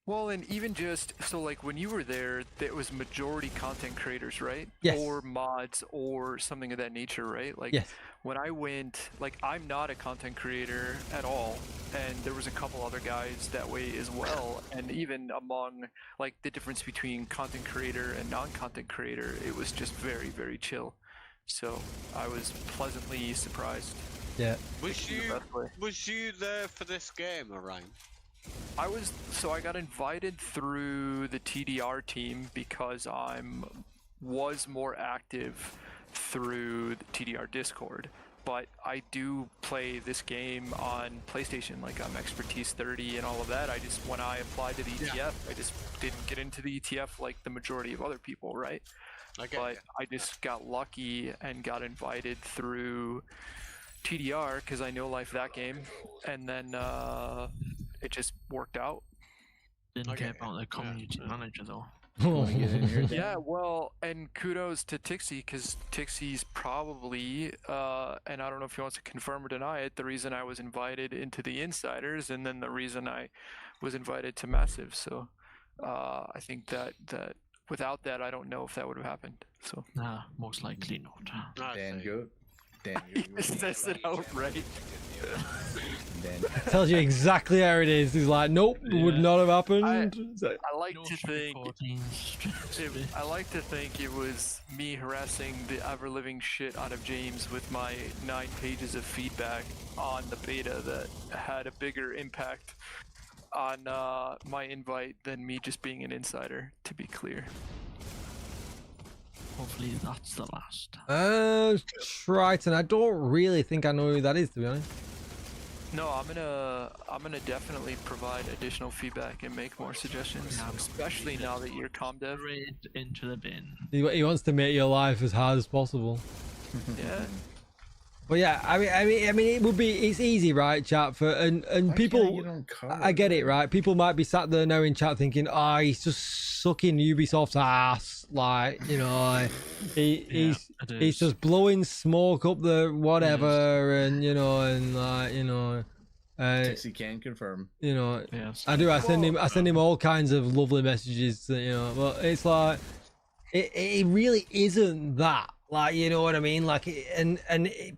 Well, and even just so, like when you were there, it was majority content creators, right? Yes. Or mods or something of that nature, right? Like Yes. when I went, like I'm not a content creator at all, and there was a couple other guys that way as well. And even among like the difference between content creator and non-content creator, it was just very, very chill. So I was pleasantly surprised. Yeah. Was in the you best way. was you there for this game, Orion? I got invited through the TDR team because was more active through the TDR Discord, but I do play this game on PlayStation. Like I'm expertise 30 and all of that. When I applied to the ETF, I just didn't get into the ETF like the majority of other people, right? But I just got lucky and got invited through TDR because I know life that game, and then it just worked out. Didn't care about the community manager though. Wanna get in here, Dan? Yeah, well, and kudos to Tixie because Tixie's probably, and I don't know if he wants to confirm or deny it, the reason I was invited into the Insiders, and then the reason I was invited to Massive. So I think that without that, I don't know if that would have happened. So Nah, most likely not. Dan Goat. Dan he Goat. just says it outright. Dan. Tells you exactly how it is. He's like, nope, it would not have happened. It's like, I like No to think. sugarcoating. I like to think it was me harassing the ever-living shit out of James with my 9 pages of feedback on the beta that had a bigger impact on my invite than me just being an insider, to be clear. Hopefully that's the last. Triton. I don't really think I know who that is, to be honest. No, I'm gonna definitely provide additional feedback and make more suggestions, especially now that you're comm dev. Straight into the bin. He wants to make your life as hard as possible. Yeah. But yeah, I mean, it's easy, right, chat? And Why people, can't you don't cover I get it, right? People might be sat there now in chat thinking, oh, he's just sucking Ubisoft's ass, like, you know, he's just blowing smoke up the whatever, and you know, and like, you know, Tixie can confirm. you know, Yes. I do. I send him all kinds of lovely messages, you know, but it's like, it really isn't that. Like, you know what I mean? Like,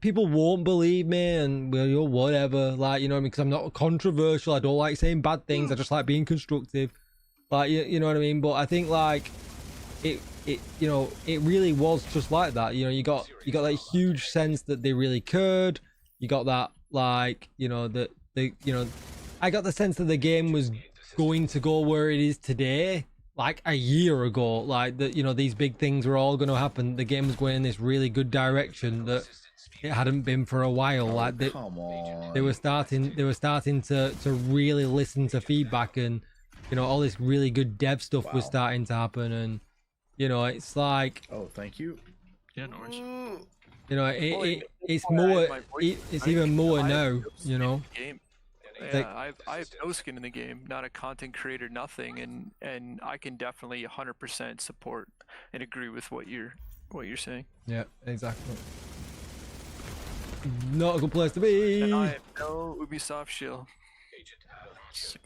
people won't believe me, and well, you know, whatever. Like, you know what I mean? Because I'm not controversial. I don't like saying bad things. I just like being constructive. Like, you know what I mean? But I think like it you know, it really was just like that. You know, you got that huge sense that they really cared. You got that, like, you know, that you know, I got the sense that the game was going to go where it is today. Like a year ago, like that, you know, these big things were all going to happen. The game was going in this really good direction that it hadn't been for a while. Like Come on. they were starting to really listen to feedback, and you know, all this really good dev stuff was starting to happen. And you know, it's like, Oh, thank you. Yeah, no worries. you know, it's more, it's even more now. You know. Game. Like- Yeah, I have no skin in the game, not a content creator, nothing, and I can definitely 100% support and agree with what you're saying. Yeah, exactly. Not a good place to be. And I am no Ubisoft shill.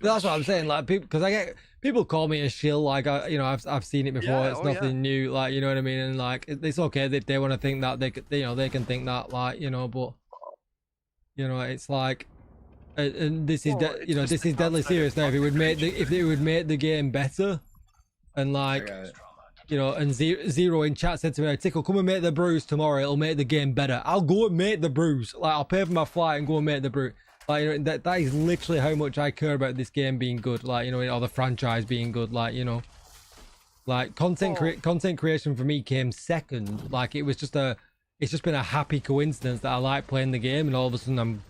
That's what I'm saying, like, people, because I get people call me a shill, like, you know, I've seen it before. Yeah, It's oh, nothing new, like, you know what I mean. And like, it's okay that they want to think that, you know, they can think that, like, you know, but you know, it's like. And this is, you know, this is deadly serious now. If it would make the game better, and like, you know, and Zero in chat said to me, "Tickle, come and make the brews tomorrow. It'll make the game better." I'll go and make the brews. Like, I'll pay for my flight and go and make the brew. Like, you know, that is literally how much I care about this game being good. Like, you know, or the franchise being good. Like, you know, like content creation for me came second. Like, it's just been a happy coincidence that I like playing the game, and all of a sudden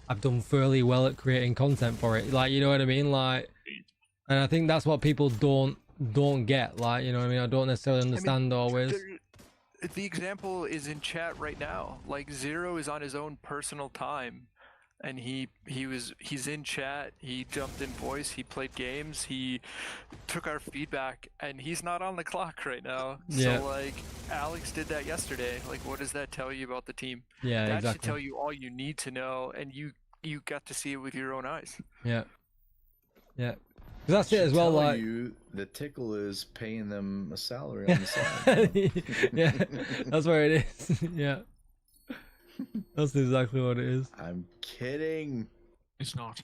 I've done fairly well at creating content for it. Like, you know what I mean? Like, and I think that's what people don't get. Like, you know what I mean? I don't necessarily understand always. The example is in chat right now. Like, Zero is on his own personal time, and he's in chat. He jumped in voice. He played games. He took our feedback, and he's not on the clock right now. Yeah. So like, Alex did that yesterday. Like, what does that tell you about the team? Yeah, that exactly. should tell you all you need to know, and you got to see it with your own eyes. Yeah. Yeah. that's it as well. Tell Like, you, the tickle is paying them a salary on the side. yeah, that's where it is. Yeah, that's exactly what it is. I'm kidding. It's not.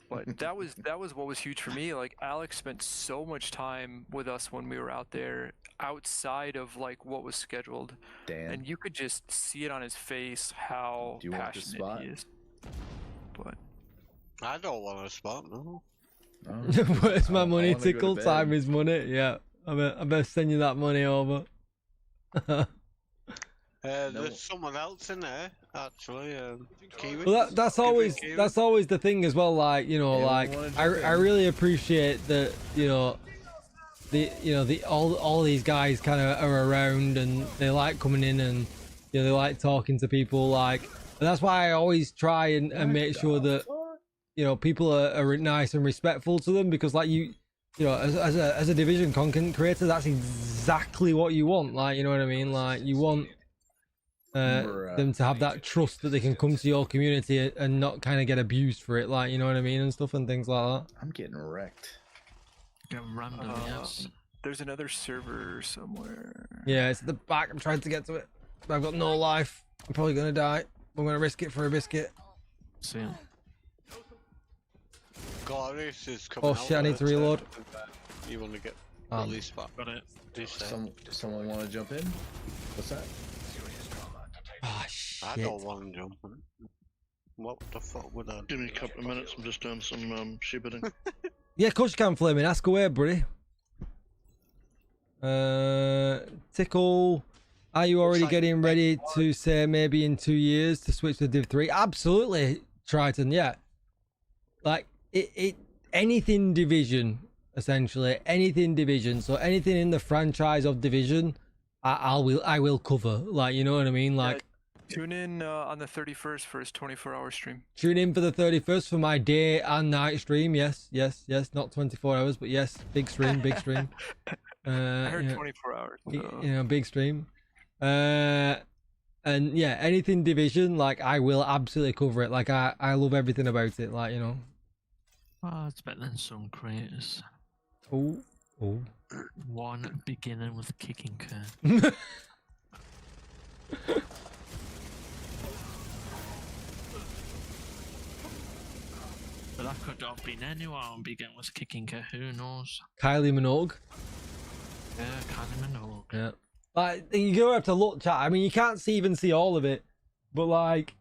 But that was what was huge for me. Like Alex spent so much time with us when we were out there, outside of like what was scheduled, Dan, and you could just see it on his face how Do you want this passionate spot? he is. But I don't want to spot, no. oh, Where's my I money? wanna go to Tickle bed. time is money. Yeah, I better send you that money over. There's someone else in there, actually. Kiwi. Well, that's always the thing as well. Like, you know, Anyone like wanna jump I in? really appreciate that, you know, all these guys kind of are around and they like coming in and, you know, they like talking to people. Like, and that's why I always try and make sure that, you know, people are nice and respectful to them, because like you know, as a division content creator, that's exactly what you want. Like, you know what I mean? Like, you want them to have that trust that they can come to your community and not kind of get abused for it, like, you know what I mean, and stuff and things like that. I'm getting wrecked. Get random, yes. there's another server somewhere. Yeah, it's at the back. I'm trying to get to it, but I've got no life. I'm probably gonna die. I'm gonna risk it for a biscuit. See ya. Glorious is coming Oh out shit, I need to there, reload. You want to get Um, the least spot? Got it. Someone want to jump in? What's that? Ah, I shit. don't want to jump in. What the fuck would I do? Give me a couple of minutes, I'm just doing some shibbolething. Yeah, of course you can, Flaming. Ask away, buddy. Tickle, are you already like getting ready to say maybe in 2 years to switch to Div 3? Absolutely, Triton, yeah. Like, anything Division, essentially. Anything Division. So anything in the franchise of Division, I will cover. Like, you know what I mean? Like, Tune in on the 31st for his 24-hour stream. tune in for the 31st for my day and night stream. Yes. Not 24 hours, but yes, big stream. I heard yeah. 24 hours. So. You know, big stream. And yeah, anything Division, like, I will absolutely cover it. Like, I love everything about it. Like, you know. Oh, it's better than some creators. Oh. One beginning with kicking curve. But that could have been anyone beginning with kicking curve. Who knows? Kylie Minogue. Yeah, Kylie Minogue. Yeah. Like, you're gonna have to look, chat. I mean, you can't even see all of it, but like,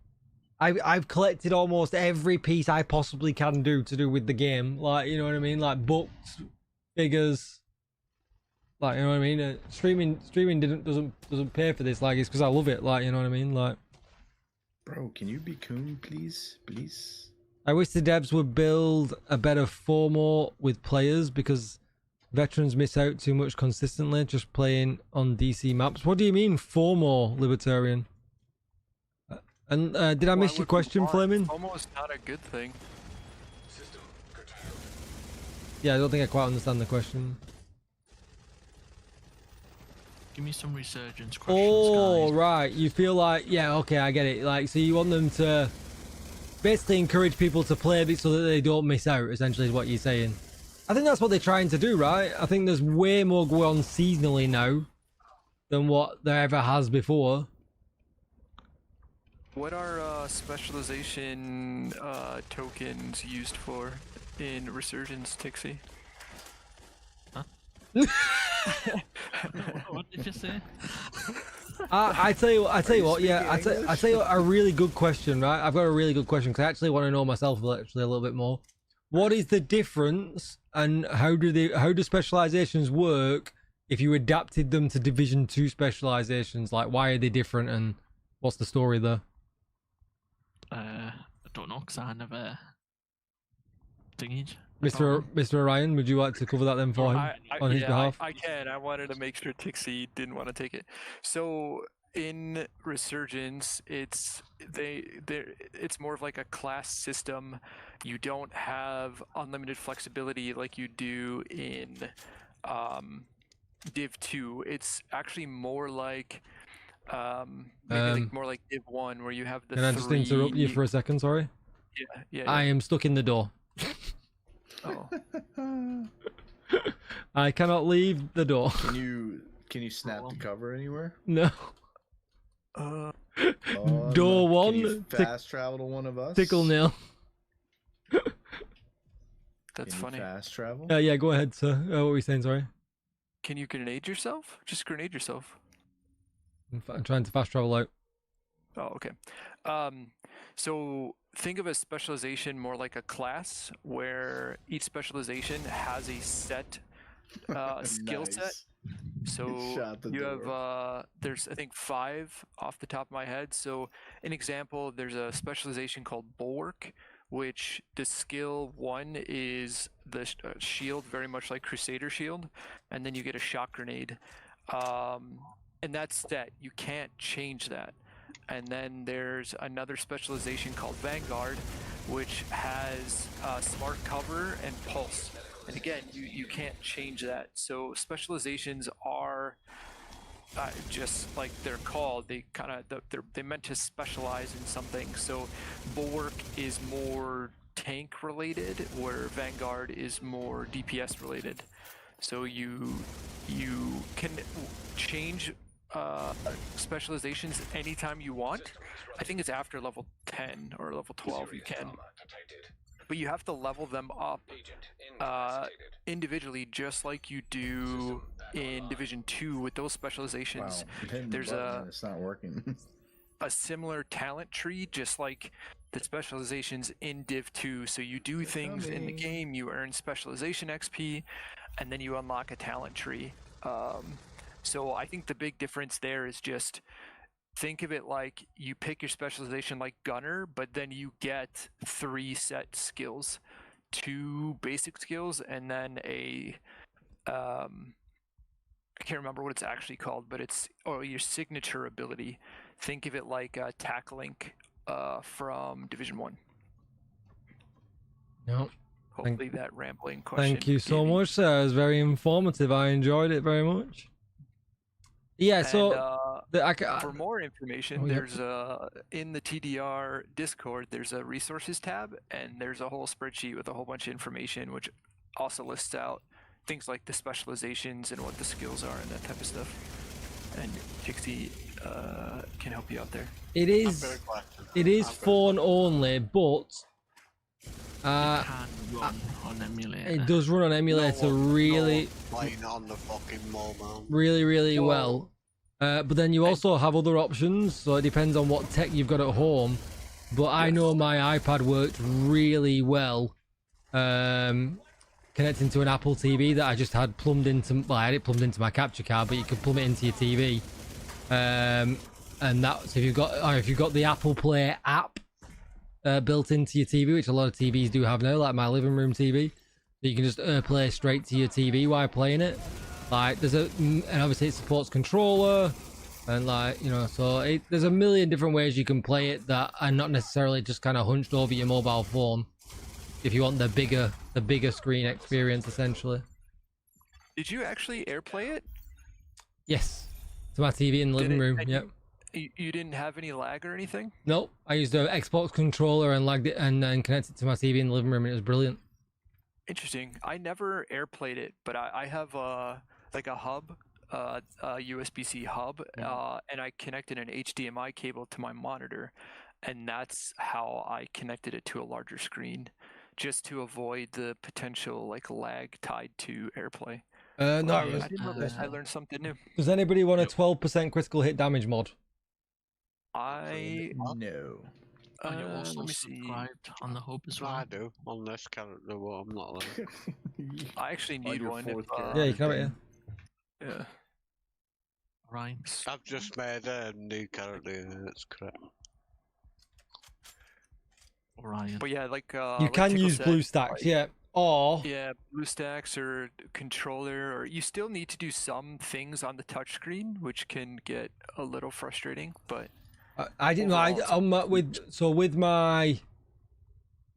I've collected almost every piece I possibly can do to do with the game. Like, you know what I mean? Like books, figures. Like, you know what I mean? Streaming doesn't pay for this. Like, it's because I love it. Like, you know what I mean? Like, Bro, can you be coon, please? Please? I wish the devs would build a better FOMO with players, because veterans miss out too much consistently just playing on DC maps. What do you mean FOMO, Libertarian? And did I miss your question, Fleming? Almost not a good thing. Yeah, I don't think I quite understand the question. Give me some Resurgence questions, Oh, guys. right. You feel like, yeah, okay, I get it. Like, so you want them to basically encourage people to play a bit so that they don't miss out, essentially, is what you're saying. I think that's what they're trying to do, right? I think there's way more going on seasonally now than what there ever has before. What are specialization tokens used for in Resurgence, Tixie? What did you say? I tell you what, yeah, I tell you what, a really good question, right? I've got a really good question because I actually want to know myself actually a little bit more. What is the difference, and how do specializations work if you adapted them to Division 2 specializations? Like, why are they different, and what's the story there? I don't know, because I never thingied. Mr. Orion, would you like to cover that then for him on his behalf? I can. I wanted to make sure Tixie didn't want to take it. So in Resurgence, it's more of like a class system. You don't have unlimited flexibility like you do in Div 2. It's actually more like more like Div 1, where you have the Can I just interrupt you for a second? Sorry. Yeah. I am stuck in the door. Oh, I cannot leave the door. Can you snap the cover anywhere? No. uh, Oh, Door no. one, Can you fast travel to one of us? Tickle nil. that's Can you funny. fast travel? Yeah, go ahead, sir. What were you saying? Sorry. Can you grenade yourself? Just grenade yourself. I'm trying to fast travel out. Oh, okay. So think of a specialization more like a class, where each specialization has a set skill set. Nice. So Shot the you door. have there's I think 5 off the top of my head. So an example, there's a specialization called Bulwark, which the skill 1 is the shield, very much like Crusader shield, and then you get a shock grenade, and that's set. You can't change that. And then there's another specialization called Vanguard, which has smart cover and pulse. And again, you can't change that. So specializations are just like they're called. They kind of they're meant to specialize in something. So Bulwark is more tank related, where Vanguard is more DPS related. So you can change specializations anytime you want. I think it's after level 10 or level 12 you can. But you have to level them up individually, just like you do in Division 2 with those specializations. Wow, There's it's not working. a similar talent tree, just like the specializations in Div 2. So you do things in the game, you earn specialization XP, and then you unlock a talent tree. So I think the big difference there is just think of it like you pick your specialization like Gunner, but then you get 3 set skills, 2 basic skills, and then a I can't remember what it's actually called, but it's your signature ability. Think of it like Tackling from Division 1. No. Hopefully that rambling question. Thank you so gave much, sir. It was very informative. I enjoyed it very much. Yeah, so And, for more information, Oh, yeah. there's in the TDR Discord, there's a resources tab, and there's a whole spreadsheet with a whole bunch of information, which also lists out things like the specializations and what the skills are and that type of stuff. And Pixie can help you out there. it is phone only, but Can run on emulator. it does run on emulator really, Playing it on the fucking mobile. really well. But then you also have other options, so it depends on what tech you've got at home. But I know my iPad worked really well, connecting to an Apple TV that I just had plumbed into. Well, I had it plumbed into my capture card, but you could plumb it into your TV. And that's if you've got the Apple Play app built into your TV, which a lot of TVs do have now, like my living room TV. You can just play straight to your TV while playing it. Like and obviously it supports controller, and like so there's a million different ways you can play it that are not necessarily just kind of hunched over your mobile phone. If you want the bigger screen experience, essentially. Did you actually AirPlay it? Yes, to my TV in the living room. and Yep. You didn't have any lag or anything? Nope, I used an Xbox controller and lagged it and connected it to my TV in the living room, and it was brilliant. Interesting. I never AirPlayed it, but I have like a hub, a USB-C hub, and I connected an HDMI cable to my monitor, and that's how I connected it to a larger screen, just to avoid the potential like lag tied to AirPlay. No, I didn't know that. I learned something new. Does anybody want a 12% critical hit damage mod? No. Are you also let me see. subscribed on the Hub as well? I do on this character, but I'm not like. I actually need your one. fourth If, Yeah, you can have it. Yeah. yeah. Right. I've just made a new character. That's correct. Orion. But yeah, like You like can Tickle use said, blue stacks, like, yeah. Or Yeah, BlueStacks or controller, or you still need to do some things on the touchscreen, which can get a little frustrating. But I didn't know. With my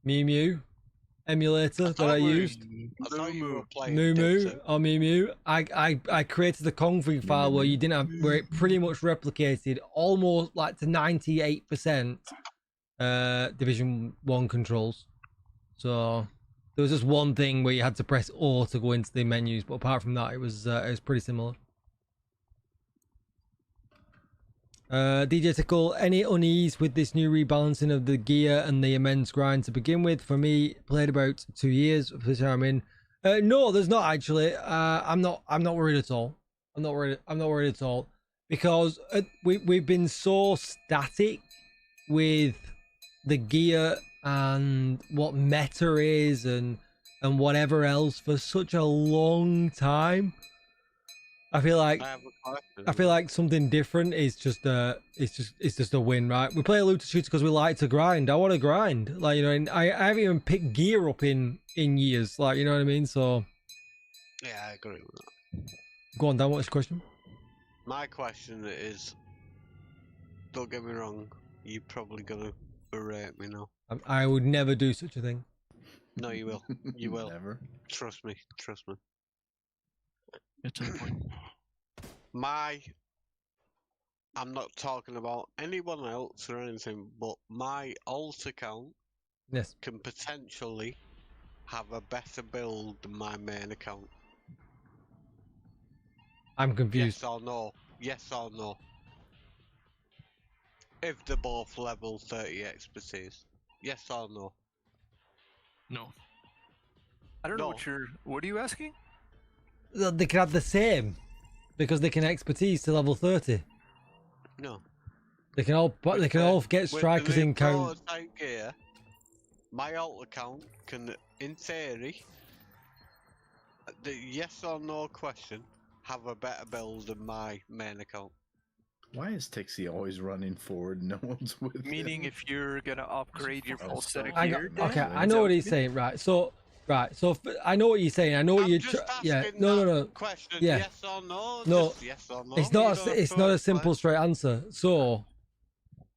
Mew Mew emulator that I used, I thought you were playing Moo Moo Dixon. or Mew Mew, I created the config file where you didn't have, where it pretty much replicated almost like to 98% Division 1 controls. So There was just one thing where you had to press O to go into the menus, but apart from that, it was pretty similar. DJ Tickle, any unease with this new rebalancing of the gear and the immense grind to begin with? For me, played about 2 years for this I'm in. No, there's not actually. I'm not worried at all. I'm not worried at all because we've been so static with the gear and what meta is and whatever else for such a long time. I feel like something different is just it's just a win, right? We play a looter shooter because we like to grind. I want to grind, like, you know. And I haven't even picked gear up in years, like, you know what I mean. So yeah, I agree with that. Go on, Dan. What's your question? My question is, don't get me wrong, you're probably gonna berate me now. I would never do such a thing. No, you will. You will. Never. Trust me. Trust me. Get to the point. I'm not talking about anyone else or anything, but my alt account can potentially have a better build than my main account. I'm confused. Yes or no? Yes or no? If they're both level 30 expertise. Yes or no? No. I don't know what are you asking? They can have the same because they can expertise to level 30. No. They can all get strikers in count. Gear, my alt account can, in theory, the yes or no question, have a better build than my main account. Why is Tixie always running forward? No one's with Meaning, him? if you're gonna upgrade your full set of I gear, I know what he's saying, right? So I know what you're saying. I know what you're. Yeah, no. Question, yeah. Yes or no? No. Just yes or no. It's not a simple straight answer. So,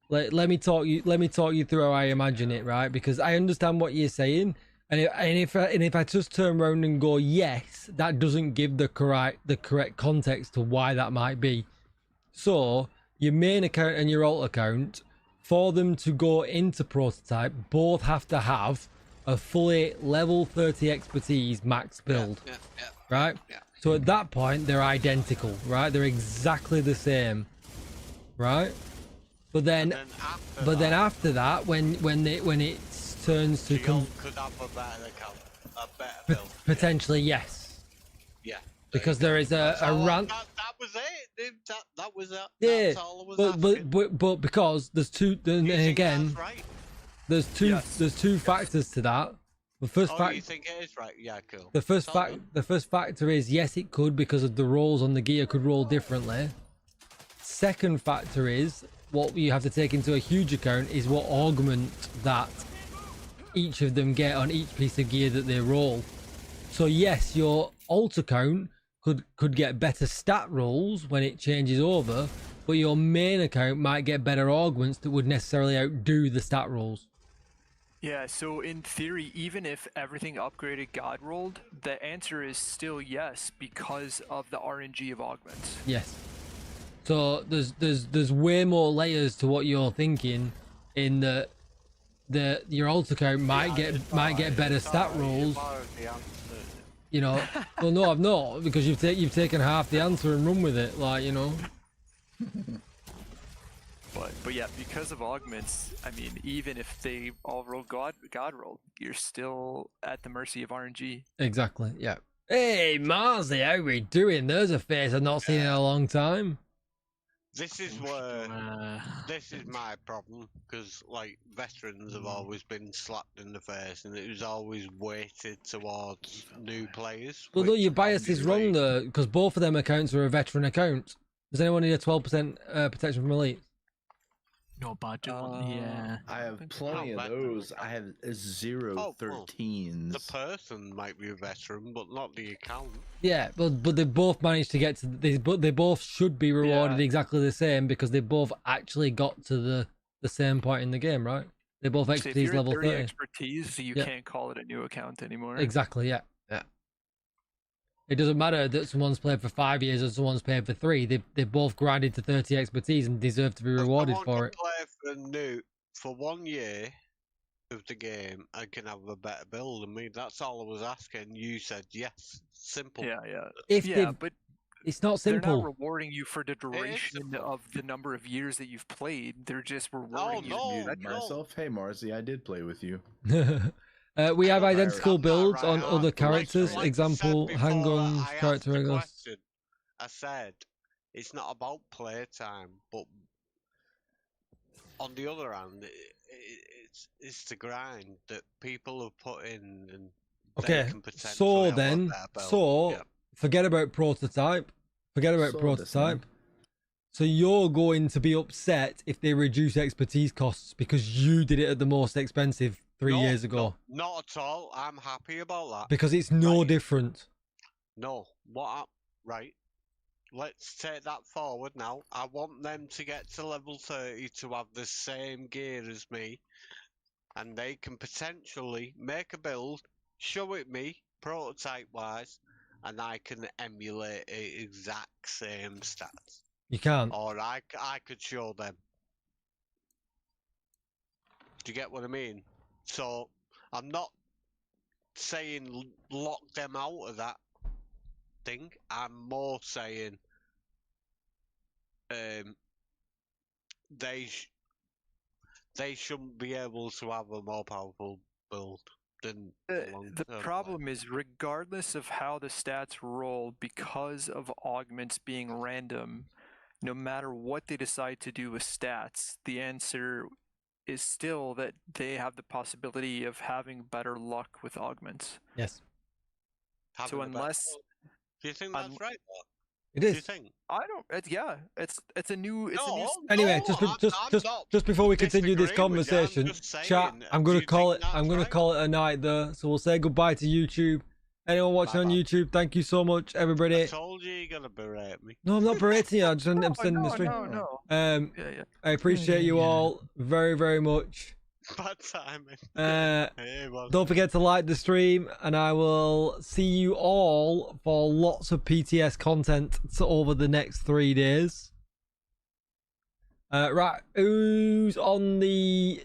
let me talk you through how I imagine it, right? Because I understand what you're saying, and if I just turn around and go yes, that doesn't give the correct context to why that might be. So your main account and your alt account, for them to go into prototype, both have to have a fully level 30 expertise max build, right? Yeah. So at that point, they're identical, right? They're exactly the same, right? But then after that, when it turns to could have a better account, a better build. Potentially, yes. Yeah. Because there is a rant. That was it. That was it. Yeah. That's all I was asking. But because there's two, and again, right? there's two factors to that. The first you think it is right? Yeah, cool. The first factor is yes, it could, because of the rolls on the gear could roll differently. Second factor is what you have to take into a huge account is what augment that each of them get on each piece of gear that they roll. So yes, your alt account could get better stat rolls when it changes over, but your main account might get better augments that would necessarily outdo the stat rolls. Yeah, so in theory, even if everything upgraded God rolled, the answer is still yes because of the RNG of augments. Yes. So there's way more layers to what you're thinking, in that your alt account might get better stat rolls. You know, well, no, I've not, because you've taken half the answer and run with it, like, you know. But yeah, because of augments, I mean, even if they all roll God roll, you're still at the mercy of RNG. Exactly. Yeah. Hey, Marzi, how we doing? There's a face I've not seen in a long time. This is where this is my problem, because like veterans have always been slapped in the face, and it was always weighted towards new players. Well, no, your bias is wrong though, because both of them accounts are a veteran account. Does anyone need a 12% protection from elite? No, but I do want the. I have plenty of those. I have 0 13s. The person might be a veteran, but not the account. Yeah, but they both managed to get to they both should be rewarded exactly the same, because they both actually got to the same point in the game, right? They both expertise level 30. Expertise, you can't call it a new account anymore. Exactly. Yeah. Yeah. It doesn't matter that someone's played for 5 years or someone's played for 3. They both grinded to 30 expertise and deserve to be rewarded for it. Play for 1 year of the game and can have a better build than me. That's all I was asking. You said yes. Simple. Yeah. If Yeah, they've- but It's not they're simple. not rewarding you for the duration simple. of the number of years that you've played. They're just rewarding you. no, for no. Myself, hey Marcy, I did play with you. We have identical I'm not builds right, on other characters. like I said Example, before, handguns, I asked character the angles. question. I said it's not about playtime, but on the other hand, it's the grind that people have put in, and they Okay, can potentially so have a then, better build. so Yeah. forget about prototype. Forget about So prototype. So you're going to be upset if they reduce expertise costs because you did it at the most expensive 3 years ago. No, not at all. I'm happy about that. Because it's no Right. different. No, right. Let's take that forward now. I want them to get to level 30 to have the same gear as me, and they can potentially make a build, show it me, prototype wise, and I can emulate the exact same stats. You can't. Or I could show them. Do you get what I mean? So, I'm not saying lock them out of that thing. I'm more saying they shouldn't be able to have a more powerful build than The problem is, regardless of how the stats roll, because of augments being random, no matter what they decide to do with stats, the answer is still that they have the possibility of having better luck with augments. Yes. So unless, do you think that's right? It Do is. you think? I don't. It's a new. Anyway, No, just before we continue this disagreeing with you, I'm conversation, just saying, chat, I'm do gonna you call think it. I'm that's gonna right? call it a night there. So we'll say goodbye to YouTube. Anyone watching on YouTube, thank you so much, everybody. I told you you're gonna berate me. No, I'm not berating you. I'm sending the stream. No. Yeah. I appreciate you all very, very much. Bad timing. Hey, well, Don't forget to like the stream, and I will see you all for lots of PTS content over the next 3 days. Right, who's on the